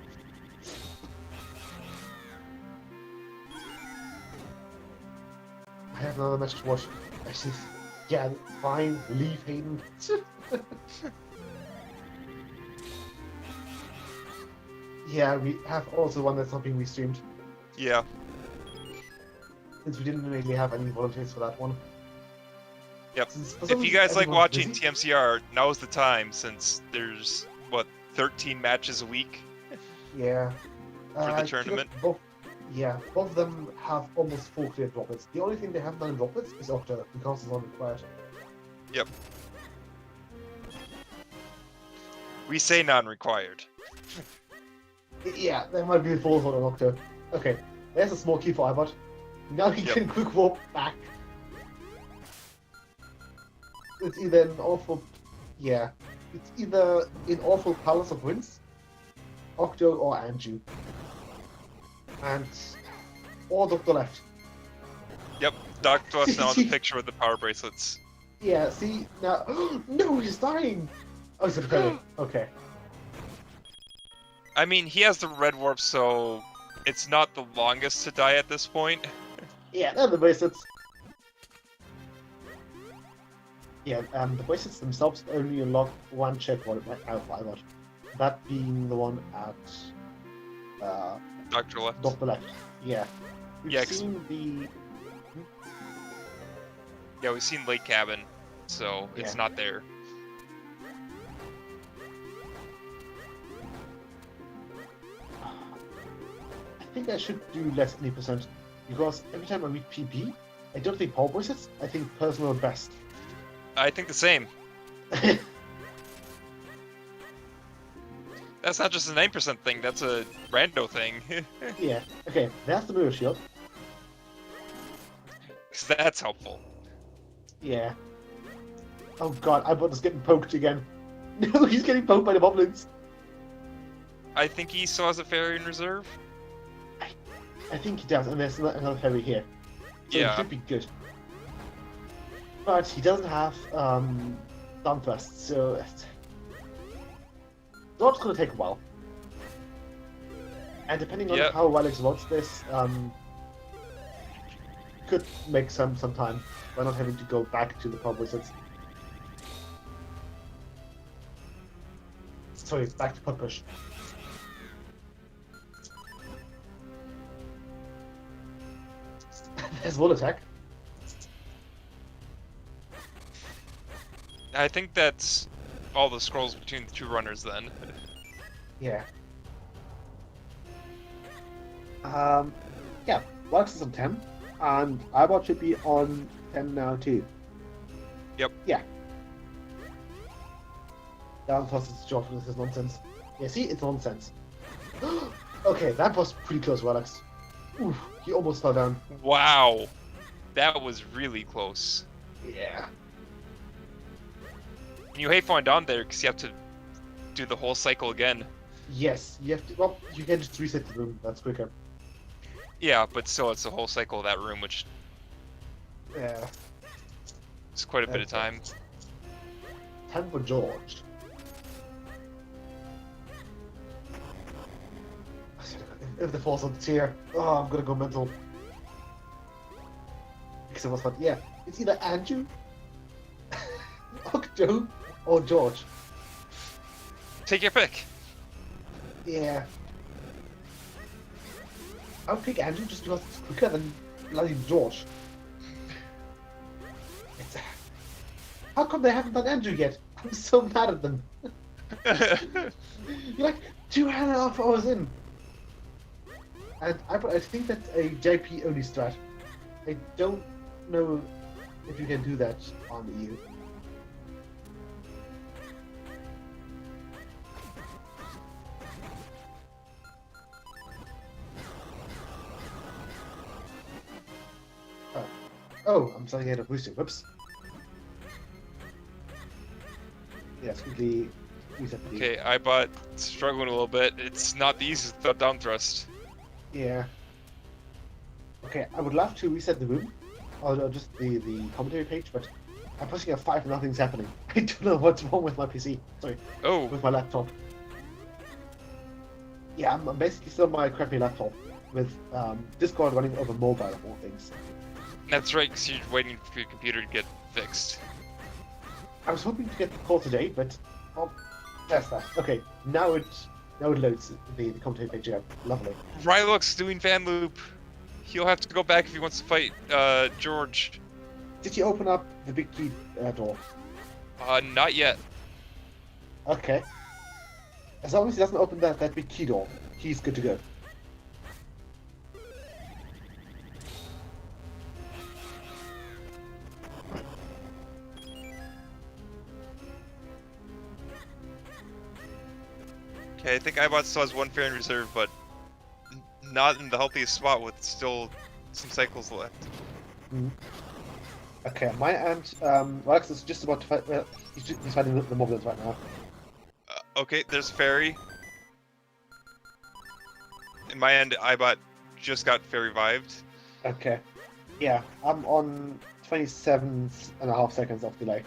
I have another match to watch. Actually, yeah, fine, leave Hayden. Yeah, we have also one that's not being restreamed. Yeah. Since we didn't really have any volunteers for that one. Yep. For some If you reason, guys like everyone's watching busy. TMCR, now's the time since there's, what, 13 matches a week? Yeah. For the tournament? Both of them have almost full clear droplets. The only thing they haven't done in droplets is Octa, because it's unrequired. Yep. We say non-required. Yeah, there might be a full one on Octa. Okay, there's a small key for Ibot. Now he Yep. can quick warp back. It's either an awful... Yeah. It's either an awful Palace of Winds, Octo, or Anju. And... or Dr. Left. Yep, Dr. Left's now in the picture with the power bracelets. Yeah, see, now... no, he's dying! Oh, he's gonna kill me. Okay. I mean, he has the red warp, so it's not the longest to die at this point. Yeah, and the bracelets. Yeah, the bracelets themselves only unlock one checkpoint right now for Ibot. That being the one at Doctor left. Dr. Left. Yeah. We've Yeah, 'cause- seen the. Yeah, we've seen Lake Cabin, so it's Yeah. not there. I think I should do less than 80% because every time I read PP, I don't think power bracelets. I think personal best. I think the same. That's not just a 9% thing, that's a rando thing. Yeah. Okay. There's the mirror shield. 'Cause that's helpful. Yeah. Oh god, Ibot is getting poked again. No, he's getting poked by the moblins. I think he still has a fairy in reserve. I think he does, and there's another fairy here. So Yeah. he should be good. But he doesn't have thumb thrust, so it's gonna take a while. And depending on Yep. how Rylux wants this, could make some time by not having to go back to the pub wizards. Sorry, back to pub push. There's wall attack. I think that's all the scrolls between the two runners then. Yeah. Yeah, Rylux is on 10, and Ibot should be on 10 now too. Yep. Yeah. Down toss is short for this nonsense. Yeah, see, it's nonsense. Okay, that was pretty close, Rylux. Oof, he almost fell down. Wow. That was really close. Yeah. And you hate falling down there because you have to do the whole cycle again. Yes, you have to. Well, you can just reset the room. That's quicker. Yeah, but still it's the whole cycle of that room, which Yeah. is quite a bit of time. 10 for George. If the falls on the tier, oh, I'm gonna go mental. Because it was fun. Yeah, it's either Andrew, Octo, or George. Take your pick. Yeah. I would pick Andrew just because it's quicker than bloody George. It's, how come they haven't done Andrew yet? I'm so mad at them. You're like 2.5 hours in. And I think that's a JP only strat. I don't know if you can do that on the EU. Oh, I'm starting to get a boosting. Whoops. Yes, quickly reset the. Okay, Ibot struggling a little bit. It's not the easiest down thrust. Yeah. Okay, I would love to reset the room, or just the commentary page, but I'm pushing a 5 and nothing's happening. I don't know what's wrong with my PC. Sorry, Oh, with my laptop. Yeah, I'm basically still on my crappy laptop with Discord running over mobile of all things. that's right, because you're waiting for your computer to get fixed. I was hoping to get the call today, but that's that. Okay, now it loads the commentary page again. Lovely. Rylux doing fan loop. He'll have to go back if he wants to fight George. Did you open up the big key door? Not yet. Okay. As long as he doesn't open that big key door, he's good to go. Okay, I think Ibot still has one fair in reserve, but not in the healthiest spot with still some cycles left. Okay, on my end, Rylux is just about to fight. He's fighting the moblins right now. Okay, there's Fairy. In my end, Ibot just got Fairy revived. Okay. Yeah, I'm on 27.5 seconds of delay.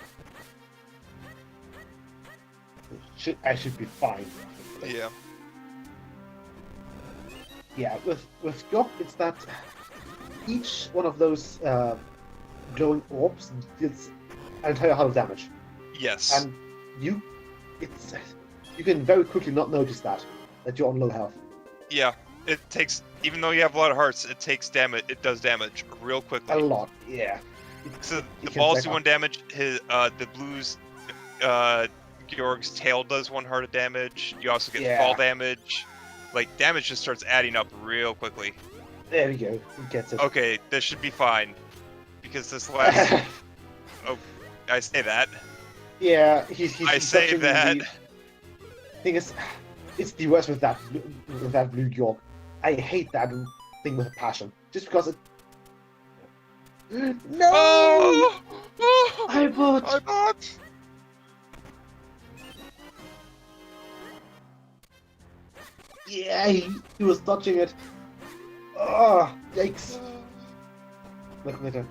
I should be fine. Yeah. Yeah, with York, it's that each one of those glowing orbs deals an entire heart of damage, Yes. and you can very quickly not notice that you're on low health. Yeah. It takes, even though you have a lot of hearts, it takes damage. It does damage real quickly. A lot, yeah. So It the can balls stack do up. 1 damage. The blues, Georg's tail does 1 heart of damage. You also get fall Yeah. damage. Like, damage just starts adding up real quickly. There we go. He gets it. Okay, this should be fine. Because this last... Oh, I say that. Yeah, he's I say dodging that. the thing is, it's the worst with that blue York. I hate that thing with a passion. Just because it. No! Oh! Oh! Ibot! Ibot! Yeah, he was dodging it. Oh, yikes! Look at him.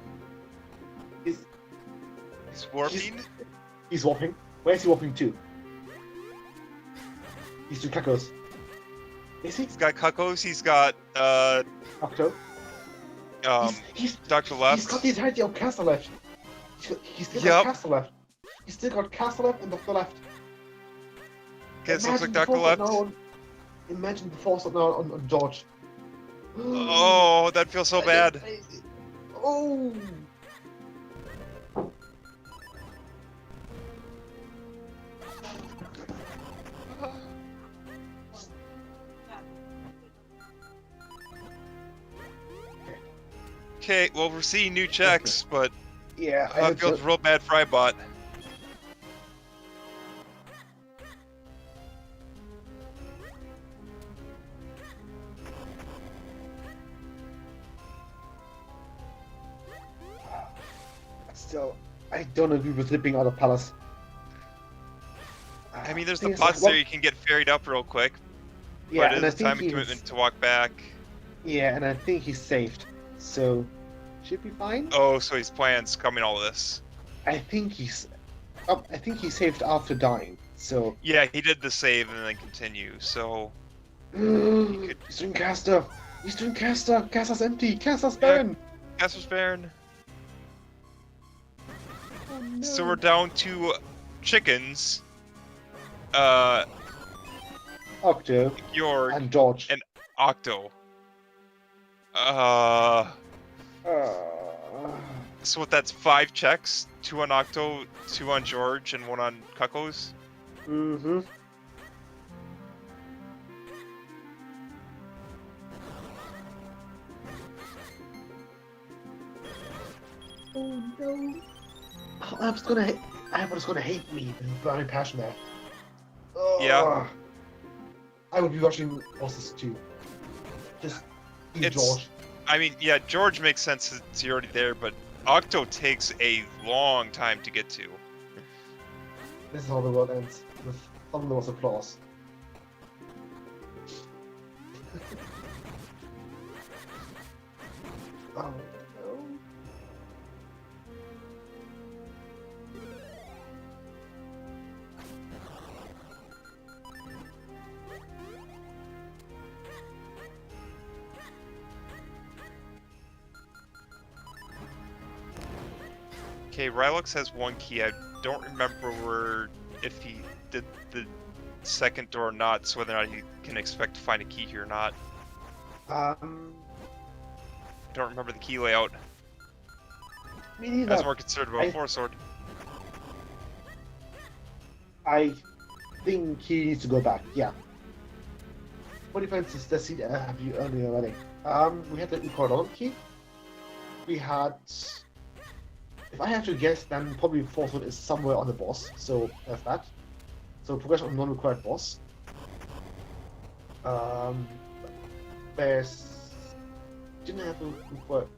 He's warping? He's warping. Where's he warping to? He's to Kakos. Is he? He's got Cuckos, he's got, Octo? He's Dr. Left. He's got the entirety of Castle left. He's still Yep. got Castle left. He's still got Castle left and Dr. Left. Okay, so looks like Imagine Dr. the force Left. now imagine the force now on George. Oh, that feels so bad. Oh! Okay, well, we're seeing new checks, but Yeah, I it hope feels so. real bad for Ibot. Still, I don't agree with slipping out of Palace. I mean, there's Thing the is, pots there you can get ferried up real quick, Yeah, but and it I is a think time and he's commitment to walk back. yeah, and I think he's saved, so should be fine. Oh, so his plan's coming all this. I think he's saved after dying. So Yeah, he did the save and then continue, so... he's doing caster. He's doing caster. Caster's empty. Caster's Yeah. barren. Casper's Baron. Oh, no. So we're down to chickens. Octo Georg and George. and Octo. So what, that's 5 checks? 2 on Octo, 2 on George, and 1 on Cuckos? Mm-hmm. Oh no! Oh, I was gonna hate me with burning passion there. Oh, Yeah. I would be watching bosses too. Just eat It's- George. I mean, yeah, George makes sense since you're already there, but Octo takes a long time to get to. This is how the world ends, with thunderous applause. Oh no. Okay, Rylux has 1 key. I don't remember if he did the second door or not, so whether or not he can expect to find a key here or not. Don't remember the key layout. Me I neither. was more concerned about I- Force Sword. I think he needs to go back. Yeah. What defenses does he have you earlier already? We had the Ecuador key. We had. If I have to guess, then probably Force Sword is somewhere on the boss. So that's that. So progression on non-required boss. There's. Didn't have a required.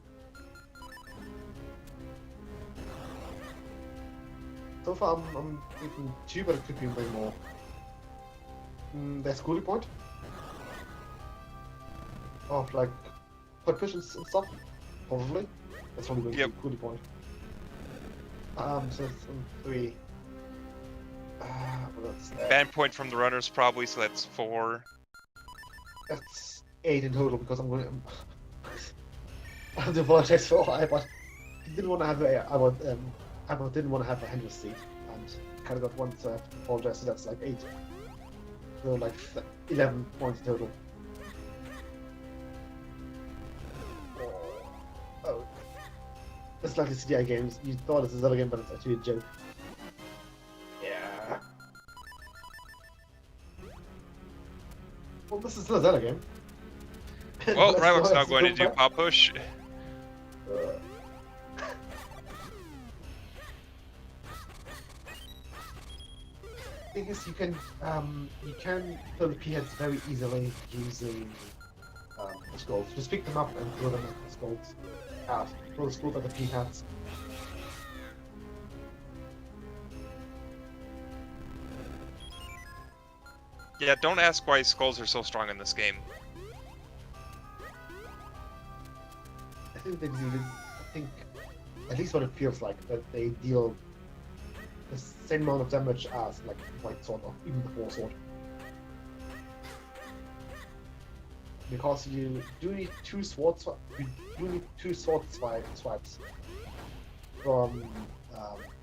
So far, I'm thinking 2, but it could be way more. There's Coolie Point. Of like partitions and stuff. Probably. That's probably going to be Coolie Point. So that's 3. Well, that's Ban point from the runners probably, so that's 4. That's 8 in total because I'm going to. I have to apologize for Ibot. He didn't want to have Ibot didn't want to have a Henry seat, and kind of got one, so I have to apologize. So that's like 8. So like 11 points total. Oh. It's like the CDI games. You thought it's a Zelda game, but it's actually a joke. Yeah. Well, this is still a Zelda game. Well, Let's Rylux go now ahead, going to go do back. pop push. Thing is, you can fill the p-heads very easily using the skulls. Just pick them up and throw them at the skulls. Throw the skulls at the p-heads. Yeah, don't ask why skulls are so strong in this game. I think they do. I think, at least what it feels like, that they deal the same amount of damage as like White Sword or even the Four Sword. Because you do need two sword swipes from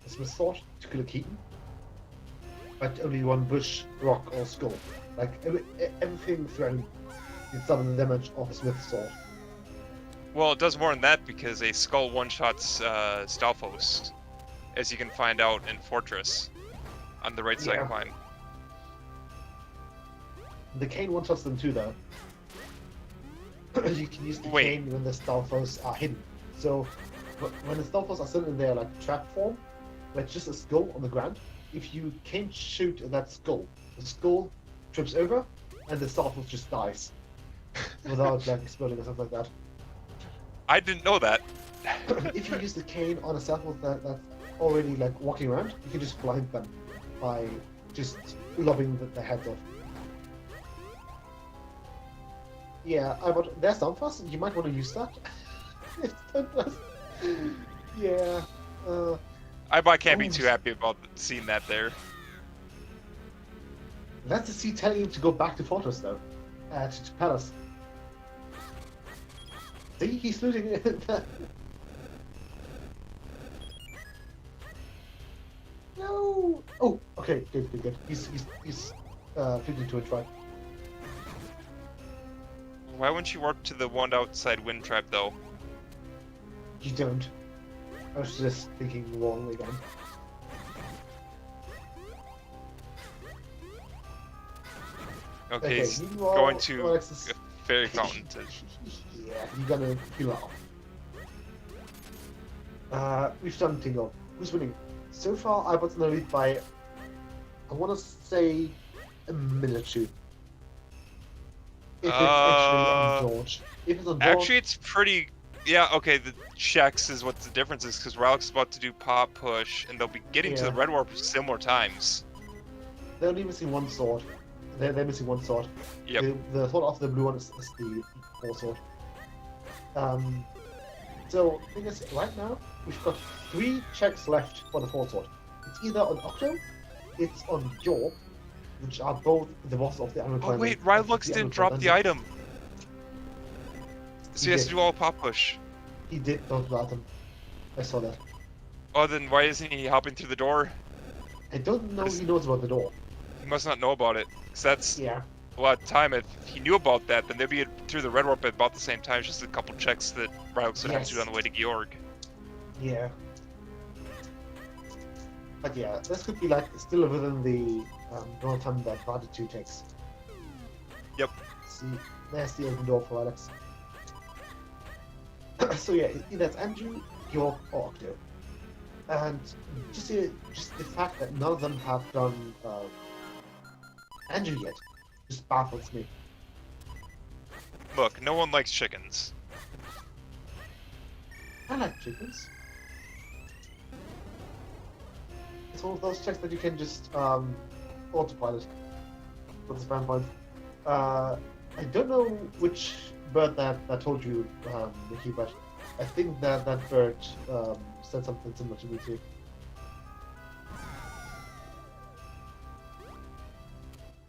the Smith Sword to kill a Keaton, but only one bush, rock, or skull. Like everything thrown did some of the damage of a Smith Sword. Well, it does more than that because a skull one-shots Stalfos, as you can find out in Fortress, on the right side Yeah. climb. The cane one-shots them too, though. You can use the Wait. cane when the Stalfos are hidden. So, when the Stalfos are still in their like trap form, where it's just a skull on the ground, if you cane shoot at that skull, the skull trips over, and the Stalfos just dies. Without like exploding or something like that. I didn't know that. If you use the cane on a Stalfos that's already like walking around, you can just blind them by just lobbing the heads off. Yeah, but there's Soundfast. You might want to use that. It's Soundfast. Yeah. I can't be Oh. too happy about seeing that there. That's the sea telling him to go back to Fortress, though. To Palace. See, he's losing it. No! Oh, okay, good. He's flipping to a try. Why wouldn't you warp to the one outside wind trap though? You don't. I was just thinking wrongly again. Okay, he's meanwhile, going to Alex is- a fairy fountain to... Yeah, you're gonna heal off. We've done Tingle. Who's winning? So far, I was in the lead by, I want to say, a minute or two. If it's actually on George. If it's on George, Actually, it's pretty... Yeah, okay, the checks is what the difference is, because Rylux is about to do pop push, and they'll be getting to the Yeah. red warp similar times. they're only missing one sword. They're missing one sword. Yep. The sword after the blue one is the four sword. So, the thing is, right now, we've got 3 checks left for the four sword. It's either on Octo, it's on Jorb, which are both the boss of the Emerald Oh Clan. wait, Rylux didn't drop the item. So he has to did. do all pop push. He did not drop them. I saw that. Oh, then why isn't he hopping through the door? I don't know he knows about the door. He must not know about it. Because that's Yeah. a lot of time. If he knew about that, then they'd be through the red warp at about the same time. It's just a couple checks that Rylux would have to do on the way to Georg. Yeah. But yeah, this could be like still within the amount of time that Party 2 takes. Yep. See, there's the open door for Alex. So yeah, either it's Andrew, York, or Octo. And just the fact that none of them have done Andrew yet just baffles me. Look, no one likes chickens. I like chickens. It's one of those checks that you can just autopilot for the spam point. I don't know which bird that told you, Nikki, but I think that bird said something similar to me too.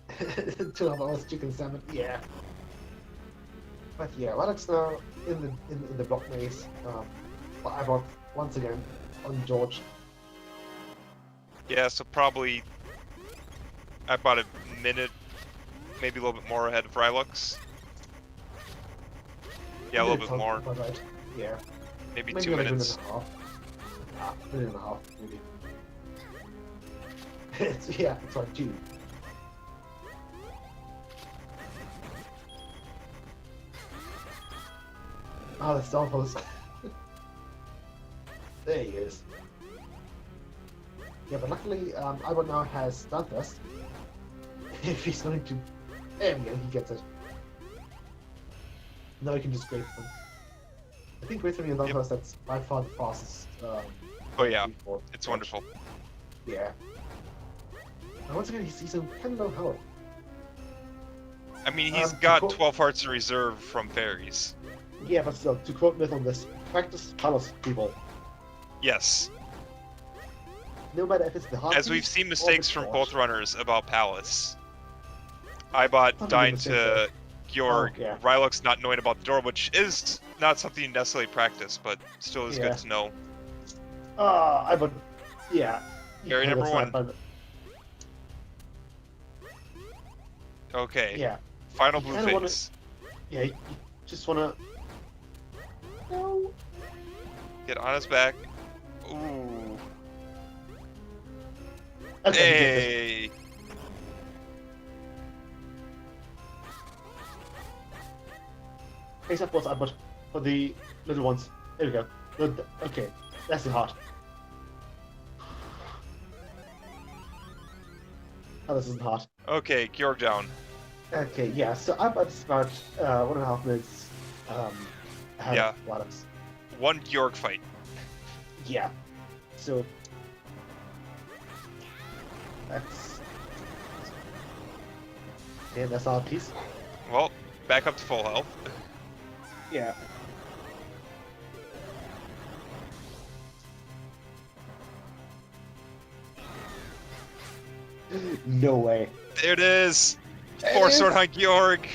2.5 hours chicken salmon, yeah. But yeah, Rylux now in the block maze. But I bought once again on George. Yeah, so probably about a minute, maybe a little bit more ahead of Rylux. Yeah, a little bit more. Right. Yeah. Maybe Maybe 2 like minutes. a minute and a half. Minute and a half, maybe. It's like 2. Oh, the Stalfos. There he is. Yeah, but luckily, Ibot now has Stun-Thrust. If he's going to... There we go, he gets it. Now he can just Great them. I think Great and Stun-Thrust, that's by far the fastest. Oh yeah, it's wonderful. Yeah. And once again, he's on kind of low health. I mean, he's got 12 hearts in reserve from fairies. Yeah, but still, to quote Myth on this, practice Palace, people. Yes. No matter if it's the hard As we've seen mistakes from both runners about Palace. Ibot dying to Georg, Rylux not knowing about the door, which is not something you necessarily practice, but still is good to know. Ibot, yeah. Area number 1. Okay. Yeah. Final blue face. Yeah, you just wanna... No. Get on his back. Ooh. Okay, hey! Except what's Ibot for the little ones. There we go. Okay, that's the heart. Oh, this isn't hard. Okay, Georg down. Okay, yeah, so Ibot's about 1.5 minutes ahead of Rylux. 1 Georg fight. Yeah. So that's our piece. Well, back up to full health. Yeah. No way. There it is! 4 sword on Georg!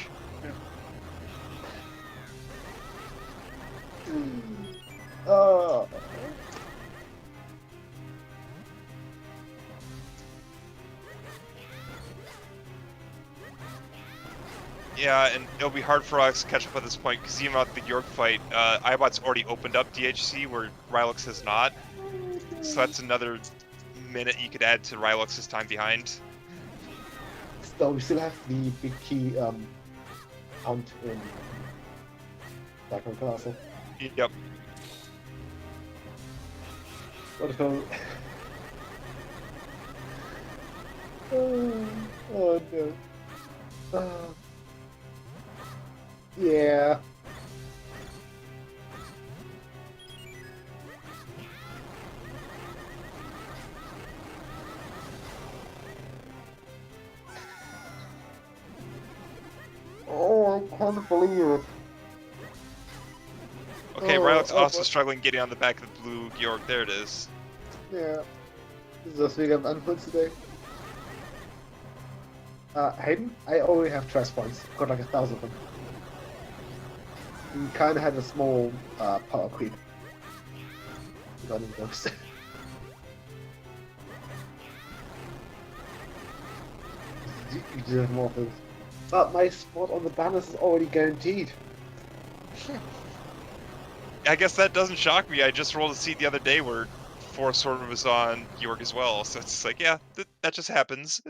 Oh. Yeah, and it'll be hard for us to catch up at this point, because even at the Georg fight, Ibot's already opened up DHC where Rylux has not. So that's another minute you could add to Rylux's time behind. Still, we still have the big key hunt in Blackman Castle. Yep. What if I... oh no. Yeah. Oh, I can't believe it. Okay, Rylux also struggling getting on the back of the blue Georg. There it is. Yeah. This is a big of inputs today. Hayden, I already have trash points. Got like 1,000 of them. You kind of had a small power creep. Got into those. You deserve more things. But my spot on the banners is already guaranteed. I guess that doesn't shock me. I just rolled a seat the other day where 4 sword was on Georg as well, so it's like, yeah, that just happens.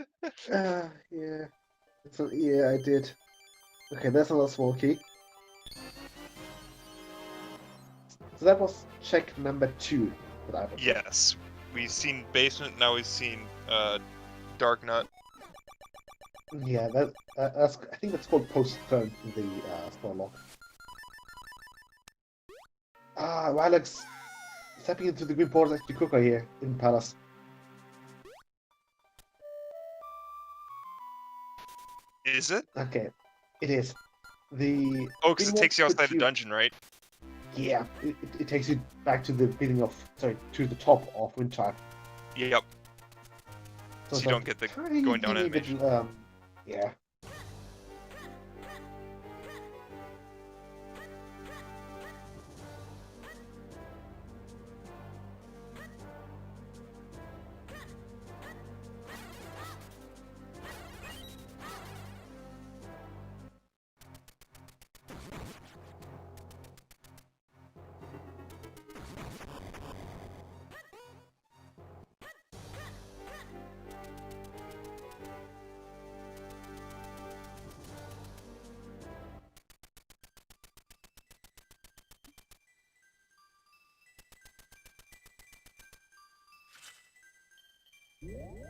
Yeah. So, yeah, I did. Okay, that's another small key. So that was check number 2 that I was. Yes. We've seen basement, now we've seen Dark Nut. Yeah, that's I think that's called post-turn in the store log. Rylux stepping into the green portal as Cooker here in Palace. Is it? Okay, it is. The because it takes you outside the dungeon, right? Yeah, it takes you back to the beginning of, to the top of Windchild. Yep. So you don't get the going down animation. Yeah.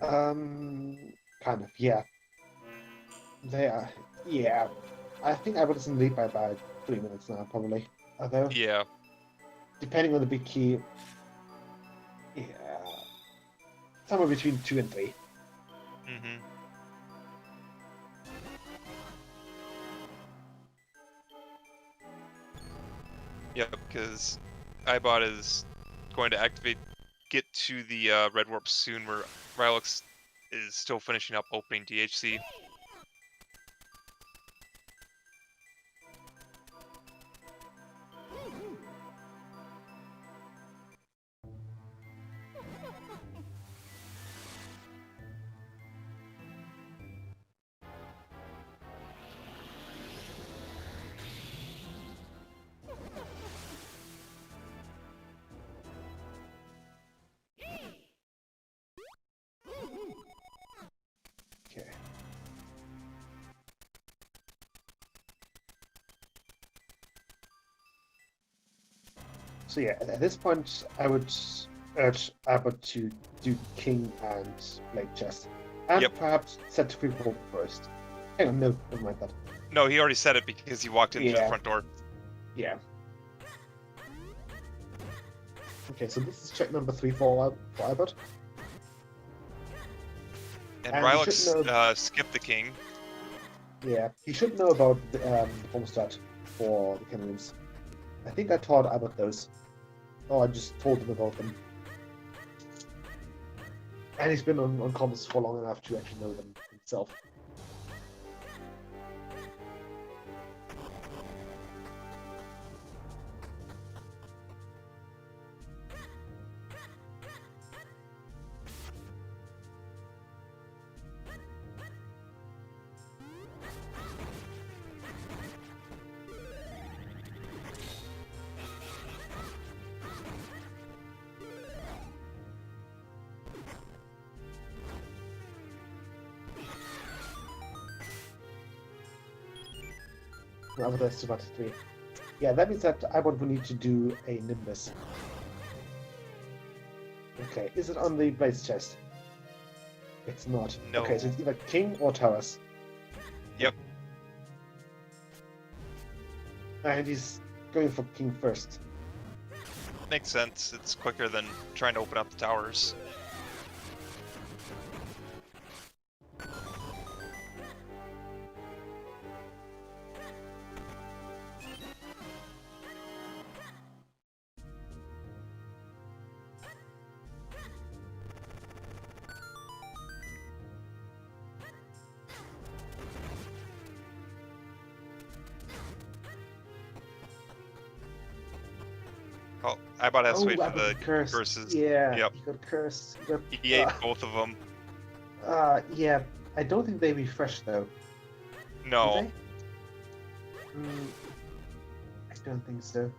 Kind of, yeah. They are, yeah. I think I was in lead by about 3 minutes now, probably. Although, Yeah. depending on the big key, yeah, somewhere between 2 and 3. Mm-hmm. Yep, because Ibot is going to get to the red warp soon, where Rylux is still finishing up opening DHC. Okay. So yeah, at this point, I would urge Abbott to do King and Blade Chest. And Yep. perhaps set to people first. Hang on, no, never mind that. No, he already said it because he walked in through the Yeah. front door. Yeah. Okay, so this is check number 3 for Abbott. And And you should Rylux skipped the king. Yeah, he should know about the homestead for the cannons. I think I taught Abbott those. Oh, I just told him about them. And he's been on comms for long enough to actually know them himself. Abbott has 2 3. Yeah, that means that Abbott will need to do a Nimbus. Okay, is it on the Blaze chest? It's not. No. Okay, so it's either King or Towers. Yep. And he's going for King first. Makes sense. It's quicker than trying to open up the towers. Oh, Ibot has to wait for Abbott the got cursed. curses. Yeah, Yep. he got cursed. He ate both of them. Yeah, I don't think they refresh though. No. Do they? I don't think so.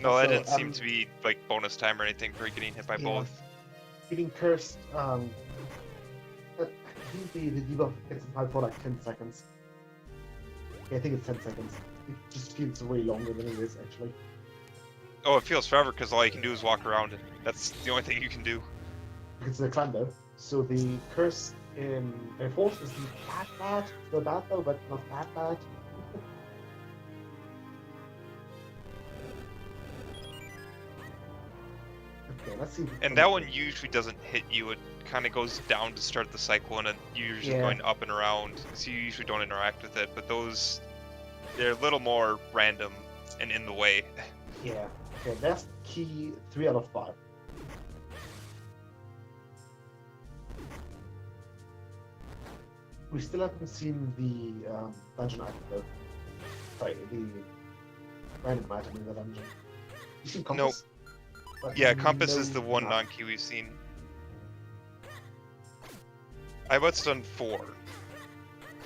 No, that So, didn't seem to be like bonus time or anything for getting hit by yeah. both. Getting cursed, I think the debuff gets applied for like 10 seconds. Yeah, I think it's 10 seconds. It just feels way longer than it is actually. Oh, it feels forever because all you can do is walk around. That's the only thing you can do. It's a clan though. So the curse in Force isn't that bad. It's not bad though, but not that bad. Okay, let's see. And that one usually doesn't hit you. It kind of goes down to start the cycle, and then you're usually Yeah. going up and around. So you usually don't interact with it. But those, they're a little more random and in the way. Yeah. Okay, that's key 3 out of 5. We still haven't seen the dungeon item though. Sorry, the random item in the dungeon. You seen compass? But Yeah, compass no is the one map. non-key we've seen. Ibot's done 4.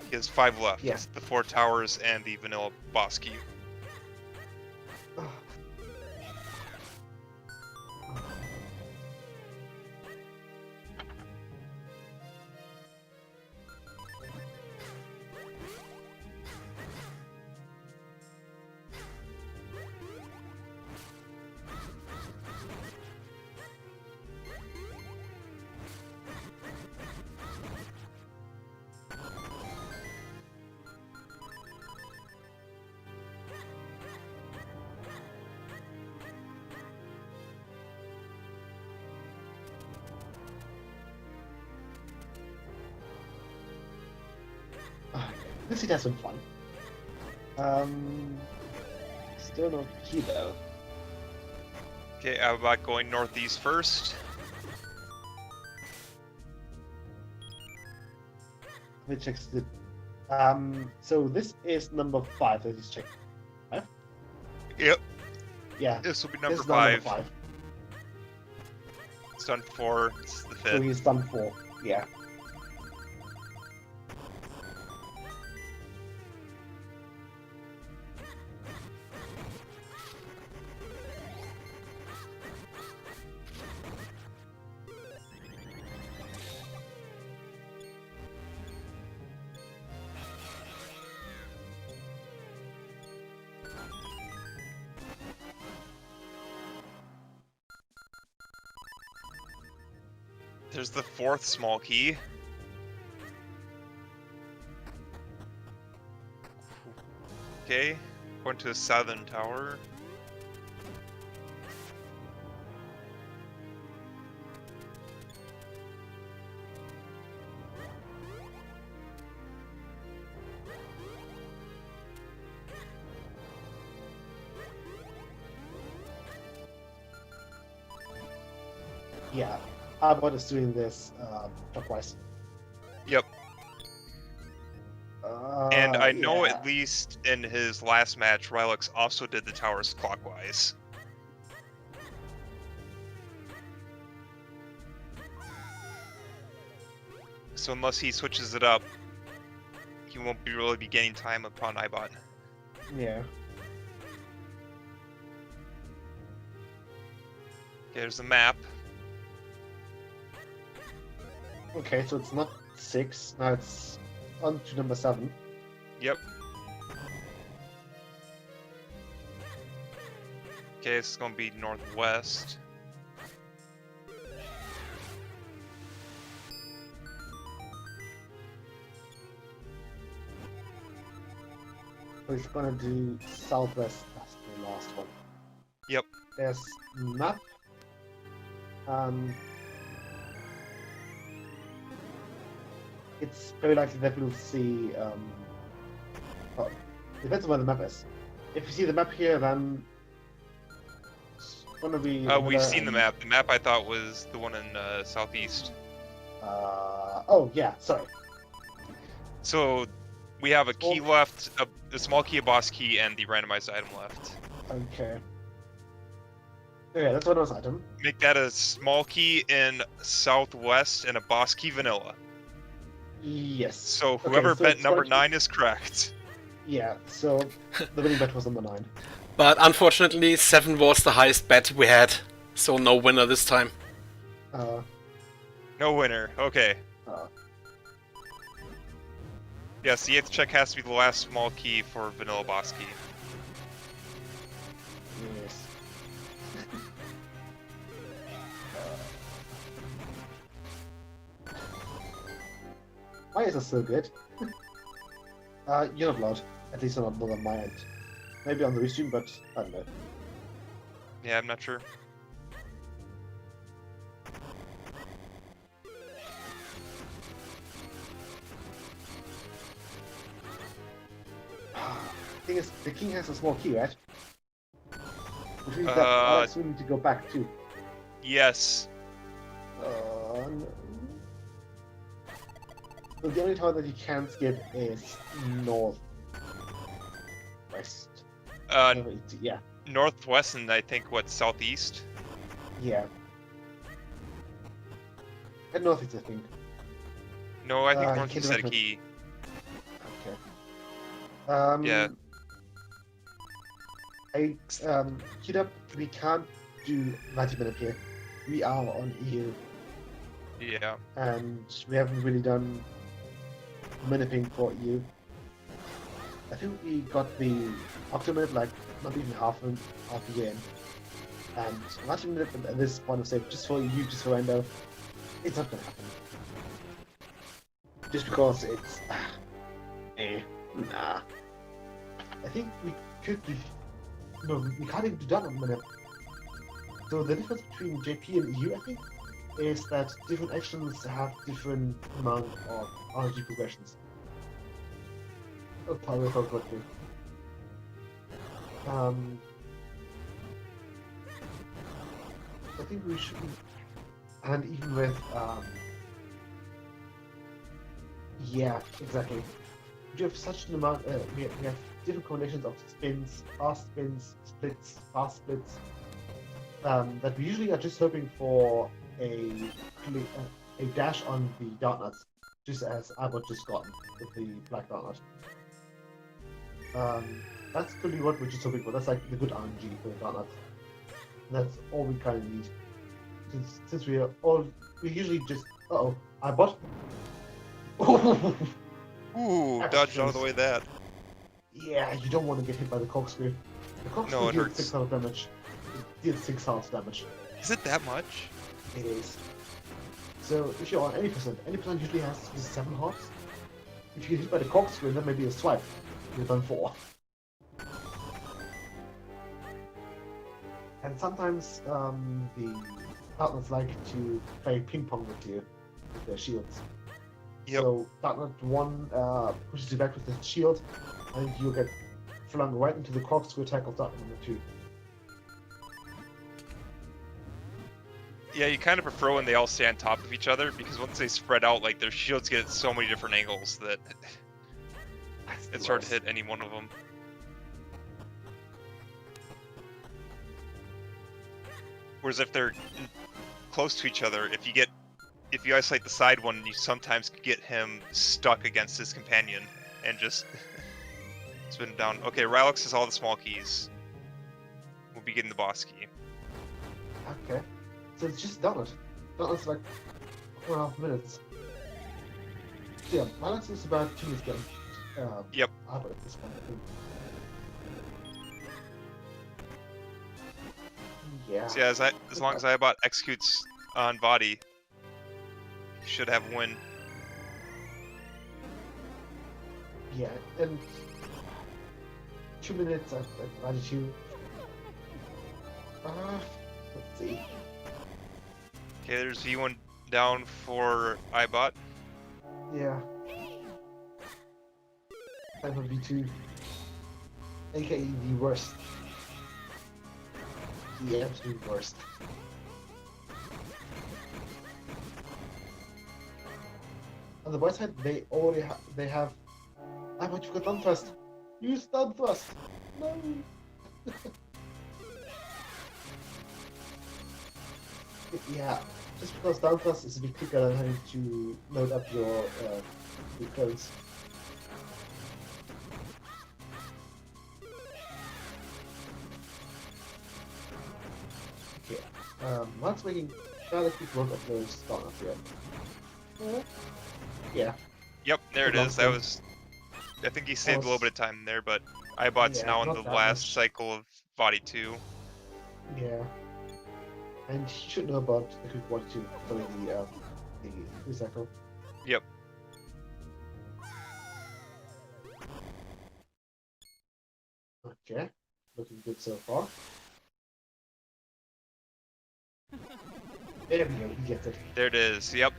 He has 5 left. Yeah. The 4 towers and the vanilla boss key. Ugh. This heat has been fun. Still no key though. Okay, how about going northeast first? Let me check the. So this is number 5 that he's checking. Yep, Yeah. this will be This number is now 5. It's done 4, it's the 5th. So he's done 4. Yeah. There's the 4th small key. Okay, going to the southern tower. Yeah. Ibot is doing this clockwise. Yep. And I know yeah. at least in his last match, Rylux also did the towers clockwise. So unless he switches it up, he won't really be gaining time upon Ibot. Yeah. Okay, there's the map. Okay, so it's not 6, now it's on to number 7. Yep. Okay, it's gonna be northwest. So he's gonna do southwest, that's the last one. Yep. There's map. It's very likely that we'll see. Well, depends on where the map is. If you see the map here, then it's gonna be. We've seen the map. The map I thought was the one in southeast. Oh yeah, sorry. So we have a key left, a small key, a boss key, and the randomized item left. Okay. Okay, that's one of those item. Make that a small key in southwest and a boss key vanilla. Yes. So whoever so bet it's number gonna 9 is correct. Yeah. So the winning bet was number 9. But unfortunately, 7 was the highest bet we had, so no winner this time. No winner. Okay. Uh, Yes, the 8th check has to be the last small key for vanilla boss key. yes. Why is this so good? You're not allowed. At least not on my end. Maybe on the restream, but I don't know. Yeah, I'm not sure. Thing is, the king has a small key, right? Which means that Alex will need to go back too. Yes. No. So the only tower that you can skip is north. West. Yeah. Northwest and I think, what, southeast? Yeah. And northeast, I think. No, I think you northeast can't had a key. Okay. Yeah. Queued up, we can't do 90-minute here. We are on EU, Yeah. and we haven't really done miniping for EU. I think we got the Octominute like not even half a year in. And 90-minute at this point of save, just for you to surrender, it's not gonna happen. Just because it's nah. I think we could do. No, we can't even do that on minute. So the difference between JP and EU, I think, is that different actions have different amount of RNG progressions. Probably so quickly. I think we should, and even with yeah, exactly. We have such an amount. We have different combinations of spins, splits, fast splits. That we usually are just hoping for a dash on the dart nuts, just as Ibot just gotten with the black dart nut. That's really what we're just hoping for. That's like the good RNG for the dart nuts. That's all we kind of need. Since we usually just Ibot. Ooh, dodged out of the way of that. Yeah, you don't want to get hit by the corkscrew. The corkscrew No, it deals hurts. 6 health damage. It deals 6 health damage. Is it that much? It is. So if you're on any percent usually has 7 hearts. If you get hit by the corkscrew, then maybe a swipe. You're done 4. And sometimes the partners like to play ping pong with you with their shields. Yep. So partner 1 pushes you back with the shield, and you get flung right into the corkscrew attack of partner number 2. Yeah, you kind of prefer when they all stay on top of each other, because once they spread out, like, their shields get at so many different angles that it's hard to hit any one of them. Whereas if they're close to each other, if you isolate the side one, you sometimes get him stuck against his companion and just spin him down. Okay, Rylux has all the small keys. We'll be getting the boss key. Okay. So it's just done it. Done it's like 4.5 minutes. So yeah, balance is about 2 minutes getting Yep. Arbor at this point, I think. Yeah. So yeah, as long as Ibot executes on body, he should have a win. Yeah, and 2 minutes at latitude. Let's see. Okay, there's V1 down for Ibot. Yeah. Time for V2. AKA the worst. The absolute worst. On the white side, they already have. I want you got down thrust. Use down thrust. No. Yeah, just because down thrust is a bit quicker than having to load up your clothes. Okay, Mark's making rather quick work of those startups here. Yeah. Yep, there it is. That was. I think he saved a little bit of time there, but Ibot's Yeah, now in not the that last much. cycle of body 2. Yeah. And he should know about the quick 1-2 during the recycle. Yep. Okay. Looking good so far. There we go, he gets it. There it is. Yep.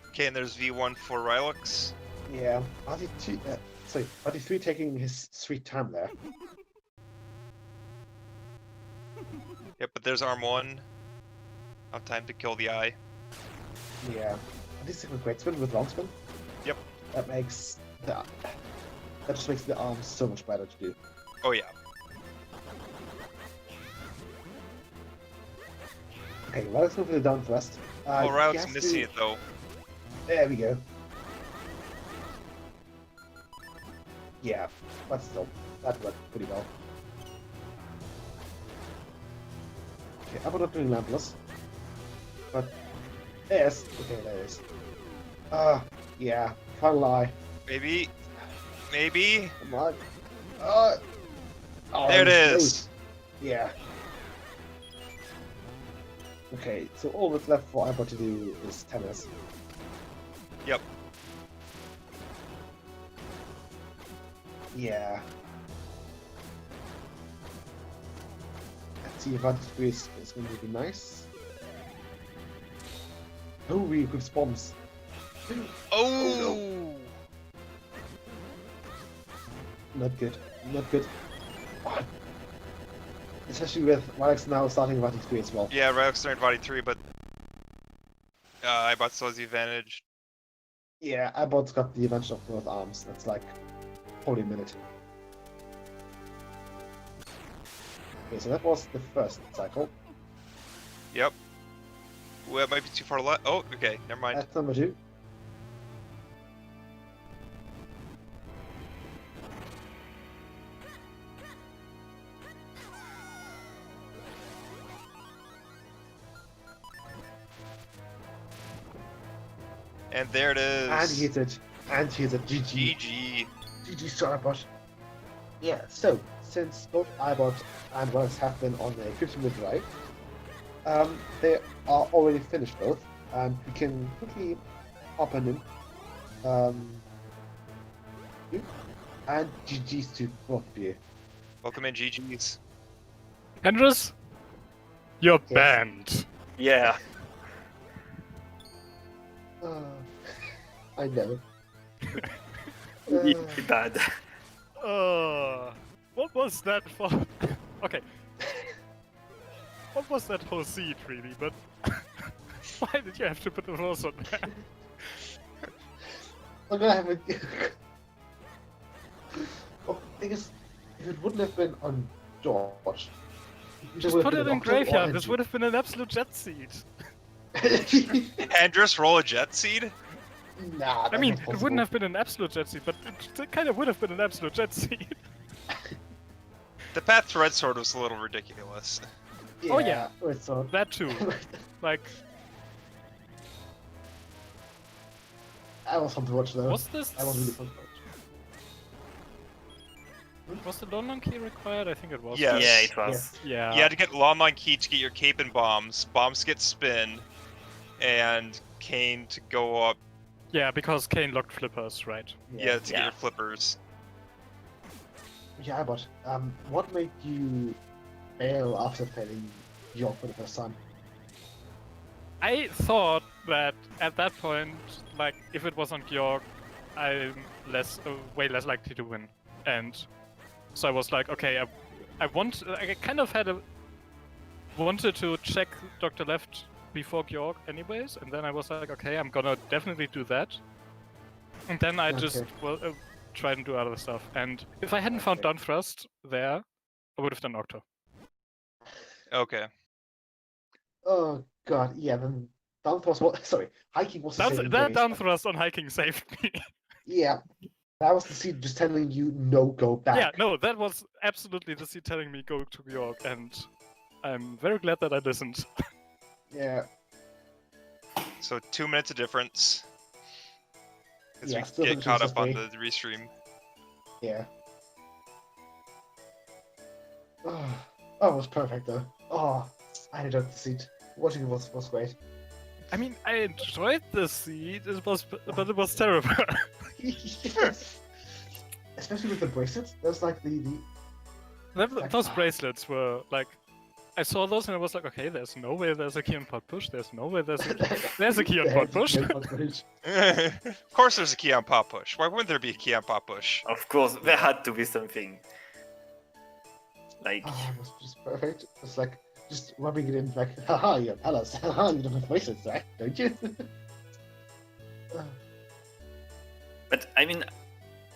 Okay, and there's V1 for Rylux. Yeah, RD3 taking his sweet time there. Yep, but there's Arm 1. Have time to kill the eye. Yeah. This is a great spin with long spin. Yep. That just makes the arm so much better to do. Oh yeah. Okay, well, let's move to the down thrust. Oh, he Rylux has missing to- it though. There we go. Yeah, but still, that worked pretty well. Okay, I'm not doing lampless. But yes, okay, there is. Yeah, can't lie. Maybe. Maybe. Come on. Oh, There it that is. was- Yeah. Okay, so all that's left for Ibot to do is tennis. Yep. Yeah. Let's see if that is going to be nice. Oh, we equips bombs. Oh! Not good. Not good. Especially with Rylux now starting Vati 3 as well. Yeah, Rylux started body 3, but Ibot still has the advantage. Yeah, Ibot's got the advantage of both arms. That's like holy minute. Okay, so that was the first cycle. Yep. Well, it might be too far left. Oh, okay, never mind. That's number 2. And there it is. And he hits it. And he hits it. GG. GG. GG, Starbush. Yeah, so, since both Ibot and Rylux have been on a 15-minute drive, they are already finished both, and we can quickly hop in. And GG's to both of you. Welcome in, GG's. Andres, you're Yes. banned. Yeah. I know. Really bad. What was that for? Okay. What was that whole seed, really? But why did you have to put the rules on that? I'm gonna have a. Oh, thing is, if it wouldn't have been on George, Just put it in graveyard. This would have been an absolute jet seed. Andrus, roll a jet seed? Nah, I mean, it wouldn't have been an absolute jet seed, but it kind of would have been an absolute jet seed. The path to Red Sword was a little ridiculous. Oh, yeah. It's on. That too. Like, I was fun to watch though. was this? I was really fun to watch. Was the London key required? I think it was. Yes. Yeah, it was. Yeah. You had to get Longline Key to get your cape and bombs. Bombs get spin, and Kane to go up. Yeah, because Kane locked flippers, right? Yeah, to get Yeah. your flippers. Yeah, but what made you fail after failing York for the first time? I thought that at that point, like, if it was on Georg, I'm way less likely to win. And so I was like, okay, I kind of wanted to check Dr. Left before Georg anyways, and then I was like, okay, I'm gonna definitely do that. And then I just, try and do other stuff. And if I hadn't found Down Thrust there, I would have done Octo. Okay. Oh god, yeah, then down thrust was sorry, hiking was the saving That grace. Down Thrust on hiking saved me. Yeah. That was the seed just telling you no, go back. Yeah, no, that was absolutely the seed telling me go to York, and I'm very glad that I listened. Yeah. So 2 minutes of difference. Because Yeah, we still get caught finishing up on this the restream. Yeah. Oh, it was perfect though. Oh, I enjoyed the seat. Watching it was great. I mean, I enjoyed the seed, but it was terrible. Yes. Especially with the bracelets. There's like Those bracelets were like, I saw those and I was like, okay, there's no way there's a key on pot push. There's no way there's a key on pot push. Of course there's a key on pop push. Why wouldn't there be a key on pop push? Of course, there had to be something. Like, Oh, it was just perfect. It's like just rubbing it in like, haha, you're palace. Haha, you don't have bracelets, right? Don't you? but I mean,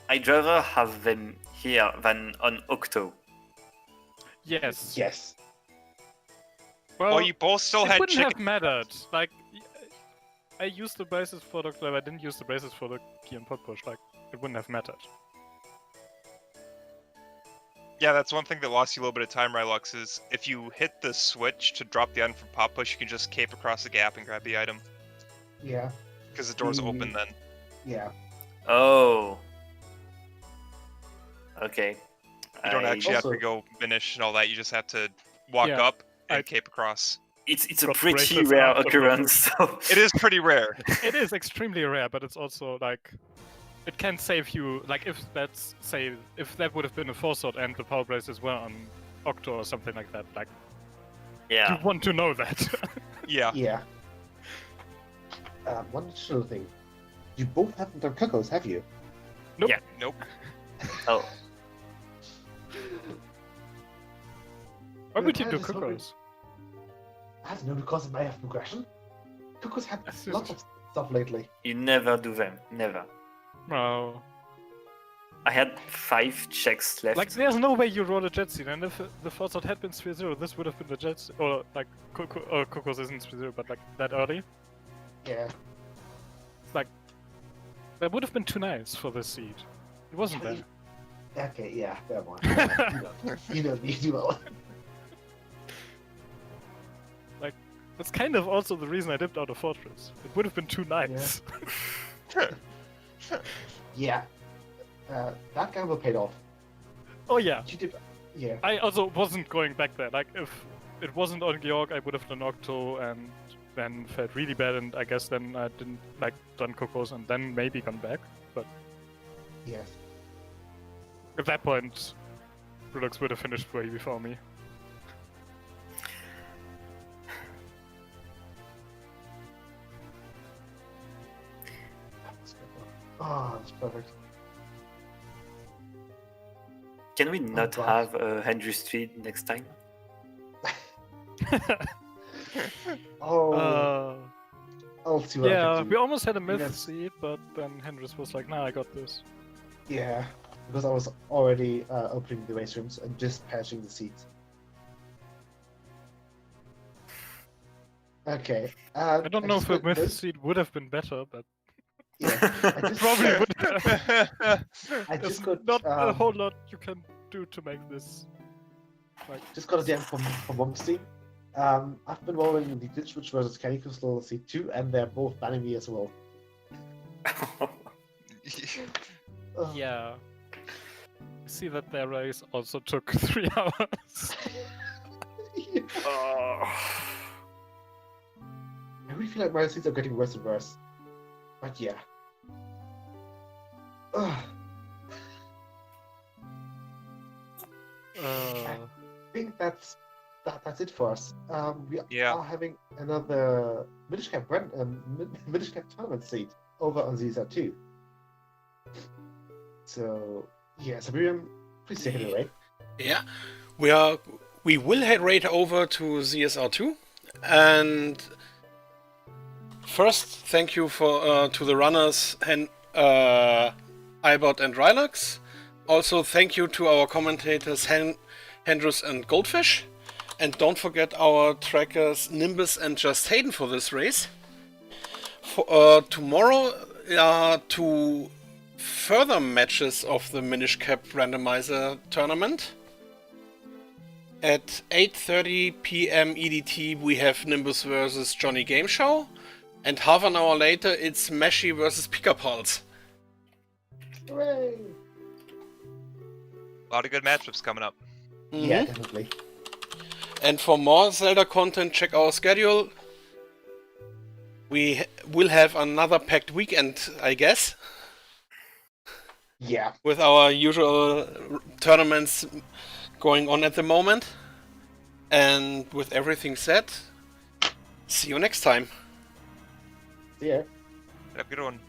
I'd rather have them here than on Octo. Yes. Yes. Well, you both still it had wouldn't chicken. have mattered. Like, I used the braces for Dr. Lab, I didn't use the braces for the key on pot push. Like, it wouldn't have mattered. Yeah, that's one thing that lost you a little bit of time, Rylux, is if you hit the switch to drop the item from pop push, you can just cape across the gap and grab the item. Yeah. Because the door's open then. Yeah. Oh. Okay. You don't actually have Also- to go finish and all that, you just have to walk Yeah, up and I- cape across. It's a Got pretty braces rare after occurrence. So. It is pretty rare. It is extremely rare, but it's also like it can save you. Like if that's say if that would have been a four sword and the power braces were on Octo or something like that. Like Yeah. you want to know that. Yeah. Yeah. One additional thing. You both haven't done Cocos, have you? Nope. Yeah. Nope. Oh. Why would you I do just hope Cocos? I don't know, because of my progression. Cocos had That's lots just- of stuff lately. You never do them. Never. No. I had 5 checks left. Like there's no way you roll a jet scene, and if the four sword had been 3-0, this would have been the jet scene. Or like Cocos isn't 3-0, but like that early. Yeah. That would have been too nice for this seed. It wasn't Yeah, there. Okay, yeah, never mind. you know me too well. That's kind of also the reason I dipped out of Fortress. It would have been too nice. Yeah. That gamble paid off. Oh yeah. You did. Yeah. I also wasn't going back there. Like if it wasn't on Georg, I would have done Octo and then felt really bad, and I guess then I didn't like done Cocos and then maybe gone back. But Yes. at that point, Rylux would have finished way before me. Oh, that's perfect. Can we not God. have a Henry Street next time? Oh, I'll see what I yeah, can we do. almost had a myth Yes. seed, but then Hendris was like, "Nah, I got this." Yeah, because I was already opening the race rooms and just patching the seats. Okay. I don't know if a just got- myth seed would have been better, but Yeah, I just probably would have. I There's just got not a whole lot you can do to make this. just got a DM from Monk Steam. I've been rolling the Ditch Witch versus Candy Crystal C2, and they're both banning me as well. Ugh. Yeah. I see that their race also took 3 hours. Oh. I really feel like my seats are getting worse and worse. But yeah. Ugh. I think that's it for us. We Yeah. are having another Minish Cap tournament seat over on ZZ2. So yeah, Sabirian, please take it away. Yeah, we will head right over to ZSR2, and first thank you for to the runners and Ibot and Rylux. Also thank you to our commentators Hendrus and Goldfish, and don't forget our trackers Nimbus and Just Hayden for this race. For tomorrow are 2 further matches of the Minish Cap Randomizer tournament. At 8:30 PM EDT we have Nimbus versus Johnny Game Show, and half an hour later it's Meshi versus Pika Pulse. Hooray! A lot of good matchups coming up. Yeah, Mhm. definitely. And for more Zelda content, check our schedule. We will have another packed weekend, I guess, Yeah. with our usual tournaments going on at the moment. And with everything said, see you next time. Yeah. Have a good one.